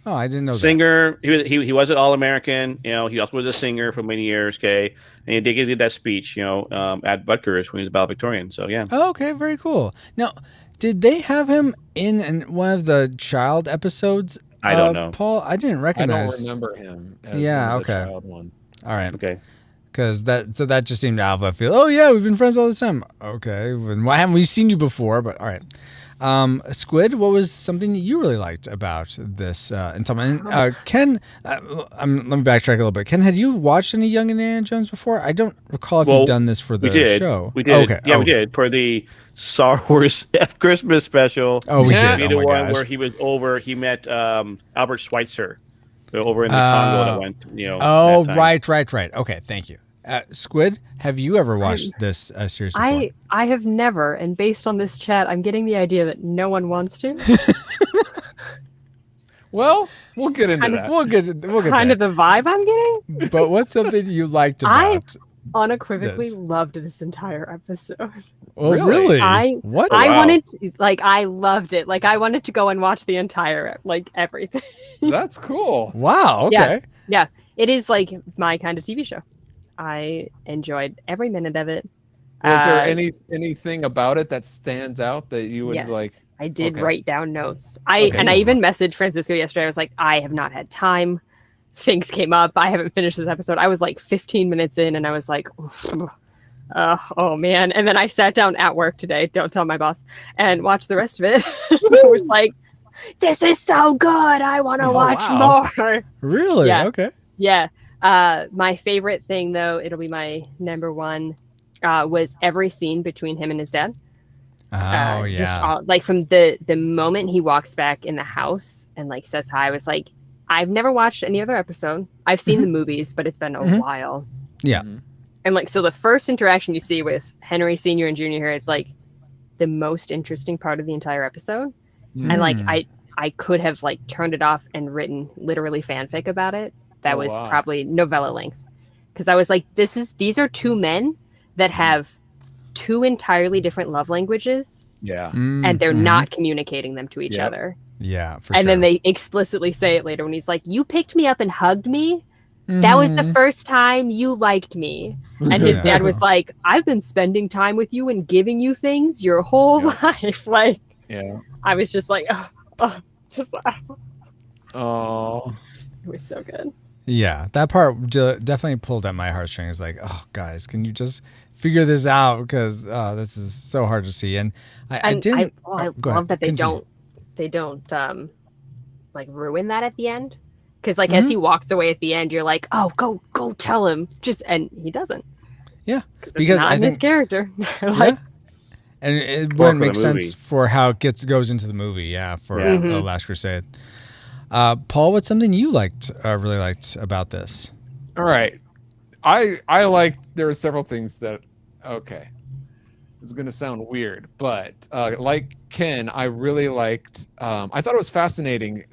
Oh, I didn't know singer. That. He was an All-American. He also was a singer for many years. Okay, and he did that speech. At Rutgers when he was a valedictorian. So yeah. Oh, okay, very cool. Now, did they have him in one of the child episodes? I don't know, Paul. I didn't recognize. I don't remember him. As yeah. one of the Okay. child ones. All right. Okay. Because that just seemed out of left field. Oh yeah, we've been friends all the time. Okay, why haven't we seen you before? But all right. Squid, what was something you really liked about this installment? Ken, let me backtrack a little bit. Ken, had you watched any Young Indiana Jones before? I don't recall if you've done this for the show. We did. Okay. Yeah, we did for the Star Wars Christmas special. Oh, we did. We did one where he was over. He met Albert Schweitzer over in the Congo that went. Oh, right. Okay, thank you. Squid, have you ever watched this series before? I have never, and based on this chat, I'm getting the idea that no one wants to. Well, we'll get into that. We'll get kind of the vibe I'm getting. But what's something you liked about? I unequivocally loved this entire episode. Oh, really? I wanted, I loved it. Like, I wanted to go and watch the entire, everything. That's cool. Wow. Okay. Yeah. It is my kind of TV show. I enjoyed every minute of it. Was there anything about it that stands out that you would like? I did write down notes. I even messaged Francisco yesterday. I was like, I have not had time. Things came up. I haven't finished this episode. I was 15 minutes in and I was like, oh man. And then I sat down at work today, don't tell my boss, and watched the rest of it. I was like, this is so good. I want to watch more. Really? Yeah. Okay. Yeah. My favorite thing, though, it'll be my number one, was every scene between him and his dad. Oh, yeah. Just from the moment he walks back in the house and says hi, I was like, I've never watched any other episode. I've seen the movies, but it's been a while. Yeah. And so the first interaction you see with Henry Sr. and Jr. here, it's the most interesting part of the entire episode. And I could have turned it off and written literally fanfic about it. That was probably novella length. Because I was like, these are two men that have two entirely different love languages. Yeah. And they're not communicating them to each other. Yeah, for and sure. then they explicitly say it later when he's like, you picked me up and hugged me. That was the first time you liked me. And his dad was like, I've been spending time with you and giving you things your whole life. I was just like, oh, it was so good. Yeah, that part definitely pulled at my heartstrings. Oh, guys, can you just figure this out? Because this is so hard to see. And I love that they don't ruin that at the end. Because as he walks away at the end, you're like, oh, go tell him. And he doesn't. Yeah, because I think his character. And it wouldn't make sense for how it goes into the movie. Yeah, for The Last Crusade. Paul, what's something you really liked about this? All right, I like. There are several things that. Okay, it's gonna sound weird, but like Ken, I really liked. I thought it was fascinating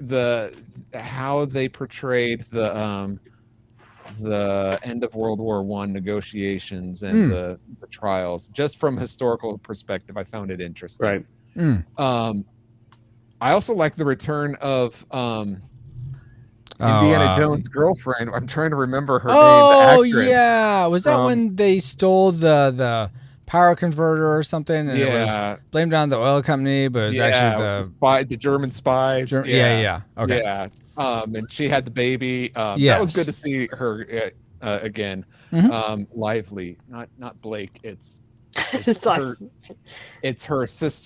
how they portrayed the end of World War I negotiations and the trials, just from historical perspective. I found it interesting. Right. I also like the return of Indiana Jones' girlfriend. I'm trying to remember her name. The actress. Yeah, was that when they stole the power converter or something, and it was blamed on the oil company, but it was actually the German spies. Okay. Yeah. And she had the baby. That was good to see her again. Lively, not Blake. It's her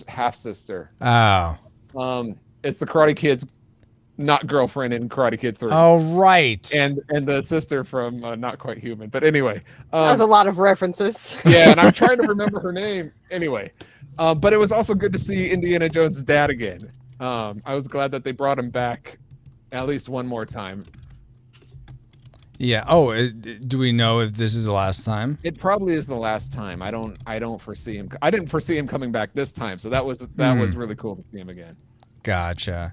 half sister. Oh. It's the Karate Kid's not girlfriend in Karate Kid 3. Oh, right. And the sister from Not Quite Human. But anyway. That was a lot of references. Yeah, and I'm trying to remember her name. Anyway. But it was also good to see Indiana Jones' dad again. I was glad that they brought him back at least one more time. Yeah. Oh, do we know if this is the last time? It probably is the last time. I don't foresee him. I didn't foresee him coming back this time. So that was really cool to see him again. Gotcha.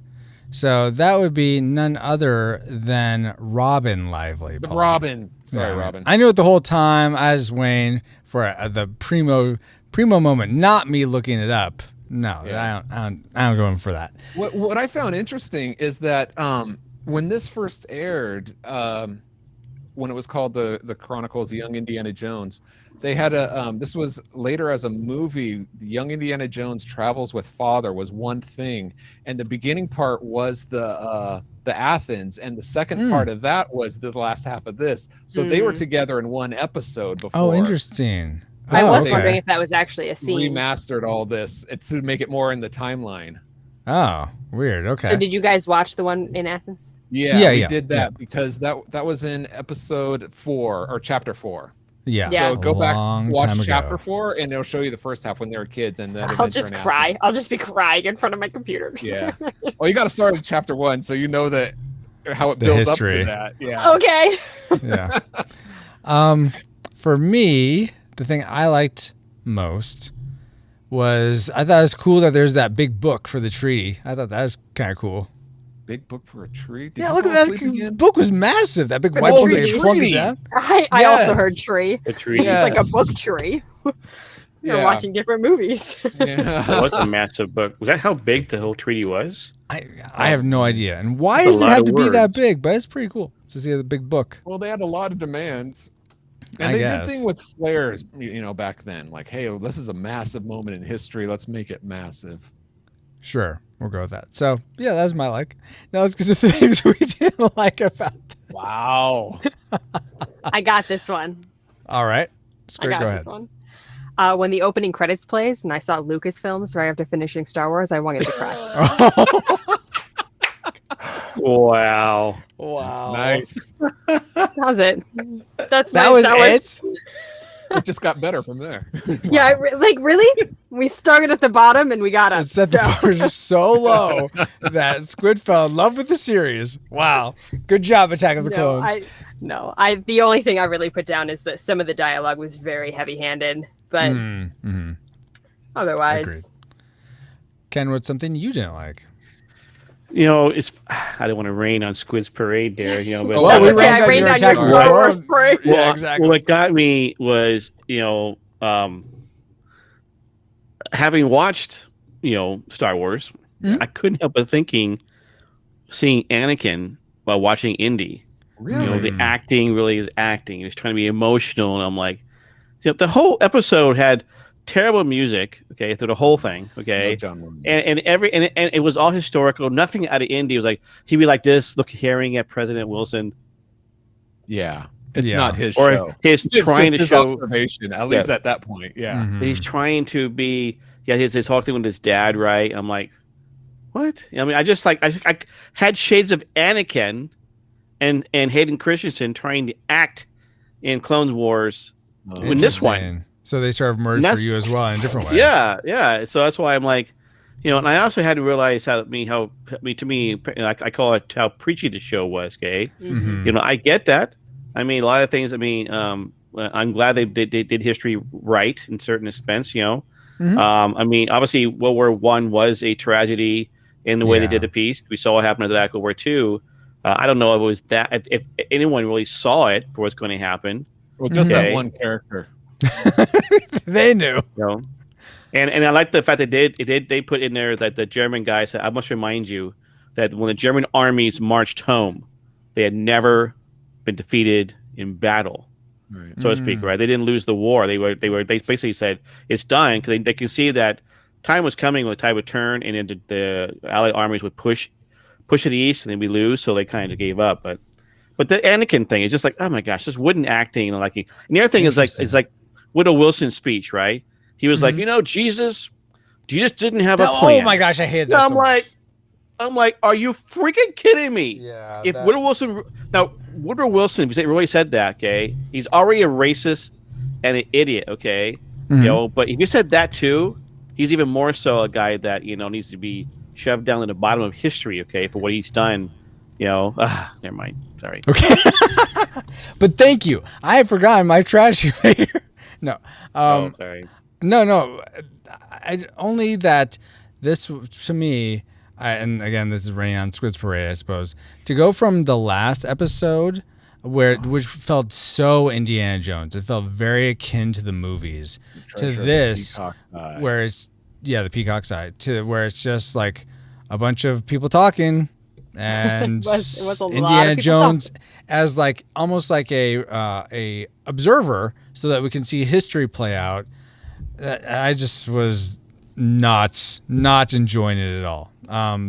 So that would be none other than Robin Lively. Robin. Sorry, Robin. I knew it the whole time as Wayne for the primo moment, not me looking it up. No, I don't go in for that. What I found interesting is that when this first aired, when it was called the Chronicles of Young Indiana Jones, they had this was later as a movie. The Young Indiana Jones Travels with Father was one thing, and the beginning part was the Athens, and the second part of that was the last half of this. So they were together in one episode before. Oh, interesting. I was wondering if that was actually a scene. Remastered all this to make it more in the timeline. Oh, weird. Okay. So did you guys watch the one in Athens? Yeah, we did that because that was in episode 4 or chapter 4. Yeah. So go back, watch chapter 4, and it'll show you the first half when they were kids. And then I'll just cry. I'll just be crying in front of my computer. Yeah. Well, you got to start at chapter 1, so you know that how it builds up to that. Yeah. Okay. Yeah. For me, the thing I liked most was I thought it was cool that there's that big book for the treaty. I thought that was kind of cool. Big book for a tree? Yeah, look at that book was massive. That big white book they plunked it down. I also heard tree. A tree. It's like a book tree. You're watching different movies. Yeah. It was a massive book. Was that how big the whole treaty was? I have no idea. And why does it have to be that big? But it's pretty cool to see the big book. Well, they had a lot of demands. And they did thing with flares, back then. Like, hey, this is a massive moment in history. Let's make it massive. Sure. We'll go with that. So, yeah, that's my like. Now let's get to the things we didn't like about this. Wow. I got this one. All right. Go ahead. This one. When the opening credits plays and I saw Lucasfilms right after finishing Star Wars, I wanted to cry. Wow. Nice. That was it. That was it? It just got better from there. Yeah, really? We started at the bottom and we got up. Set the bar so low that Squid fell in love with the series. Wow. Good job, Attack of the Clones. The only thing I really put down is that some of the dialogue was very heavy-handed, but otherwise. Agreed. Ken, what's something you didn't like? I don't want to rain on Squid's parade there, but we rained on your Star Wars parade. Yeah, exactly. What got me was, having watched, Star Wars, I couldn't help but seeing Anakin while watching Indy. Really? The acting really is acting. He was trying to be emotional, and I'm like, the whole episode had terrible music, okay, through the whole thing, okay, and it was all historical. Nothing out of Indy. It was like he'd be like this, hearing at President Wilson. Yeah, it's not his or show. He's trying to show observation, at least at that point. Yeah, he's trying to be. Yeah, his whole thing with his dad, right? I'm like, what? I mean, I had shades of Anakin and Hayden Christensen trying to act in Clone Wars in this one. So they sort of merged for you as well in a different way. Yeah. So that's why I'm like, and I also had to realize to me, I call it how preachy the show was. Okay, I get that. I mean, a lot of things. I mean, I'm glad they did history right in certain expense. I mean, obviously, World War I was a tragedy in the way they did the piece. We saw what happened after World War II. I don't know if it was that if anyone really saw it for what's going to happen. Well, just that one character. They knew. And I like the fact that they put in there that the German guys said, I must remind you that when the German armies marched home, they had never been defeated in battle. so to speak, right? They didn't lose the war. They basically said it's done because they can see that time was coming when the tide would turn, and then the Allied armies would push to the east, and then we lose. So they kind of gave up. But the Anakin thing is just like, oh my gosh, just wooden acting. And the other thing is like Widow Wilson's speech, right? He was like, Jesus didn't have a plan. Oh my gosh, I hate that. I'm like, are you freaking kidding me? Yeah. If Woodrow Wilson, if he really said that, okay, he's already a racist and an idiot, okay, but if he said that too, he's even more so a guy that needs to be shoved down in the bottom of history, okay, for what he's done. Never mind. Sorry. Okay. But thank you. I had forgotten my trash figure. No. Sorry. No. Only that this, to me, and again, this is raining on Squid's Parade, I suppose, to go from the last episode, which felt so Indiana Jones, it felt very akin to the movies, to this, where it's, the Peacock side, to where it's just like a bunch of people talking, and it was a lot Indiana of people Jones as like almost like a observer, so that we can see history play out. I just was not enjoying it at all.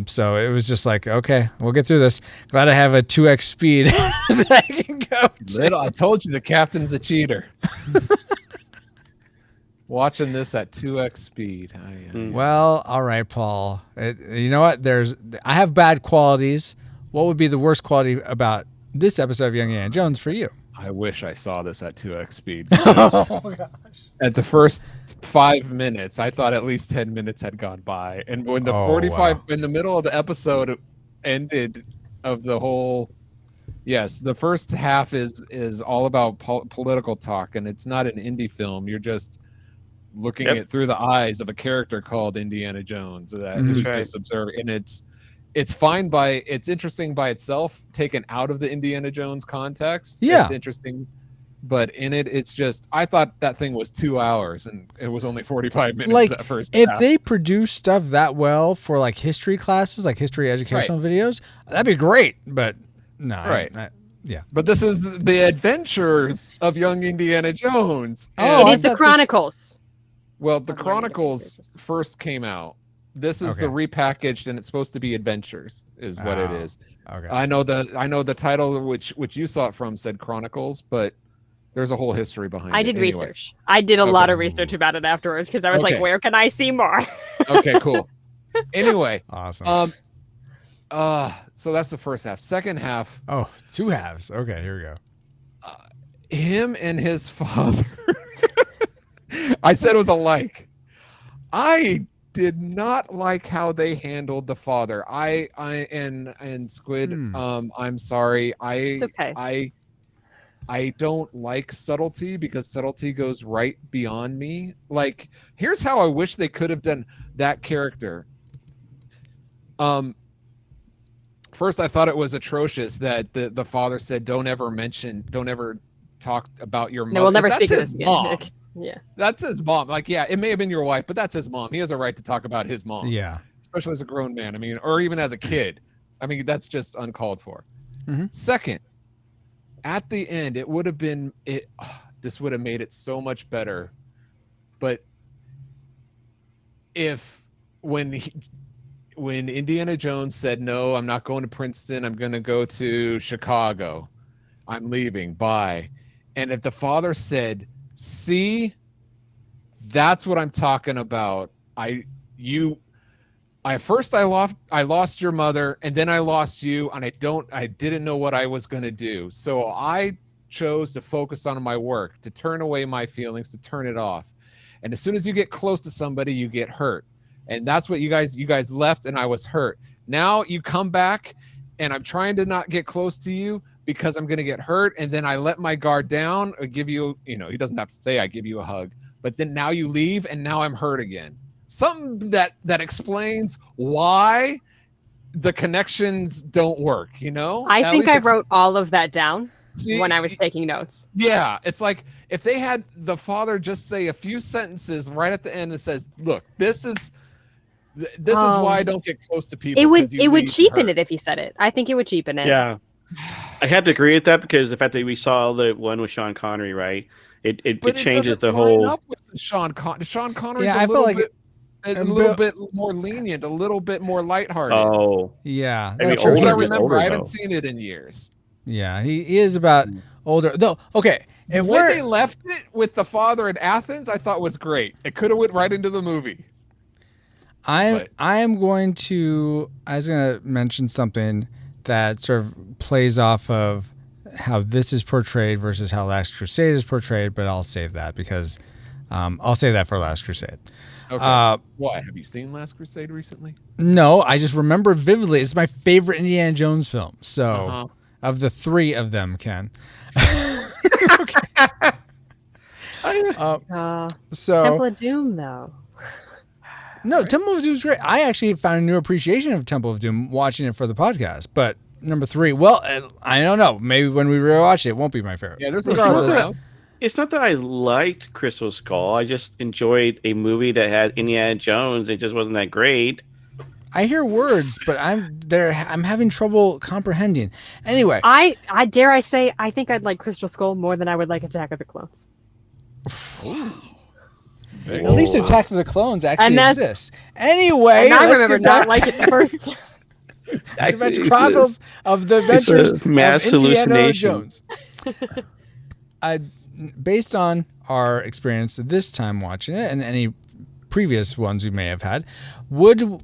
So it was just like, okay, we'll get through this. Glad I have a 2x speed that I can go to. I told you the captain's a cheater. Watching this at 2x speed. Well, all right, Paul. You know what? I have bad qualities. What would be the worst quality about this episode of Young Indiana Jones for you? I wish I saw this at 2x speed. Oh gosh. At the first 5 minutes, I thought at least 10 minutes had gone by. And when the 45 in the middle of the episode ended of the whole, the first half is all about political talk, and it's not an indie film. You're just looking at through the eyes of a character called Indiana Jones that is just observing, and it's fine it's interesting by itself, taken out of the Indiana Jones context. It's interesting, but in it's just, I thought that thing was 2 hours and it was only 45 minutes. Like, that first if half. they produce stuff that well for like history classes, like history educational videos, that'd be great. But no, But this is the adventures of young Indiana Jones. It is the Chronicles. Well, the Chronicles first came out. This is the repackaged, and it's supposed to be Adventures, is what it is. Okay. I know the title, which you saw it from, said Chronicles, but there's a whole history behind it. I did research. I did a lot of research about it afterwards because I was like, where can I see more? Okay, cool. Anyway, awesome. So that's the first half. Second half. Oh, 2 halves. Okay, here we go. Him and his father. I said it was alike. I did not like how they handled the father. And Squid, I'm sorry. It's okay. I don't like subtlety because subtlety goes right beyond me. Like, here's how I wish they could have done that character. First, I thought it was atrocious that the father said, don't ever talk about your mother. No, we'll never speak of his this mom. again. Yeah. That's his mom. Like, yeah, it may have been your wife, but that's his mom. He has a right to talk about his mom. Yeah. Especially as a grown man. I mean, or even as a kid. I mean, that's just uncalled for. Mm-hmm. Second, at the end, it would have been this would have made it so much better. But when Indiana Jones said, no, I'm not going to Princeton, I'm going to go to Chicago, I'm leaving, bye. And if the father said, see, that's what I'm talking about. I lost your mother, and then I lost you, and I didn't know what I was going to do. So I chose to focus on my work, to turn away my feelings, to turn it off. And as soon as you get close to somebody, you get hurt. And that's what you guys left, and I was hurt. Now you come back, and I'm trying to not get close to you because I'm going to get hurt. And then I let my guard down, or give you, he doesn't have to say I give you a hug, but then now you leave, and now I'm hurt again. Something that explains why the connections don't work, I think I wrote all of that down when I was taking notes. Yeah, it's like if they had the father just say a few sentences right at the end that says, look, this is why I don't get close to people. It would cheapen it if he said it. I think it would cheapen it. Yeah. I had to agree with that because the fact that we saw the one with Sean Connery, right? It changes the whole. Up with Sean Connery's Yeah, a I little felt like bit. A little bit more lenient, a little bit more lighthearted. Oh, yeah. I mean, From what I older, remember, older, I haven't though. seen it in years. Yeah, he is about older. Though, okay, The way they left it with the father in Athens, I thought was great. It could have went right into the movie. I was going to mention something that sort of plays off of how this is portrayed versus how Last Crusade is portrayed, but I'll save that because I'll save that for Last Crusade. Okay. Why? Have you seen Last Crusade recently? No, I just remember vividly. It's my favorite Indiana Jones film. So, of the three of them, Ken. So Temple of Doom, though. No, Temple of Doom is great. I actually found a new appreciation of Temple of Doom watching it for the podcast. But number 3, well, I don't know. Maybe when we rewatch it, it won't be my favorite. Yeah, there's It's not that I liked Crystal Skull. I just enjoyed a movie that had Indiana Jones. It just wasn't that great. I hear words, but I'm having trouble comprehending. Anyway, I dare I say I think I'd like Crystal Skull more than I would like Attack of the Clones. At least Attack of the Clones actually And exists. Anyway, and I remember not liking it the first. Adventure Chronicles of the Adventures of mass Indiana hallucination. Jones. Based on our experience this time watching it and any previous ones we may have had, would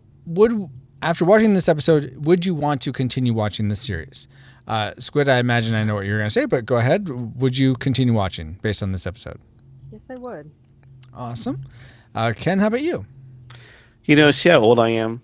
after watching this episode, would you want to continue watching this series? Squid, I imagine I know what you're going to say, but go ahead. Would you continue watching based on this episode? Yes, I would. Awesome. Ken, how about you? You know, see how old I am?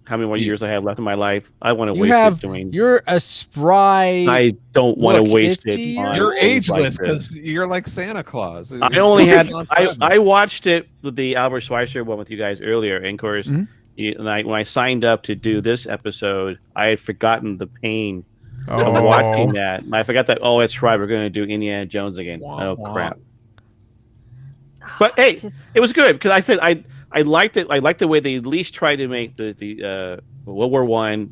How many more years I have left in my life? I want to waste it doing. You're a spry. I don't want to waste it. You're ageless because you're like Santa Claus. I only had. I watched it with the Albert Schweitzer one with you guys earlier, and of course, when I signed up to do this episode, I had forgotten the pain of watching that. I forgot that. Oh, that's right. We're going to do Indiana Jones again. Oh crap! But hey, it was good because I said I liked it. I liked the way they at least tried to make the World War I,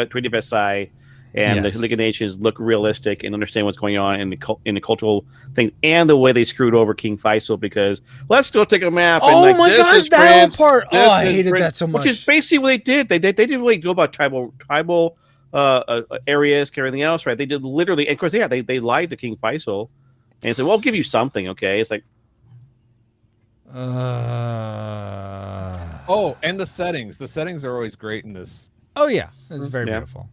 20 Versailles, and the League of Nations look realistic and understand what's going on in the cultural thing, and the way they screwed over King Faisal because let's go take a map. Oh and my gosh, that whole part! Oh, I hated that so much. Which is basically what they did. They didn't really go about tribal areas, everything else, right? They did literally, and of course, they lied to King Faisal and said, "Well, I'll give you something." Okay, it's like. Oh, and the settings. The settings are always great in this. Oh yeah, it's very beautiful.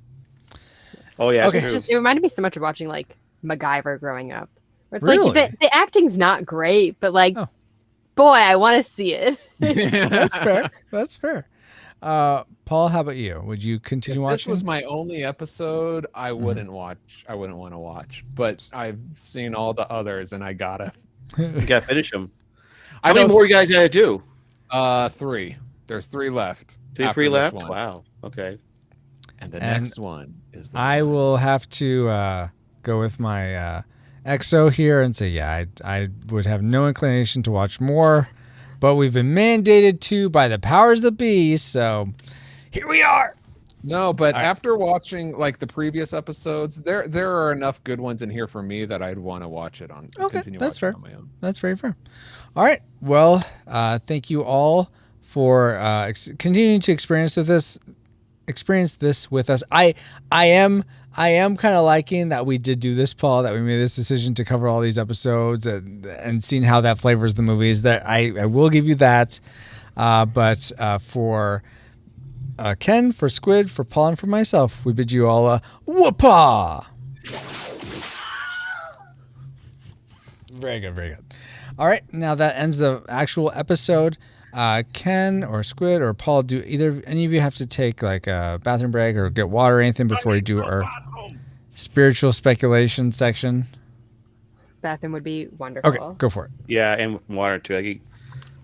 Yes. Oh yeah. Okay. It reminded me so much of watching like MacGyver growing up. Where it's Really? like the acting's not great, but like, boy, I want to see it. That's fair. That's fair. Paul, how about you? Would you continue watching? This was my only episode. I wouldn't watch. I wouldn't want to watch, but I've seen all the others, and I gotta. You gotta finish them. How many more you guys gotta do? 3. There's 3 left. 3 left. Wow. Okay. And the next one is. I will have to go with my EXO here and say, yeah, I would have no inclination to watch more, but we've been mandated to by the powers that be. So here we are. No, but after watching like the previous episodes, there are enough good ones in here for me that I'd want to watch it on. Okay, that's fair. On my own. That's very fair. All right. Well, thank you all for continuing to experience this with us. I am kind of liking that we did do this, Paul. That we made this decision to cover all these episodes and seeing how that flavors the movies. That I will give you that. But for Ken, for Squid, for Paul, and for myself, we bid you all a whoopah. Very good, very good. All right, now that ends the actual episode. Ken or Squid or Paul, do any of you have to take like a bathroom break or get water or anything before you do our spiritual speculation section? Bathroom would be wonderful. Okay, go for it. Yeah, and water too.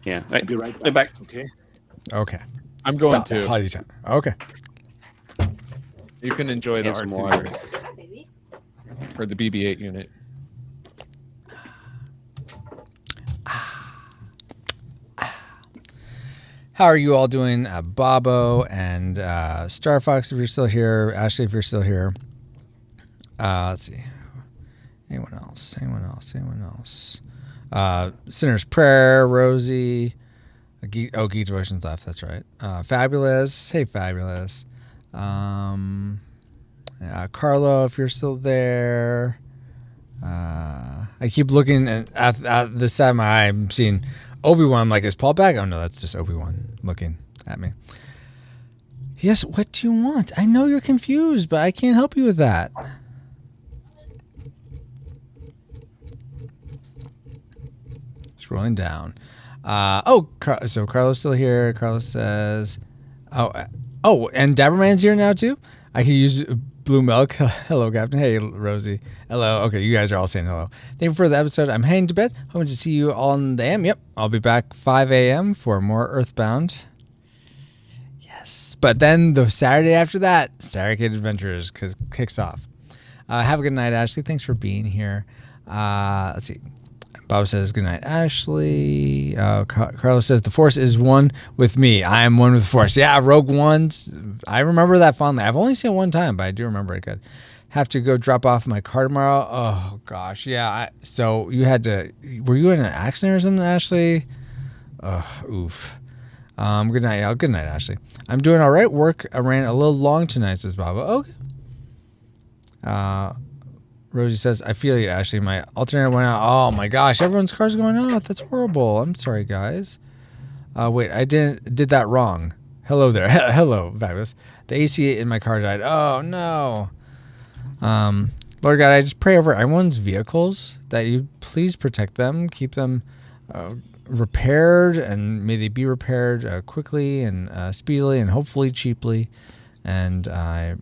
Yeah, I'll be right back. Okay. Okay. I'm going to. Potty time. Okay. You can enjoy the some R2 water. or the BB-8 unit. How are you all doing? Bobo and Star Fox, if you're still here. Ashley, if you're still here. Let's see. Anyone else? Sinner's Prayer, Rosie. Geek Devotion's left. That's right. Fabulous. Hey, Fabulous. Carlo, if you're still there. I keep looking at the side of my eye. I'm seeing Obi-Wan. I'm like, is Paul back? Oh, no, that's just Obi-Wan looking at me. Yes, what do you want? I know you're confused, but I can't help you with that. Scrolling down. So Carlos still here. Carlos says, and Dabberman's here now too. I can use blue milk. Hello, Captain. Hey, Rosie. Hello. Okay, you guys are all saying hello. Thank you for the episode. I'm heading to bed. Hoping to see you all in the AM. Yep, I'll be back 5 a.m. for more Earthbound. Yes, but then the Saturday after that, Saturday Adventures kicks off. Have a good night, Ashley. Thanks for being here. Let's see. Bob says, good night, Ashley. Carlos says, the Force is one with me. I am one with the Force. Yeah, Rogue One. I remember that fondly. I've only seen it one time, but I do remember it good. Have to go drop off my car tomorrow. Oh, gosh. Yeah. So you had to, were you in an accident or something, Ashley? Oof. Good night. Good night, Ashley. I'm doing all right. Work ran a little long tonight, says Baba. Okay. Rosie says, I feel you, Ashley. My alternator went out. Oh, my gosh. Everyone's car's going out. That's horrible. I'm sorry, guys. Wait, I did that wrong. Hello there. Hello, Fabulous. The AC in my car died. Oh, no. Lord God, I just pray over everyone's vehicles that you please protect them, keep them repaired, and may they be repaired quickly and speedily and hopefully cheaply. And I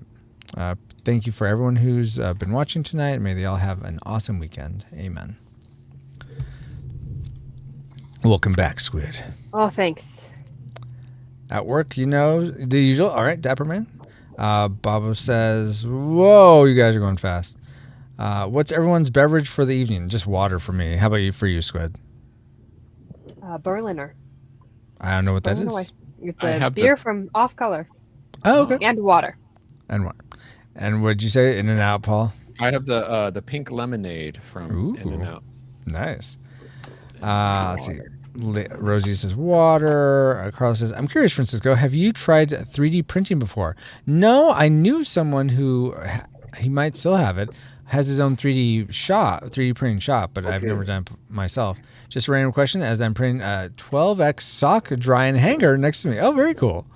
thank you for everyone who's been watching tonight. May they all have an awesome weekend. Amen. Welcome back, Squid. Oh, thanks. At work, the usual. All right, Dapperman. Babo says, whoa, you guys are going fast. What's everyone's beverage for the evening? Just water for me. How about for you, Squid? Berliner. I don't know what that is. It's a beer from Off Color. Oh, okay. And water. And what'd you say? In-N-Out, Paul? I have the pink lemonade from In-N-Out. Nice. Let's see. Rosie says water. Carlos says, I'm curious, Francisco, have you tried 3D printing before? No, I knew someone who, he might still have it, has his own 3D printing shop, but I've never done it myself. Just a random question, as I'm printing a 12X sock drying hanger next to me. Oh, very cool.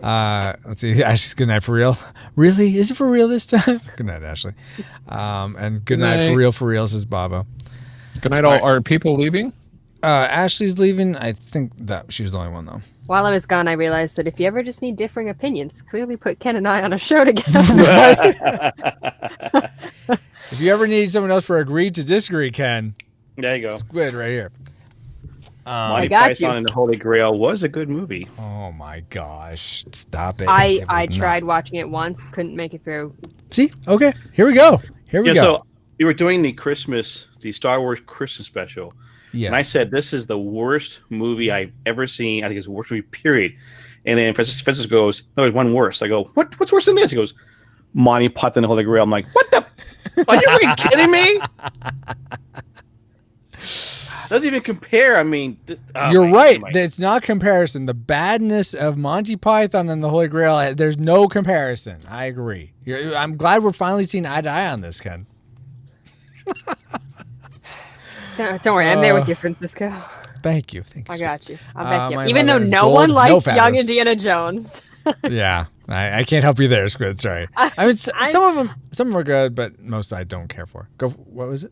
Let's see. Ashley's good night for real. Really? Is it for real this time? Good night, Ashley. And good night for real, says Babo. Good night, all. Are people leaving? Ashley's leaving. I think that she was the only one, though. While I was gone, I realized that if you ever just need differing opinions, clearly put Ken and I on a show together. If you ever need someone else for agree to disagree, Ken. There you go. Squid right here. Monty Python and the Holy Grail was a good movie. Oh my gosh. Stop it. I tried watching it once, couldn't make it through. See? Okay. Here we go. So we were doing the Star Wars Christmas special. Yeah. And I said, this is the worst movie I've ever seen. I think it's the worst movie, period. And then Francis goes, no, there's one worse. I go, what's worse than this? He goes, Monty Python and the Holy Grail. I'm like, what the? Are you really kidding me? Doesn't even compare. I mean, you're right. It's not comparison. The badness of Monty Python and the Holy Grail, there's no comparison. I agree. I'm glad we're finally seeing eye to eye on this, Ken. Don't worry, I'm there with you, Francisco. Thank you. I got you. I'll back you up. Even though no one liked young Indiana Jones. Yeah, I can't help you there, Squid. Sorry. I mean, some of them are good, but most I don't care for. What was it?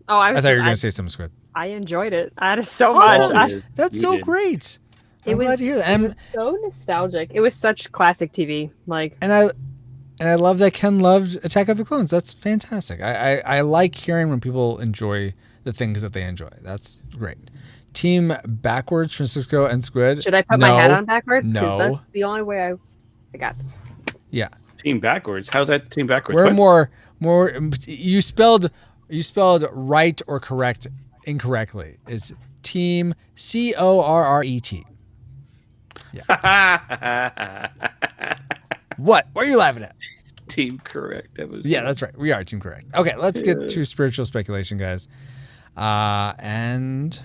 Oh, I thought you were going to say something, Squid. I enjoyed it. I had so much. That's so great. I'm glad to hear that. It was so nostalgic. It was such classic TV. And I love that Ken loved Attack of the Clones. That's fantastic. I like hearing when people enjoy the things that they enjoy. That's great. Team backwards, Francisco and Squid. Should I put my hat on backwards? No. Because that's the only way I got. Yeah. Team backwards? How's that team backwards? We're more. You spelled right or correct incorrectly. It's Team CORRET. Yeah. What? What are you laughing at? Team correct. That's right. We are team correct. Okay, let's get to spiritual speculation, guys. And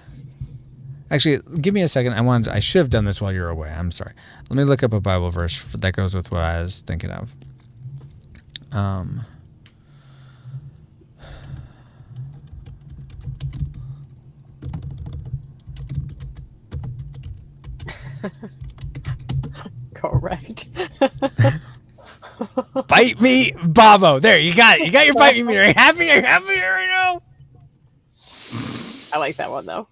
actually, give me a second. I should have done this while you're away. I'm sorry. Let me look up a Bible verse that goes with what I was thinking of. Correct. Bite me, Bobo. There, you got it. You got your bite me meter. Are you happy? Are you happy right now? I like that one though.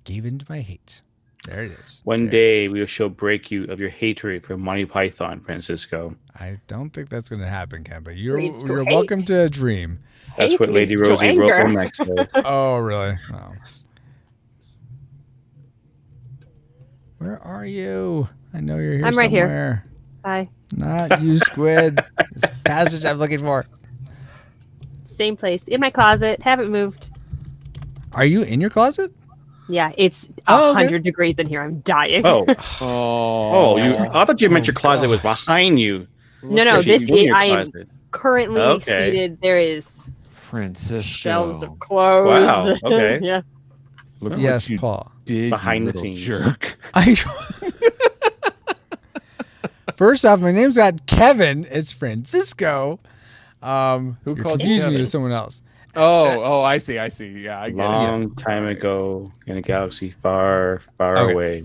Gave into my hate. There it is. One day we shall break you of your hatred for Monty Python, Francisco. I don't think that's going to happen, Ken, but you're Leads to welcome hate. to a dream. That's Hate what Lady leads to Rosie anger. Romanek said. Oh, really? Oh. Where are you? I know you're here I'm right here. somewhere. Hi. Not you, Squid. This passage I'm looking for. Same place. In my closet. Haven't moved. Are you in your closet? Yeah, it's Oh, okay. 100 degrees in here. I'm dying. Oh, Oh, I thought you meant your closet was behind you. No, Or this in your I am closet. currently Okay. seated. There is Francisco. shelves of clothes. Wow, okay. Yeah. Look what Yes, you Paul. did, Behind you the little scenes. jerk. First off, my name's not Kevin. It's Francisco. Who You're called you confusing me Kevin? with someone else. Oh, I see. Yeah, I get it. Long time ago in a galaxy far, far Okay. away.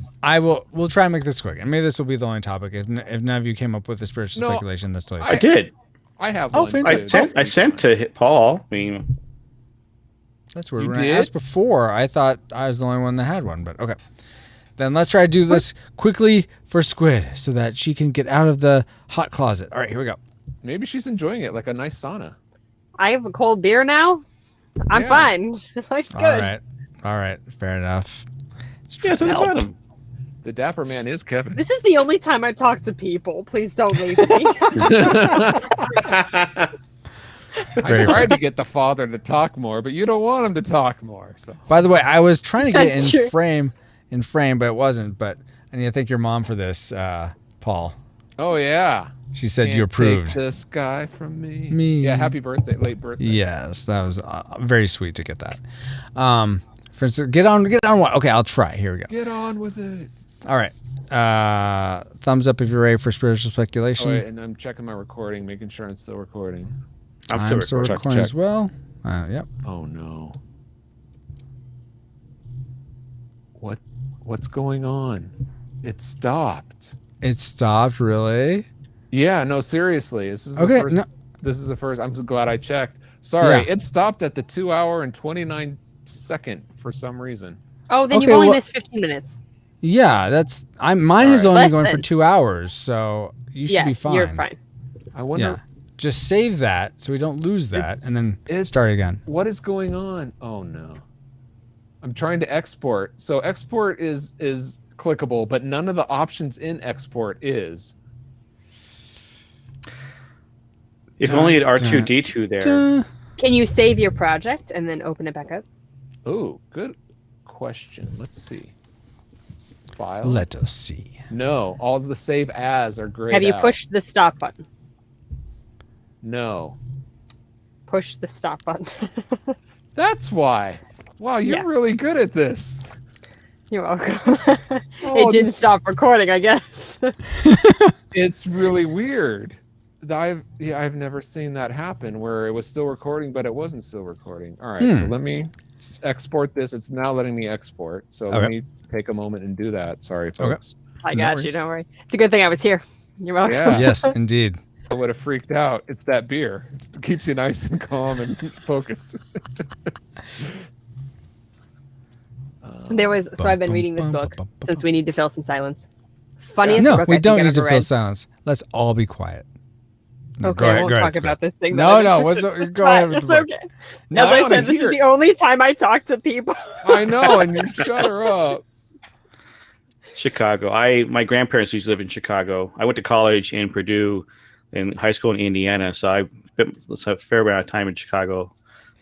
We'll try and make this quick, and maybe this will be the only topic. If none of you came up with the spiritual No, speculation, that's totally I did. I have Oh, one. fantastic. I sent to hit Paul. I mean, That's weird. You When I did? asked before, I thought I was the only one that had one, but okay. Then let's try to do this quickly for Squid so that she can get out of the hot closet. All right, here we go. Maybe she's enjoying it like a nice sauna. I have a cold beer now. I'm Yeah. fine. Life's good. All right. Fair enough. yeah, it's at the bottom. The dapper man is Kevin. This is the only time I talk to people. Please don't leave me. I tried to get the father to talk more, but you don't want him to talk more. So By the way, I was trying to get That's it true. in frame, but it wasn't. But I need to thank your mom for this, Paul. Oh yeah. She said Can't you approved. Take this guy from me. Me. Yeah, happy birthday, late birthday. Yes, that was very sweet to get that. For instance, get on what? Okay, I'll try. Here we go. Get on with it. All right. Thumbs up if you're ready for spiritual speculation. Oh, wait, and I'm checking my recording, making sure I'm still recording. I'm still Check, recording check. as well. Yep. Oh no. What's going on? It stopped. It stopped, really? Yeah, no, seriously. This is Okay, the first, no. This is the first. I'm so glad I checked. Sorry, Yeah. it stopped at the 2 hour and 29 second for some reason. Oh, then Okay, you've only well- missed 15 minutes. Yeah, mine is All only Less going for than. 2 hours, so you should Yeah, be fine. you're fine. I wonder Yeah. Just save that so we don't lose that It's- and then it's- start again. what is going on. Oh no. I'm trying to export. So export is clickable, but none of the options in export is. If only at R2D2 there. Duh. Can you save your project and then open it back up? Oh, good question. Let's see. File. Let us see. No, all of the save as are grayed Have you out. pushed the stop button? No. Push the stop button. That's why. Wow, you're Yeah. really good at this. You're welcome. Oh, it didn't this- stop recording, I guess. It's really weird. I've never seen that happen where it was still recording, but it wasn't still recording. All right, so let me export this. It's now letting me export. So let Okay. me take a moment and do that. Sorry, Okay. folks. I No got worries. you, don't worry. It's a good thing I was here. You're welcome. Yeah. Yes, indeed. I would have freaked out. It's that beer. It keeps you nice and calm and focused. I've been reading this book since we need to fill some silence. Funniest No, book we I think don't I've need to ever fill read. silence. Let's all be quiet. No, Okay, I won't talk about this thing. No, that no. I'm What's interested- go ahead with It's the book. okay. No, I As I wanna said, this hear is it. the only time I talk to people. I know, and you shut her up. Chicago. My grandparents used to live in Chicago. I went to college in Purdue and high school in Indiana, so I spent a fair amount of time in Chicago.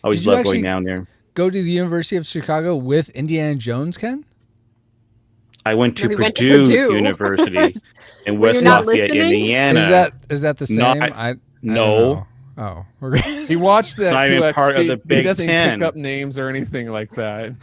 I always Did you loved actually going down there. Go to the University of Chicago with Indiana Jones, Ken? I went to No, he went to Purdue Purdue. University in Were you West not Lafayette, listening? Indiana. Is that the same? Not- I No. don't know. Oh, He watched that Not even 2X part of speed. the He Big doesn't Ten. pick up names or anything like that.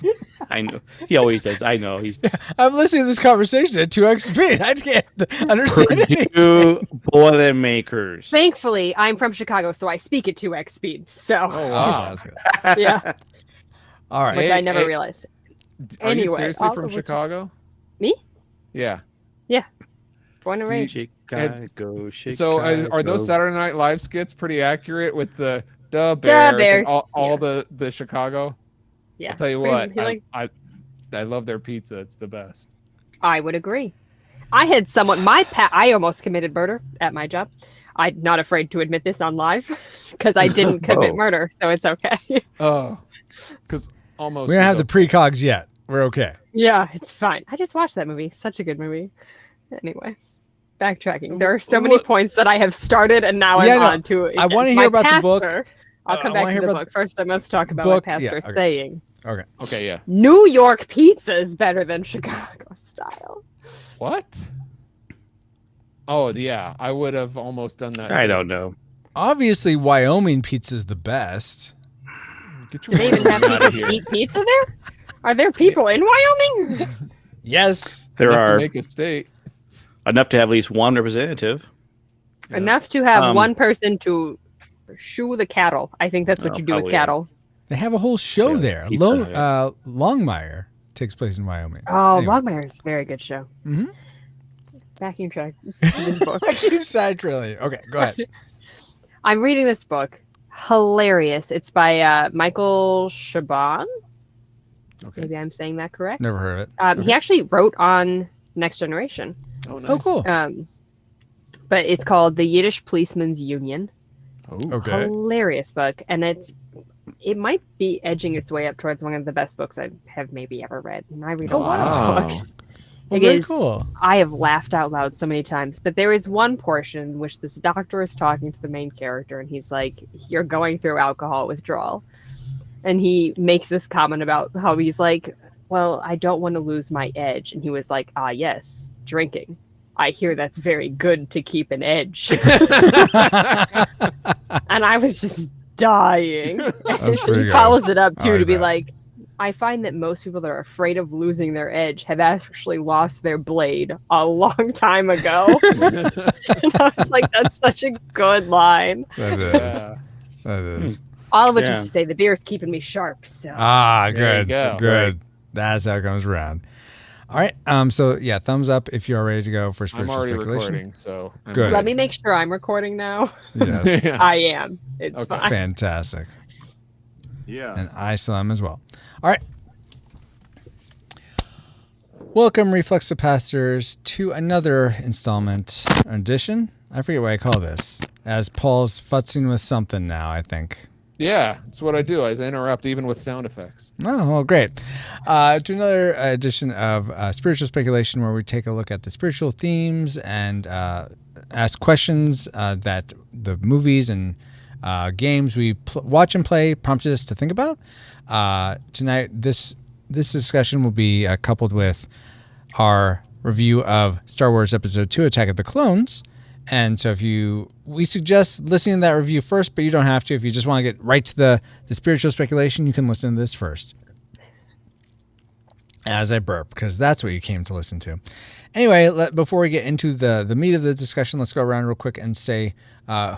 I know. He always does. I know. He's I'm listening to this conversation at 2x speed. I can't understand anything. Purdue Boilermakers. Thankfully, I'm from Chicago, so I speak at 2x speed. So, Oh wow! That's good. yeah, All right. which Hey, I never hey, realized. Are you Anyway, seriously all from of which- Chicago? Me? Yeah. Born and raised. Chicago. So are those Saturday Night Live skits pretty accurate with the Bears, Bears, and all yeah. the Chicago? Yeah. I'll tell you Pretty- what, he like- I love their pizza. It's the best. I would agree. I had someone, I almost committed murder at my job. I'm not afraid to admit this on live because I didn't commit Oh. murder, so it's okay. Oh, because almost We don't is have the okay. precogs yet. We're okay. Yeah, it's fine. I just watched that movie. Such a good movie. Anyway, backtracking. There are so many points that I have started and now Yeah, I'm no, on to it. I wanna My hear about the book. pastor- I'll come I back wanna to hear the about book. First, I must talk about book, my yeah, pastor okay. saying Okay. Okay, yeah. New York pizza is better than Chicago style. What? Oh yeah, I would have almost done that. I too. don't know. Obviously, Wyoming pizza is the best. Get Do your they even have Wyoming outta people here. eat pizza there? Are there people in Wyoming? Yes. There Enough to are make a state. enough to have at least one representative. Yeah. Enough to have Um, one person to shoe the cattle. I think that's what Oh, you do with probably, yeah. cattle. They have a whole show Yeah, there. pizza, yeah. Longmire takes place in Wyoming. Oh, Anyway. Longmire is a very good show. Mhm. Backing track to this book. I keep sidetrailing. Okay, go ahead. I'm reading this book. Hilarious. It's by Michael Chabon. Okay. Maybe I'm saying that correct. Never heard of it. He actually wrote on Next Generation. Oh, nice. Oh, cool. But it's called The Yiddish Policeman's Union. Oh, Okay. Hilarious book, and it might be edging its way up towards one of the best books I have maybe ever read. And I read a lot wow. of books. Well, It very is- cool. I have laughed out loud so many times, but there is one portion in which this doctor is talking to the main character, and he's like, "You're going through alcohol withdrawal," and he makes this comment about how he's like, "Well, I don't want to lose my edge," and he was like, "Ah, yes, drinking. I hear that's very good to keep an edge." And I was just dying. That's he pretty good. follows it up too I to be bet. like, I find that most people that are afraid of losing their edge have actually lost their blade a long time ago. And I was like, that's such a good line. That is. Yeah. That is. All of which Yeah. is to say the beer's keeping me sharp. So Ah, There you good. go. Good. That's how it comes around. All right. So yeah, thumbs up if you're ready to go for I'm spiritual already speculation. recording, so I'm Good. let me make sure I'm recording now. Yes. Yeah. I am. It's Okay. fine. Fantastic. Yeah. And I still am as well. All right. Welcome, Reflexive Pastors, to another installment edition. I forget what I call this. As Paul's futzing with something now, I think. Yeah, that's what I do. I interrupt even with sound effects. Oh, well, great. To another edition of Spiritual Speculation, where we take a look at the spiritual themes and ask questions that the movies and games we watch and play prompted us to think about. Tonight, this discussion will be coupled with our review of Star Wars Episode 2, Attack of the Clones. And so we suggest listening to that review first, but you don't have to. If you just want to get right to the spiritual speculation, you can listen to this first. As I burp, because that's what you came to listen to. Anyway, before we get into the meat of the discussion, let's go around real quick and say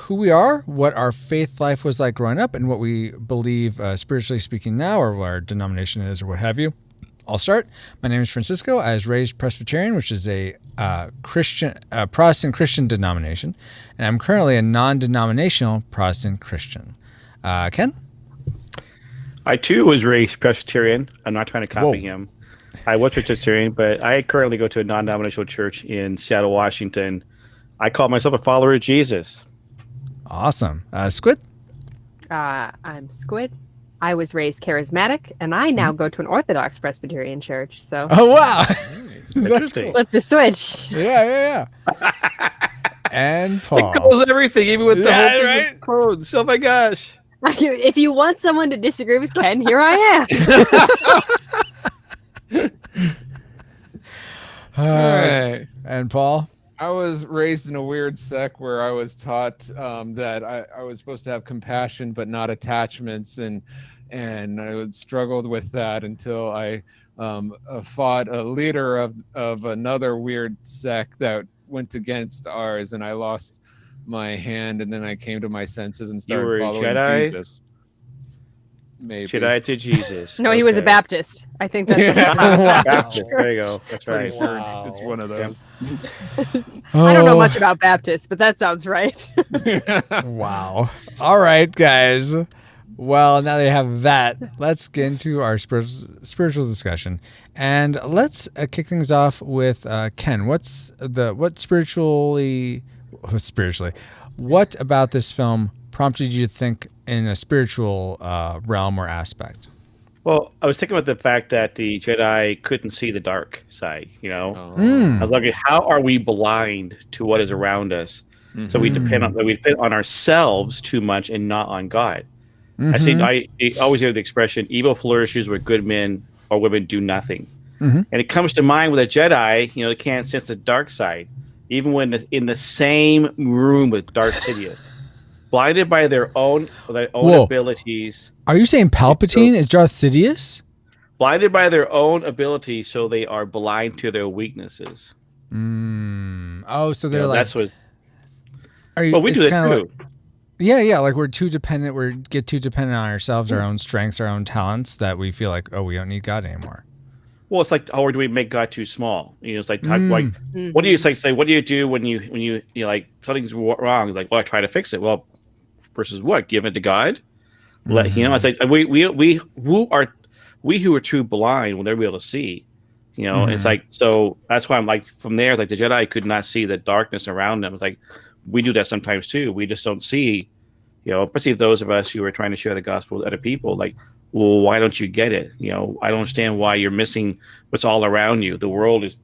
who we are, what our faith life was like growing up, and what we believe spiritually speaking now, or what our denomination is, or what have you. I'll start. My name is Francisco. I was raised Presbyterian, which is a Protestant Christian denomination, and I'm currently a non-denominational Protestant Christian. Ken? I too was raised Presbyterian. I'm not trying to copy Whoa. him. I was Presbyterian, but I currently go to a non-denominational church in Seattle, Washington. I call myself a follower of Jesus. Awesome. Squid? I'm Squid. I was raised charismatic, and I now go to an Orthodox Presbyterian church. So Oh, wow. Interesting. flip the switch. Yeah. And Paul. It goes everything, even with the Yeah, whole thing right? with clothes. Oh my gosh. If you want someone to disagree with Ken, here I am. All right. And Paul? I was raised in a weird sect where I was taught that I was supposed to have compassion but not attachments, and I struggled with that until I fought a leader of another weird sect that went against ours, and I lost my hand, and then I came to my senses and You were started a following Jedi? Jesus. Maybe. Jedi to Jesus. No, he was a Okay. Baptist. I think that's Yeah. what Baptist. There you go. That's Pretty right. sure it's one of those. I don't know much about Baptists, but that sounds right. Wow. All right, guys. Well, now they have that. Let's get into our spiritual discussion, and let's kick things off with Ken. What spiritually? What about this film prompted you to think in a spiritual realm or aspect? Well, I was thinking about the fact that the Jedi couldn't see the dark side. Mm. I was like, how are we blind to what is around us? Mm-hmm. So we depend on ourselves too much and not on God. Mm-hmm. I always hear the expression, evil flourishes where good men or women do nothing. Mm-hmm. And it comes to mind with a Jedi, they can't sense the dark side, even when in the same room with Darth Sidious, blinded by their own abilities. Are you saying Palpatine is Darth Sidious? Blinded by their own ability, so they are blind to their weaknesses. Oh, so they're like... That's what... Are you, well, we do that too. Like, yeah, like we're too dependent. We get too dependent on ourselves, our own strengths, our own talents, that we feel like, we don't need God anymore. Well, it's like, or do we make God too small? It's like, what do you say? What do you do when you like something's wrong? It's like, well, I try to fix it. Well, versus what? Give it to God. It's like we who are too blind will never be able to see. It's like, so that's why I'm like, from there, like the Jedi could not see the darkness around them. It's like we do that sometimes too. We just don't see, especially those of us who are trying to share the gospel with other people. Like, well, why don't you get it? I don't understand why you're missing what's all around you. The world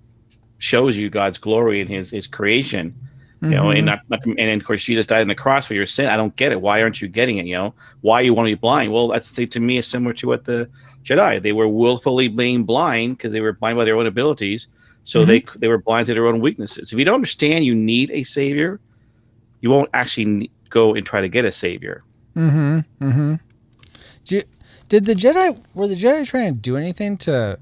shows you God's glory and His creation. And of course Jesus died on the cross for your sin. I don't get it. Why aren't you getting it? Why you want to be blind? Well, that's to me is similar to what the Jedi, they were willfully being blind because they were blind by their own abilities. So they were blind to their own weaknesses. If you don't understand you need a savior, you won't actually go and try to get a savior. Were the Jedi trying to do anything to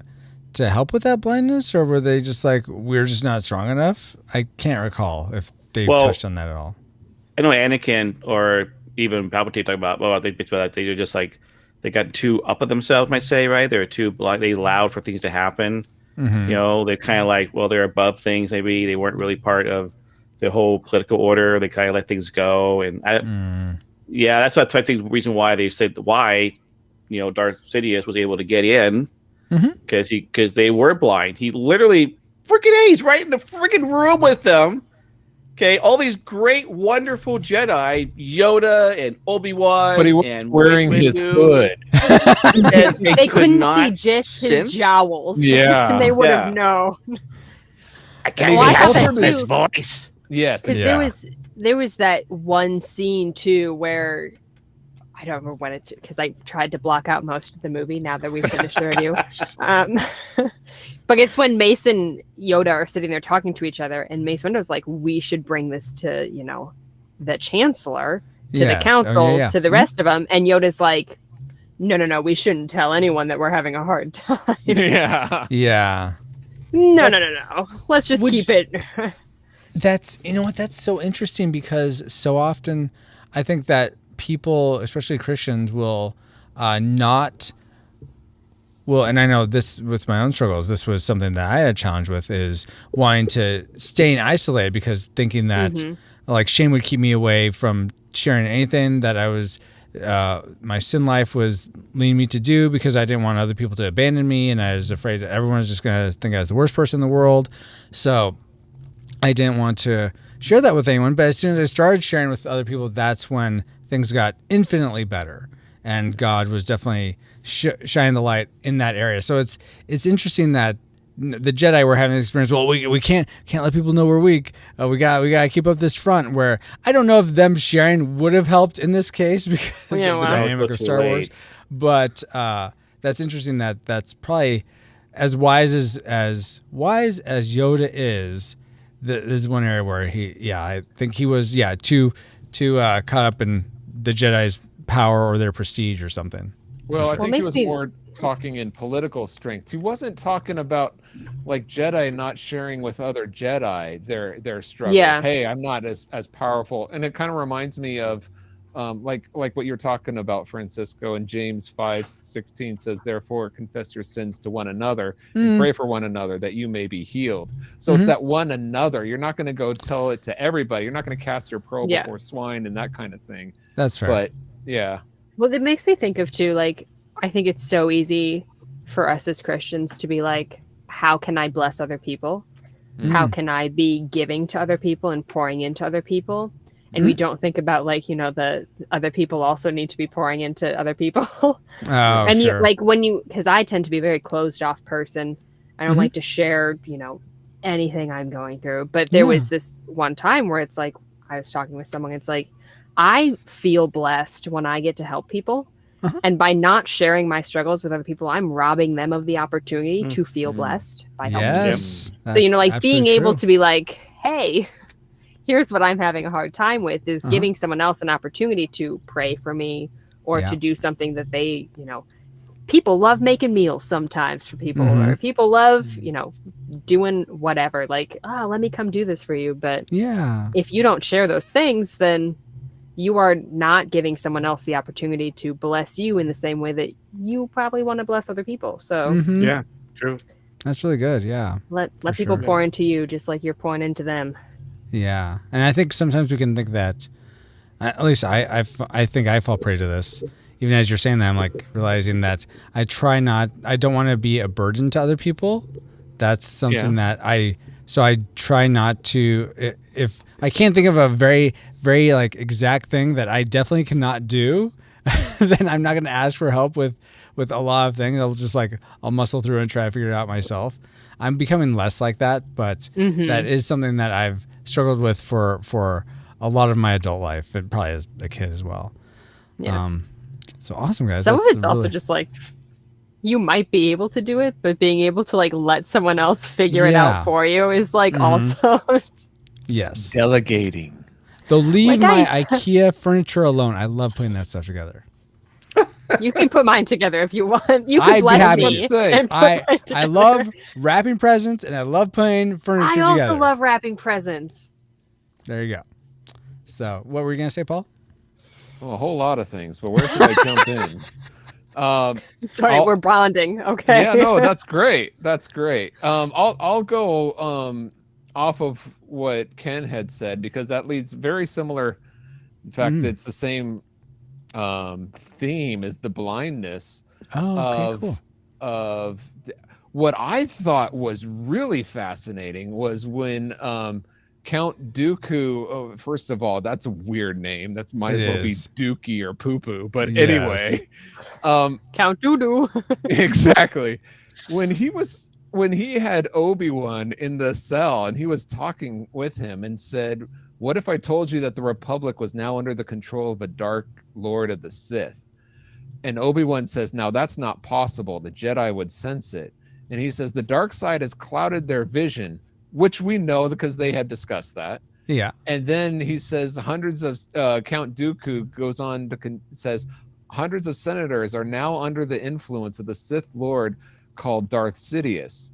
help with that blindness, or were they just like, we're just not strong enough? I can't recall if they touched on that at all. I know Anakin or even Palpatine talk about, they're just like, they got too up of themselves, might say, right? They're too blind, they allowed for things to happen. They're kind of like, well, they're above things. Maybe they weren't really part of the whole political order. They kind of let things go. And that's what I think the reason why they said why, Darth Sidious was able to get in, because they were blind. He literally he's right in the freaking room with them. Okay, all these great, wonderful Jedi, Yoda and Obi-Wan, but he was wearing his hood. They couldn't see just his jowls. Yeah, and they would have known. I can't see his voice. Yes, there was that one scene too where I don't remember when because I tried to block out most of the movie now that we finished the review. But it's when Mace and Yoda are sitting there talking to each other, and Mace Windu's like, we should bring this to, the Chancellor, to the Council, to the rest of them. And Yoda's like, no, we shouldn't tell anyone that we're having a hard time. Yeah. No. Let's just keep it. That's so interesting, because so often I think that people, especially Christians, will not... Well, and I know this with my own struggles, this was something that I had a challenge with, is wanting to stay isolated, because thinking that like shame would keep me away from sharing anything that I was, my sin life was leading me to do, because I didn't want other people to abandon me. And I was afraid that everyone was just going to think I was the worst person in the world. So I didn't want to share that with anyone. But as soon as I started sharing with other people, that's when things got infinitely better. And God was definitely shining the light in that area. So it's interesting that the Jedi were having this experience. Well, we can't let people know we're weak. We got to keep up this front. Where I don't know if them sharing would have helped in this case, because of the dynamic of Star Wars. But that's interesting. That's probably as wise as Yoda is, this is one area where I think he was too caught up in the Jedi's power or their prestige or something. Well, I Well, think he was makes me- more talking in political strength. He wasn't talking about like Jedi not sharing with other Jedi their struggles. Yeah. Hey, I'm not as powerful, and it kind of reminds me of like what you're talking about, Francisco. And James 5:16 says, "Therefore, confess your sins to one another and pray for one another that you may be healed." So it's that one another. You're not going to go tell it to everybody. You're not going to cast your pearl before swine and that kind of thing. That's fair. But yeah. Well, it makes me think of too, like, I think it's so easy for us as Christians to be like, how can I bless other people? How can I be giving to other people and pouring into other people? And we don't think about, like, you know, the other people also need to be pouring into other people. And you, like, because I tend to be a very closed off person. I don't like to share, you know, anything I'm going through. But there was this one time where it's like, I was talking with someone, it's like, I feel blessed when I get to help people. And by not sharing my struggles with other people, I'm robbing them of the opportunity to feel blessed by helping them. So, you know, like being able to be like, hey, here's what I'm having a hard time with, is giving someone else an opportunity to pray for me or to do something that they, you know, people love making meals sometimes for people, or people love, you know, doing whatever, like, oh, let me come do this for you. But if you don't share those things, then you are not giving someone else the opportunity to bless you in the same way that you probably want to bless other people. So yeah, true. That's really good. Yeah. Let people pour into you just like you're pouring into them. Yeah. And I think sometimes we can think that, at least I think I fall prey to this. Even as you're saying that, I'm like realizing that I don't want to be a burden to other people. That's something that I try not to, if I can't think of a very, very like exact thing that I definitely cannot do, then I'm not going to ask for help with a lot of things. I'll muscle through and try to figure it out myself. I'm becoming less like that, but that is something that I've struggled with for a lot of my adult life, and probably as a kid as well. Yeah. So awesome, guys. Some of it's also just like, you might be able to do it, but being able to like let someone else figure it out for you is like also yes, delegating. They'll leave my IKEA furniture alone. I love putting that stuff together. You can put mine together if you want. You can I'd bless be happy me. to. I love wrapping presents, and I love putting furniture together. I also love wrapping presents. There you go. So, what were you gonna say, Paul? Well, a whole lot of things, but where should I jump in? Sorry, we're bonding. Okay. Yeah, no, that's great. That's great. I'll go off of what Ken had said, because that leads very similar. In fact, it's the same theme as the blindness of what I thought was really fascinating was when Count Dooku, first of all, that's a weird name. That might as well be Dookie or Poo Poo. But anyway, Count Doodoo. Exactly. When he had Obi-Wan in the cell and he was talking with him and said, "What if I told you that the Republic was now under the control of a Dark Lord of the Sith?" And Obi-Wan says, "Now that's not possible. The Jedi would sense it." And he says, "The dark side has clouded their vision," which we know because they had discussed that. Yeah. And then he says hundreds of Count Dooku goes on to says hundreds of senators are now under the influence of the Sith Lord called Darth Sidious.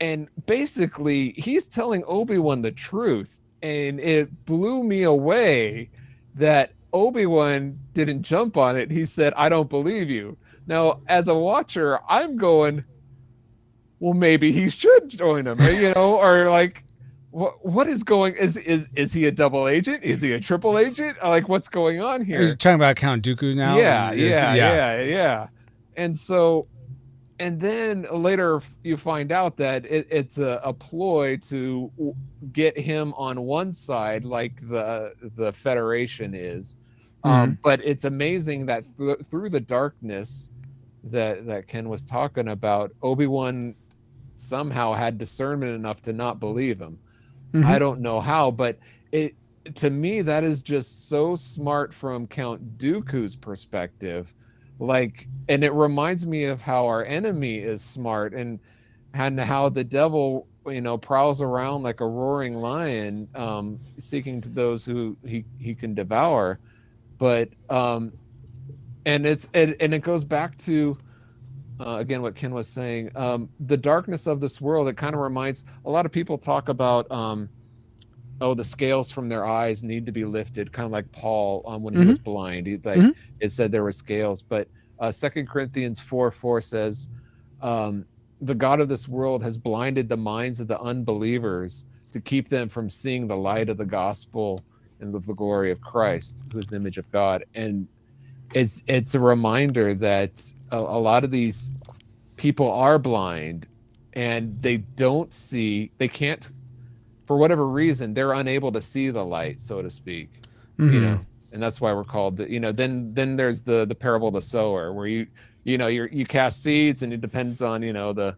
And basically he's telling Obi-Wan the truth. And it blew me away that Obi-Wan didn't jump on it. He said, "I don't believe you." Now, as a watcher, I'm going, well, maybe he should join him, you know, or like, what is going? Is he a double agent? Is he a triple agent? Like, what's going on here? Are you talking about Count Dooku now? Yeah. And so, and then later you find out that it's a ploy to get him on one side, like the Federation is. But it's amazing that through the darkness that Ken was talking about, Obi-Wan somehow had discernment enough to not believe him. I don't know how, but to me that is just so smart from Count Dooku's perspective like, and it reminds me of how our enemy is smart, and how the devil, prowls around like a roaring lion, seeking to those who he can devour. But and it goes back to again what Ken was saying, the darkness of this world. It kind of reminds, a lot of people talk about the scales from their eyes need to be lifted, kind of like Paul when he was blind. It said there were scales. But 2 Corinthians 4:4 says, the God of this world has blinded the minds of the unbelievers to keep them from seeing the light of the gospel and of the glory of Christ, who is the image of God. And it's a reminder that a lot of these people are blind, and they can't, for whatever reason, they're unable to see the light, so to speak. And that's why we're called then there's the parable of the sower, where you cast seeds, and it depends on the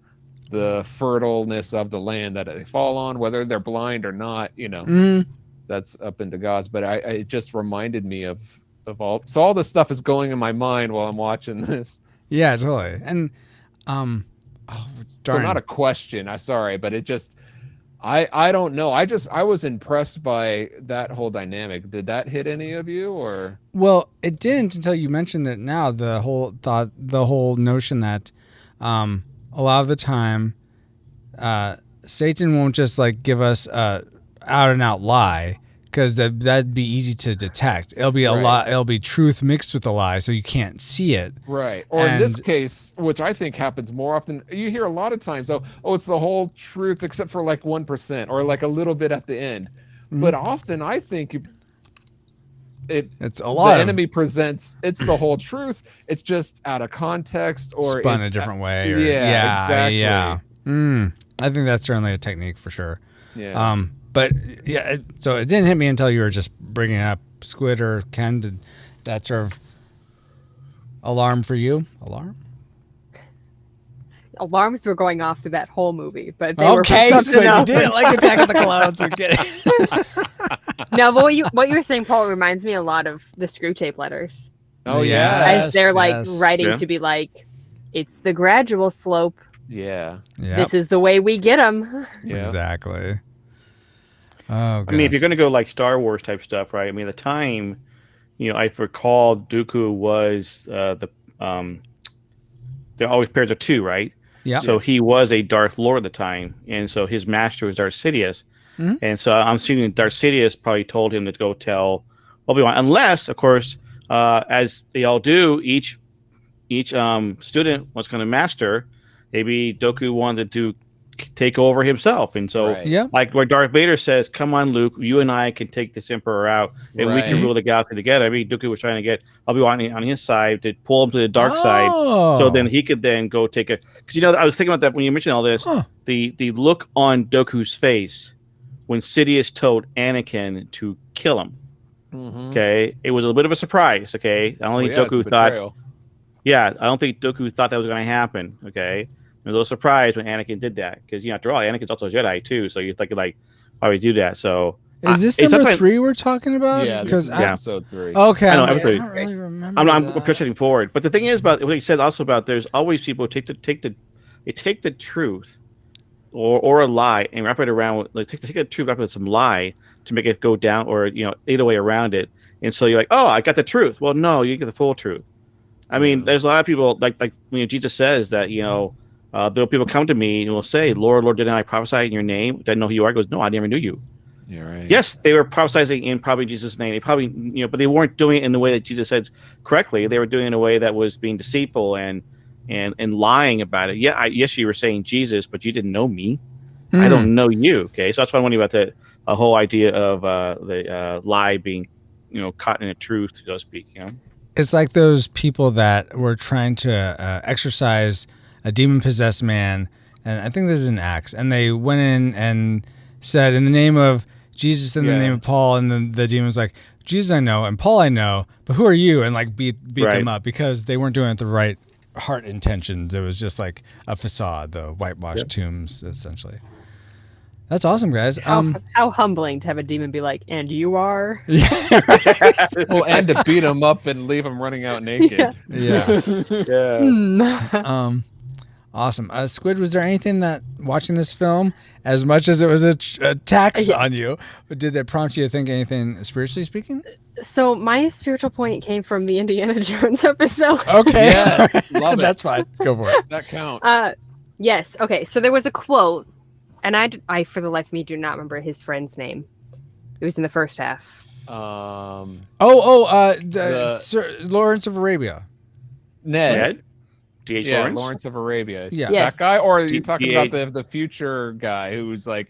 fertileness of the land that they fall on, whether they're blind or not. That's up into God's. But it just reminded me of all this stuff is going in my mind while I'm watching this. Yeah, totally. And so not a question. I'm sorry, but it just I don't know. I was impressed by that whole dynamic. Did that hit any of you, or? Well, it didn't until you mentioned it now. The whole notion that a lot of the time Satan won't just like give us a out and out lie, because that'd be easy to detect. It'll be it'll be truth mixed with a lie, so you can't see it. Right. Or in this case, which I think happens more often, you hear a lot of times, it's the whole truth except for like 1% or like a little bit at the end. But often I think it's a lot. The enemy presents it's the whole truth. It's just out of context or spun a different way. Or, exactly. Yeah. I think that's certainly a technique for sure. Yeah. But yeah, so it didn't hit me until you were just bringing up Squid or Ken. Did that sort of alarm for you? Alarms were going off through that whole movie, but they okay, were Squid, you didn't like Attack of the Clones. We're kidding. No, but what you were saying, Paul, reminds me a lot of the Screw Tape letters. Oh yeah, as they're like writing to be like, it's the gradual slope. Yeah. This is the way we get them. Yeah. Exactly. Oh, goodness. I mean, if you're going to go like Star Wars type stuff, right? I mean, at the time, I recall Dooku was they're always pairs of two, right? Yeah. So he was a Darth Lord at the time, and so his master was Darth Sidious, and so I'm assuming Darth Sidious probably told him to go tell Obi-Wan, unless, of course, as they all do, each student was going to master. Maybe Dooku wanted to take over himself, and so like where Darth Vader says, "Come on, Luke, you and I can take this Emperor out, and we can rule the galaxy together." I mean, Dooku was trying to get Obi-Wan on his side to pull him to the dark side, so then he could then go take a. Because I was thinking about that when you mentioned all this. The look on Dooku's face when Sidious told Anakin to kill him. Okay, it was a little bit of a surprise. Okay, I don't think Dooku thought. Yeah, I don't think Dooku thought that was going to happen. Okay. A little surprised when Anakin did that, because after all, Anakin's also a Jedi too. So you think like, why would he do that? So is this number 3 we're talking about? Yeah, this is episode 3. Okay, I don't really remember. I'm pushing forward, but the thing is about what he said also about there's always people who take the truth or a lie and wrap it around. Like take the truth, wrap it with some lie to make it go down, or either way around it. And so you're like, oh, I got the truth. Well, no, you get the full truth. I mean, there's a lot of people like when Jesus says that there'll people come to me and will say, Lord, didn't I prophesy in your name? Didn't know who you are? He goes, no, I never knew you. Yeah, right. Yes, they were prophesying in probably Jesus' name. They probably, but they weren't doing it in the way that Jesus said correctly. They were doing it in a way that was being deceitful and lying about it. Yeah, yes, you were saying Jesus, but you didn't know me. I don't know you. Okay, so that's why I'm wondering about the whole idea of the lie being, caught in a truth, so to speak. It's like those people that were trying to exorcise a demon-possessed man, and I think this is in Acts, and they went in and said, in the name of Jesus, in the name of Paul, and then the demon's like, Jesus I know, and Paul I know, but who are you? And like beat them up, because they weren't doing it the right heart intentions. It was just like a facade, the whitewashed tombs, essentially. That's awesome, guys. How humbling to have a demon be like, and you are? Well, and to beat him up and leave him running out naked. Yeah. Yeah. Awesome. Squid, was there anything that watching this film, as much as it was a tax on you, did that prompt you to think anything spiritually speaking? So my spiritual point came from the Indiana Jones episode. Okay. Yeah, love it. That's fine. Go for it. That counts. Yes. Okay. So there was a quote, and I for the life of me do not remember his friend's name. It was in the first half. Sir Lawrence of Arabia. Ned. D.H. Yeah, Lawrence? Lawrence of Arabia. Yeah. Yes. That guy, or are you talking D.H. about the future guy who's like,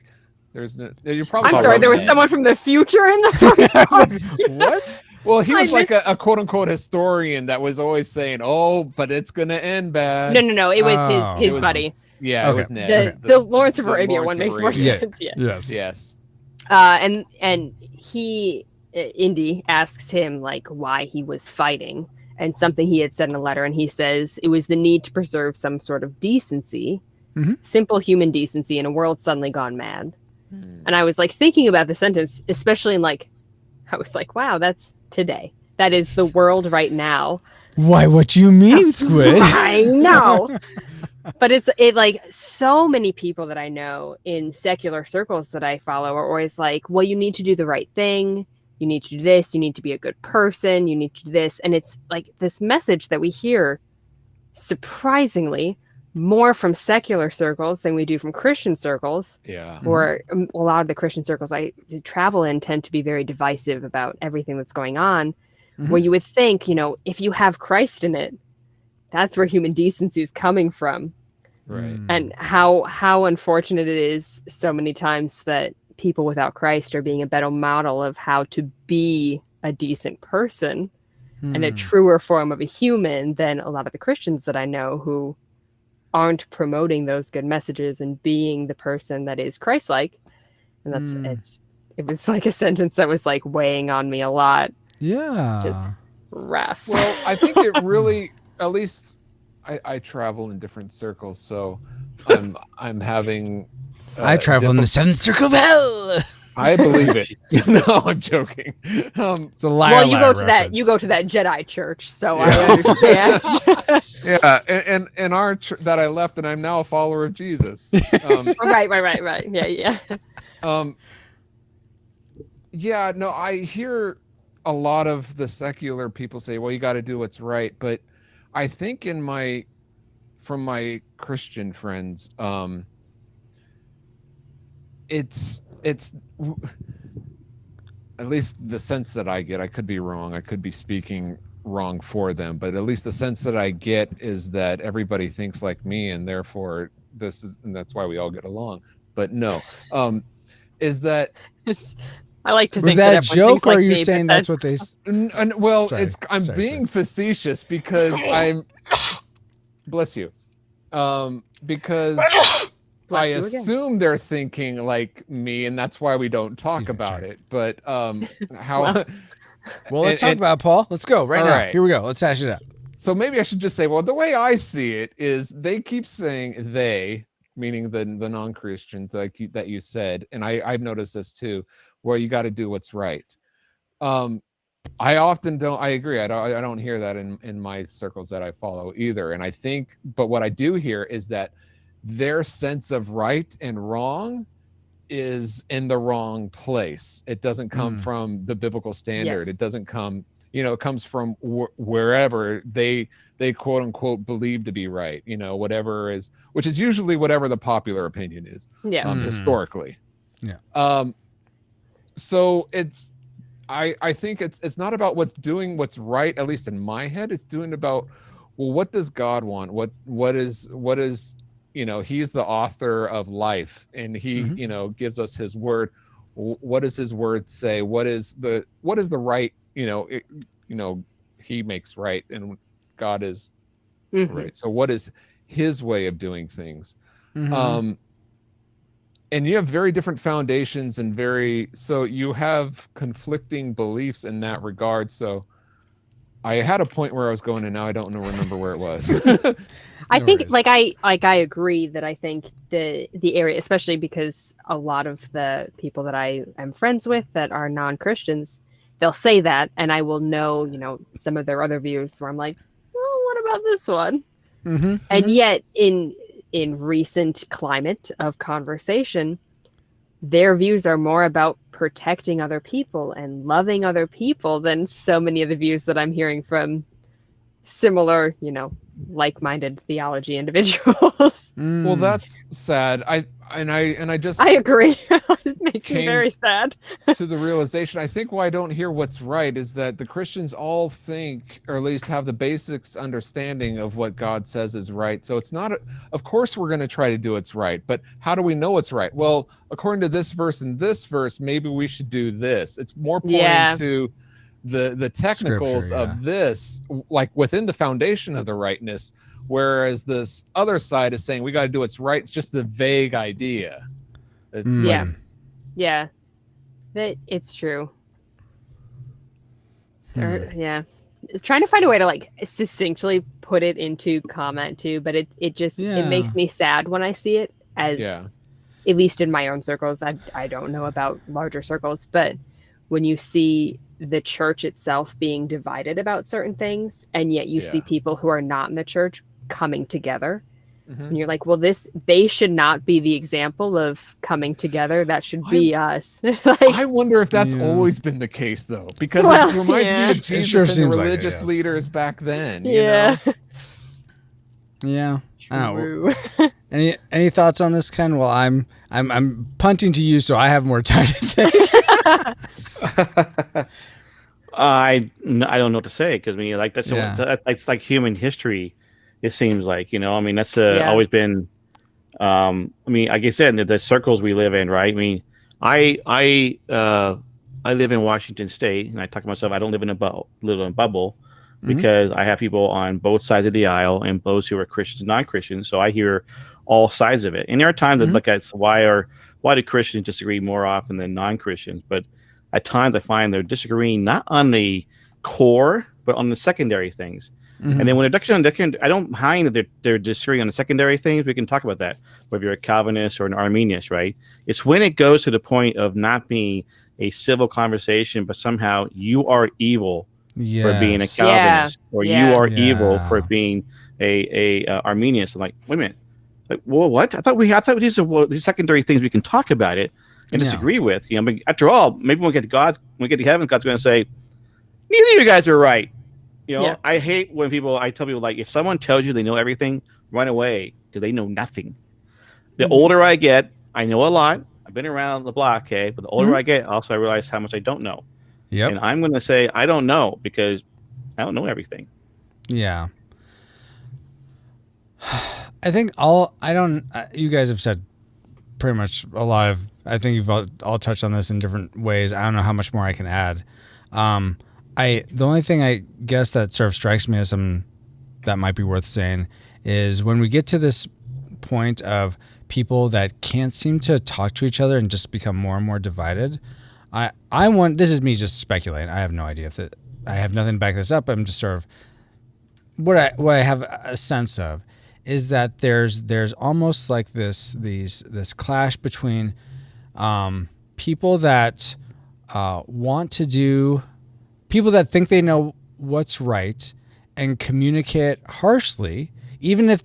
there's no, you're probably. I'm sorry, there was someone from the future in the first one. What? Well, he was like a quote unquote historian that was always saying, "Oh, but it's gonna end bad." No. It was his It was- buddy. Yeah, it Okay. was Ned. The Lawrence of the Arabia Lawrence one of makes more Arabia. sense. Yeah. Yes. Yes. And he, Indy asks him like why he was fighting, and something he had said in a letter, and he says it was the need to preserve some sort of decency, simple human decency in a world suddenly gone mad. And I was like thinking about the sentence, especially in like, I was like, wow, that's today. That is the world right now. Why? What you mean, Squid? I know. But it like so many people that I know in secular circles that I follow are always like, well, you need to do the right thing. You need to do this. You need to be a good person. You need to do this. And it's like this message that we hear surprisingly more from secular circles than we do from Christian circles. Yeah. Or a lot of the Christian circles I travel in tend to be very divisive about everything that's going on. Where you would think, if you have Christ in it, that's where human decency is coming from. Right. And how unfortunate it is so many times that people without Christ are being a better model of how to be a decent person and a truer form of a human than a lot of the Christians that I know who aren't promoting those good messages and being the person that is Christ-like. And that's it was like a sentence that was like weighing on me a lot. Yeah. Just rough. Well, I think it really, at least I travel in different circles, so I'm having. I travel in the seventh circle of hell. I believe it. No, I'm joking. It's a lie. Well, you go to that Jedi church, so I understand. Yeah, and our that I left, and I'm now a follower of Jesus. Right. Yeah. Yeah, no, I hear a lot of the secular people say, well, you got to do what's right. But I think from my Christian friends, it's at least the sense that I get, I could be wrong. I could be speaking wrong for them, but at least the sense that I get is that everybody thinks like me, and therefore and that's why we all get along. But no, is that I like to was think that a that joke, or like are you me, saying that's what they? Well, Sorry. I'm being facetious because I'm. Bless you. Because I assume they're thinking like me, and that's why we don't talk about it. But how? Well, let's talk about it, Paul. Let's go right now. Right. Here we go. Let's hash it out. So maybe I should just say, well, the way I see it is they keep saying they, meaning the non-Christians like that you said, and I've noticed this too, where you got to do what's right. I often don't. I agree. I don't hear that in my circles that I follow either. And I think, but what I do hear is that their sense of right and wrong is in the wrong place. It doesn't come from the biblical standard. Yes. It doesn't come, it comes from wherever they quote unquote believe to be right. Whatever is, which is usually whatever the popular opinion is. Yeah. Historically. Yeah. So I think it's not about doing what's right, at least in my head. It's doing about, well, what does God want? What is he's the author of life, and he gives us his word. What does his word say? What is the right? He makes right, and God is right. So what is his way of doing things? And you have very different foundations so you have conflicting beliefs in that regard. So I had a point where I was going, and now I don't remember where it was. I No think worries. I agree that I think the area, especially because a lot of the people that I am friends with that are non-Christians, they'll say that, and I will know, some of their other views where I'm like, oh, what about this one? Mm-hmm. And yet in recent climate of conversation, their views are more about protecting other people and loving other people than so many of the views that I'm hearing from similar, like-minded theology individuals. Well, that's sad. I just I agree. It makes me came very sad. to the realization, I think why I don't hear what's right is that the Christians all think, or at least have the basics understanding of what God says is right. So it's not, of course we're going to try to do what's right, but how do we know what's right? Well, according to this verse and this verse, maybe we should do this. It's more pointing to the technicals Scripture, of this, like within the foundation of the rightness, whereas this other side is saying we got to do what's right. It's just the vague idea. It's like, yeah, that it's true. Yeah, trying to find a way to like succinctly put it into comment too, but it just it makes me sad when I see it, as at least in my own circles. I don't know about larger circles, but when you see the church itself being divided about certain things, and yet you see people who are not in the church coming together, and you're like, well, they should not be the example of coming together. That should be us. I wonder if that's always been the case, though, because it reminds me of Jesus and the religious leaders back then. You know? Yeah. Oh, any thoughts on this, Ken? Well, I'm punting to you, so I have more time to think. I don't know what to say, because I mean, like that's like human history. It seems like, I mean, that's always been. I mean, like I said, the circles we live in, right? I mean, I live in Washington State, and I talk to myself, I don't live in a bubble, because I have people on both sides of the aisle, and those who are Christians, non-Christians. So I hear all sides of it, and there are times that look at why do Christians disagree more often than non-Christians, but at times I find they're disagreeing not on the core, but on the secondary things. And then when they're I don't mind that they're disagreeing on the secondary things. We can talk about that, whether you're a Calvinist or an Arminianist, right? It's when it goes to the point of not being a civil conversation, but somehow you are evil for being a Calvinist, or you are evil for being a Arminianist. I'm like, wait a minute, like, well, what? I thought these are these secondary things we can talk about it and disagree with. But after all, maybe when we get to heaven, God's going to say, neither of you guys are right. I hate when I tell people, like, if someone tells you they know everything, run away, because they know nothing. The older I get, I know a lot. I've been around the block, okay? But the older I get, also I realize how much I don't know. Yep. And I'm going to say I don't know, because I don't know everything. Yeah. I think you guys have said pretty much a lot of, I think you've all touched on this in different ways. I don't know how much more I can add. The only thing I guess that sort of strikes me as something that might be worth saying is when we get to this point of people that can't seem to talk to each other and just become more and more divided. This is me just speculating. I have no idea I have nothing to back this up. I'm just sort of what I have a sense of is that there's almost like this clash between people that want to do. People that think they know what's right and communicate harshly, even if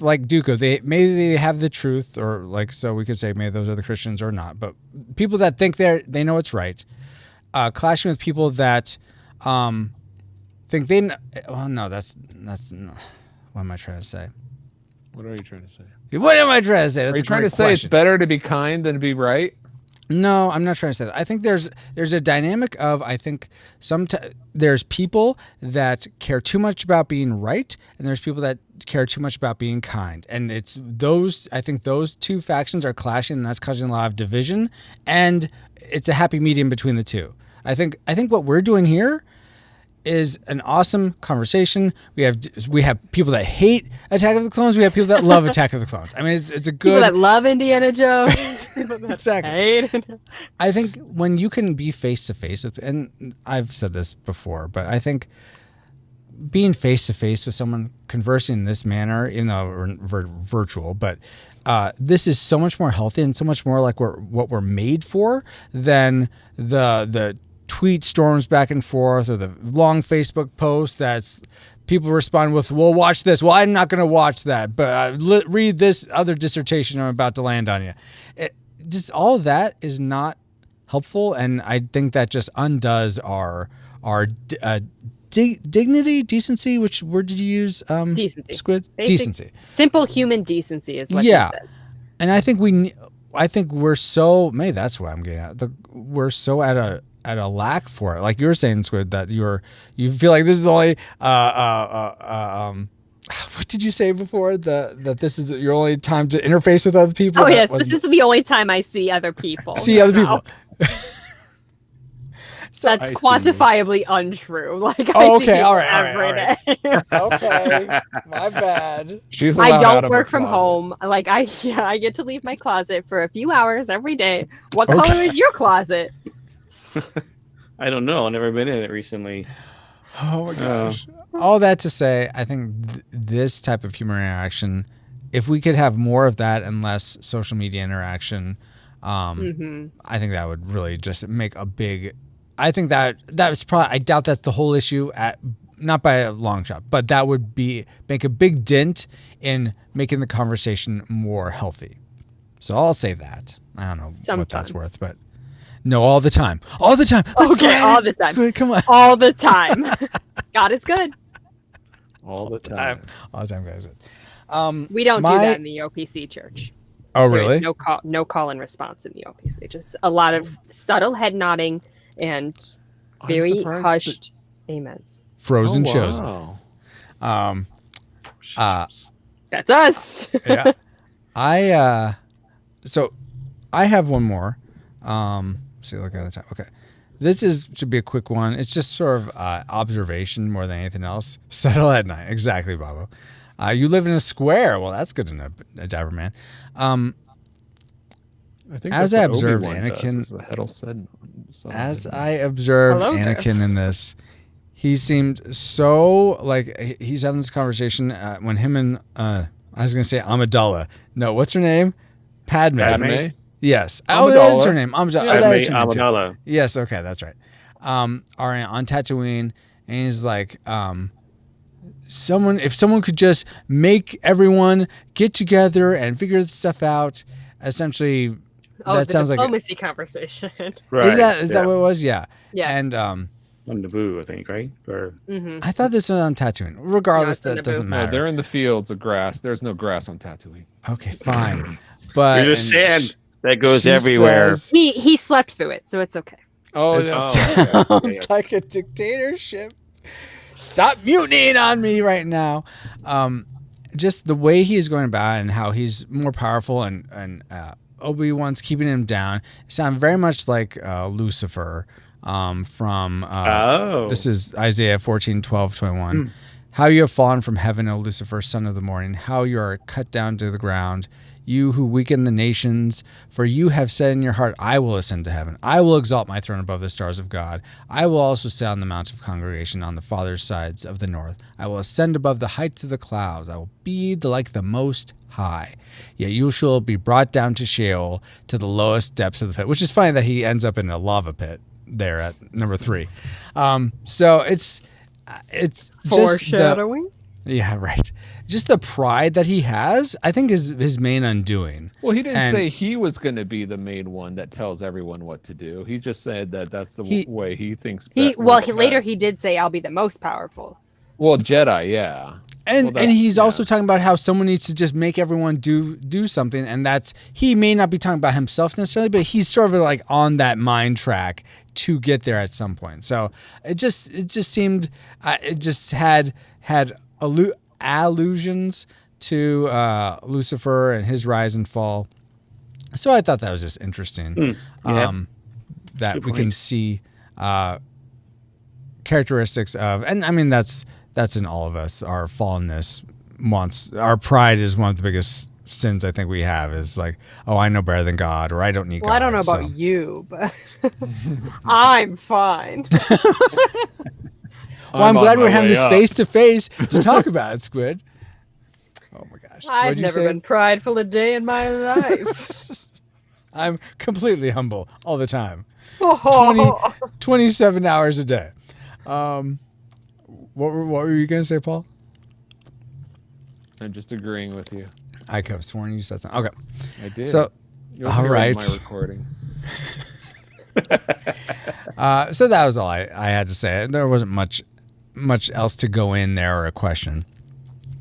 like Duco, maybe they have the truth, or like, so we could say maybe those are the Christians or not, but people that think they know what's right, clashing with people that think they know. Well, no, that's what am I trying to say? What are you trying to say? What am I trying to say? That's are you trying to say it's better to be kind than to be right? No, I'm not trying to say that. I think there's a dynamic of, I think there's people that care too much about being right, and there's people that care too much about being kind. And I think those two factions are clashing, and that's causing a lot of division, and it's a happy medium between the two. I think what we're doing here is an awesome conversation. We have people that hate Attack of the Clones. We have people that love Attack of the Clones. I mean, it's a good people that love Indiana Jones. People that exactly. hate. I think when you can be face to face with, and I've said this before, but I think being face to face with someone, conversing in this manner, even though we're virtual, but this is so much more healthy and so much more like what we're made for than the tweet storms back and forth or the long Facebook post that's people respond with, well, watch this. Well, I'm not going to watch that, but read this other dissertation I'm about to land on you. Just all of that is not helpful, and I think that just undoes our dignity, decency. Which word did you use? Decency. Squid. Basic, decency. Simple human decency is what he said. And I think we're so. Maybe that's what I'm getting at. We're so at a lack for it. Like you were saying, Squid, that you feel like this is the only. What did you say before? That this is your only time to interface with other people? Oh, yes. This is the only time I see other people. See other people. So that's quantifiably untrue. Like, okay, all right. Day. Okay, my bad. I don't work from home. Like, I get to leave my closet for a few hours every day. What color is your closet? I don't know. I've never been in it recently. Oh my gosh. All that to say, I think this type of human interaction, if we could have more of that and less social media interaction, I think that would really just make a big. I think that's probably. I doubt that's the whole issue not by a long shot, but that would make a big dent in making the conversation more healthy. So I'll say that. I don't know what that's worth, but no, all the time. All the time. Let's go. All the time. Go, come on. All the time. God is good. All the time. All the time, guys. We don't do that in the OPC church. Oh, really? There's no call and response in the OPC. Just a lot of subtle head nodding and very hushed amens. Frozen chosen. That's us. Yeah. So I have one more. See, look at the time. Okay. This should be a quick one. It's just sort of observation more than anything else. Settle at night. Exactly, Bobo. You live in a square. Well, that's good enough, Dabber Man. I think as I observed Anakin, in this, he seemed so like he's having this conversation when him and I was going to say Amidala. No, what's her name? Padme. Yes. Amidala. That is her name. Amidala. Yes. Okay, that's right. Are on Tatooine, and he's like, if someone could just make everyone get together and figure this stuff out, essentially. That sounds like diplomacy conversation. Right. Is that what it was? Yeah. Yeah. And on Naboo, I think, right? Or I thought this was on Tatooine. Regardless, that doesn't matter. No, they're in the fields of grass. There's no grass on Tatooine. Okay, fine. But there's sand that goes everywhere. He slept through it, so it's okay. Oh, it sounds like a dictatorship. Stop mutinying on me right now. Just the way he is going about it and how he's more powerful and Obi-Wan's keeping him down sound very much like Lucifer from this is Isaiah 14:12-21. How you have fallen from heaven, O Lucifer, son of the morning, how you are cut down to the ground, you who weaken the nations, for you have said in your heart, I will ascend to heaven. I will exalt my throne above the stars of God. I will also sit on the mount of congregation on the farther sides of the north. I will ascend above the heights of the clouds. I will be like the Most High. Yet you shall be brought down to Sheol, to the lowest depths of the pit, which is funny that he ends up in a lava pit there at number 3. So it's foreshadowing. Yeah, right. Just the pride that he has, I think, is his main undoing. Well, he didn't say he was going to be the main one that tells everyone what to do. He just said that that's the way he thinks. Later he did say, "I'll be the most powerful." Well, Jedi, yeah. And he's also talking about how someone needs to just make everyone do something, and that's he may not be talking about himself necessarily, but he's sort of like on that mind track to get there at some point. So it just seemed it just had allusions to Lucifer and his rise and fall. So I thought that was just interesting. That we can see characteristics of, and I mean that's in all of us. Our fallenness wants, our pride is one of the biggest sins I think we have, is like, oh, I know better than God, or I don't need God. I don't know about you, but I'm fine. Well, I'm on glad my we're having way this up. face to face to talk about it, Squid. Oh my gosh. I've What'd you never say? been prideful a day in my life. I'm completely humble all the time. 27 hours a day. What were you going to say, Paul? I'm just agreeing with you. I could have sworn you said something. Okay. I did. So, You'll all hear it in right. my recording. So that was all I had to say. There wasn't much else to go in there or a question.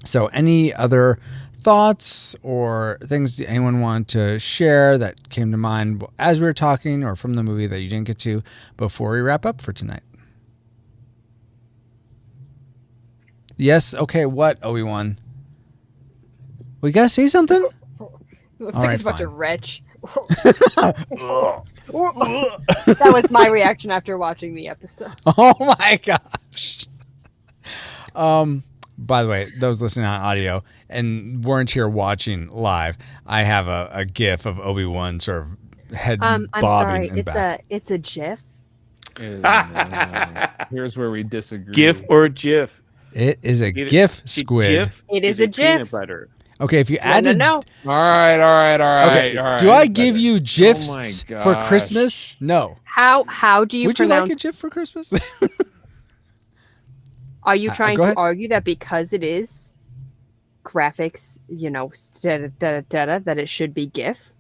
So any other thoughts or things anyone wanted to share that came to mind as we were talking or from the movie that you didn't get to before we wrap up for tonight? Yes. Okay. What, Obi-Wan? We got to say something? Looks All like right, it's about to fine. retch. That was my reaction after watching the episode. Oh my gosh. By the way, those listening on audio and weren't here watching live, I have a GIF of Obi-Wan sort of head I'm bobbing sorry. and back. It's a GIF. And, here's where we disagree. GIF or GIF? It is a GIF, Squid. GIF It is a peanut GIF. butter. Okay, if you add No. All right. Okay, All right. do I give you GIFs Oh my for gosh. Christmas? No. How do you Would you pronounce? like a GIF for Christmas? Are you trying go to ahead. argue that because it is graphics, that it should be GIF?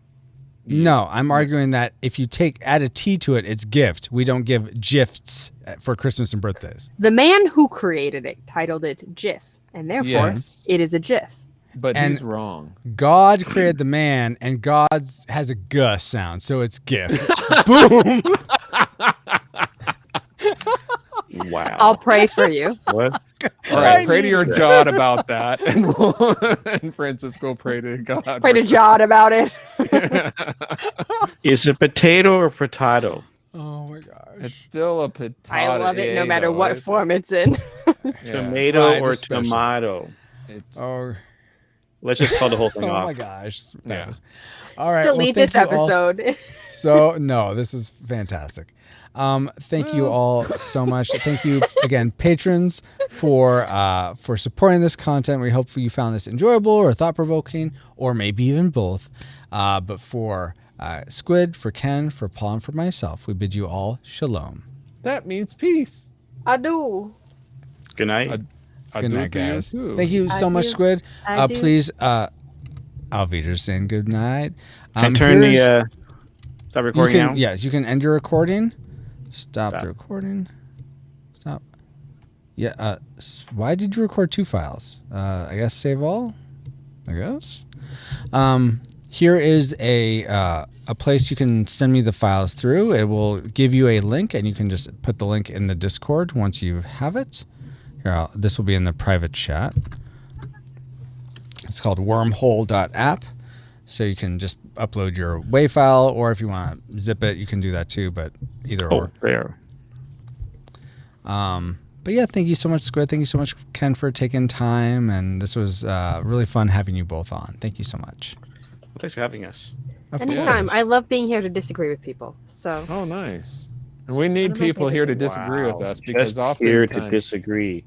No, I'm arguing that if you add a T to it, it's gift. We don't give gifts for Christmas and birthdays. The man who created it titled it GIF, and therefore Yes. it is a GIF. But And- he's wrong. God created the man, and God has a G sound, so it's gift. Boom. Wow. I'll pray for you. What? All right, pray to your God about that, and Francisco pray to God. Pray to John about it. Is it potato or potato? Oh my gosh. It's still a potato. I love it no matter what form it's in. Tomato Fried or especially. tomato? It's Oh, Let's just call the whole thing oh off. my gosh. Yeah. All right. Delete well, this thank you all. episode. So no, this is fantastic. Thank you all so much. Thank you again, patrons, for supporting this content. We hope you found this enjoyable or thought provoking, or maybe even both. But for Squid, for Ken, for Paul, and for myself, we bid you all shalom. That means peace. I do. Good night. I Good do night, to you guys. too. Thank you so much, do. Squid. I do. Please, Auf Wiedersehen. Good night. Can I turn here's- the stop you recording can, now? yes, you can end your recording. Stop Stop. the recording. Stop. Yeah. Why did you record two files? I guess save all. I guess. Here is a place you can send me the files through. It will give you a link, and you can just put the link in the Discord once you have it. Here, this will be in the private chat. It's called wormhole.app. So you can just upload your WAV file, or if you want to zip it, you can do that too, but either Oh, or. there. But yeah, thank you so much, Squid. Thank you so much, Ken, for taking time. And this was really fun having you both on. Thank you so much. Well, thanks for having us. Of Anytime. course. I love being here to disagree with people. So Oh, nice. And we need One of my people here to favorite disagree with Wow. us because Just here to often disagree.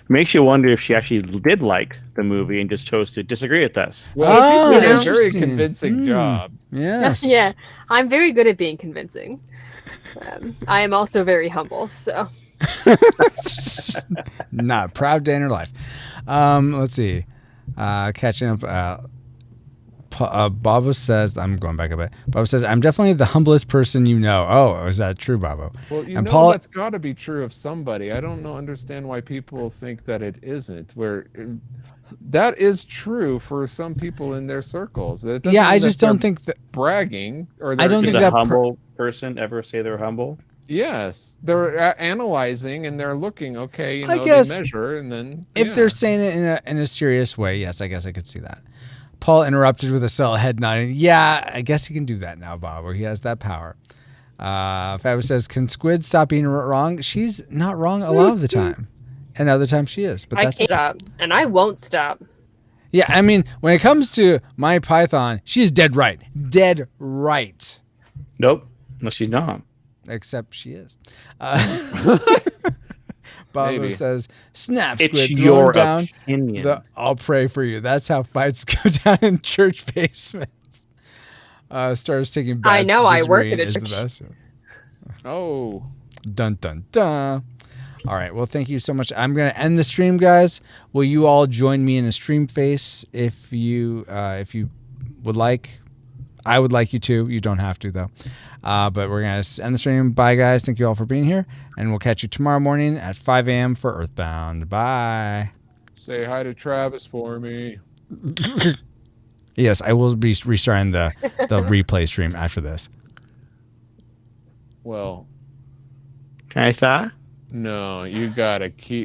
Makes you wonder if she actually did like the movie and just chose to disagree with us. well, Ah, you did a very interesting. convincing job. Yes. yeah, I'm very good at being convincing. I am also very humble. So Not a proud day in her life. Let's see. Catching up. Babo says, I'm going back a bit. Babo says, I'm definitely the humblest person you know. Oh, is that true, Babo? Well, you And know Paul- that's got to be true of somebody. I don't understand why people think that it isn't. Where that is true for some people in their circles. That doesn't Yeah, I mean that just don't they're think that. bragging or I don't Does think a that humble person ever say they're humble? Yes, they're analyzing and they're looking. Okay, you I know, guess they measure and then If yeah. they're saying it in a serious way, yes, I guess I could see that. Paul interrupted with a subtle head nodding. Yeah, I guess he can do that now, Bob, or he has that power. Fabio says, can Squid stop being wrong? She's not wrong a lot of the time. And other times she is. But I that's can't stop, and I won't stop. Yeah, I mean, when it comes to my Python, she's dead right. Dead right. Nope. Unless she's not. Except she is. Bobo Maybe. says, "Snap, It's Squid, your throw him down. opinion. I'll pray for you." That's how fights go down in church basements. Stars taking bets. I know, I work disagreeing at a is the church. best. Oh. Dun dun dun. All right. Well, thank you so much. I'm going to end the stream, guys. Will you all join me in a stream face if you would like? I would like you to. You don't have to, though. But we're going to end the stream. Bye, guys. Thank you all for being here. And we'll catch you tomorrow morning at 5 a.m. for Earthbound. Bye. Say hi to Travis for me. Yes, I will be restarting the replay stream after this. Well, Can I try? no, you gotta keep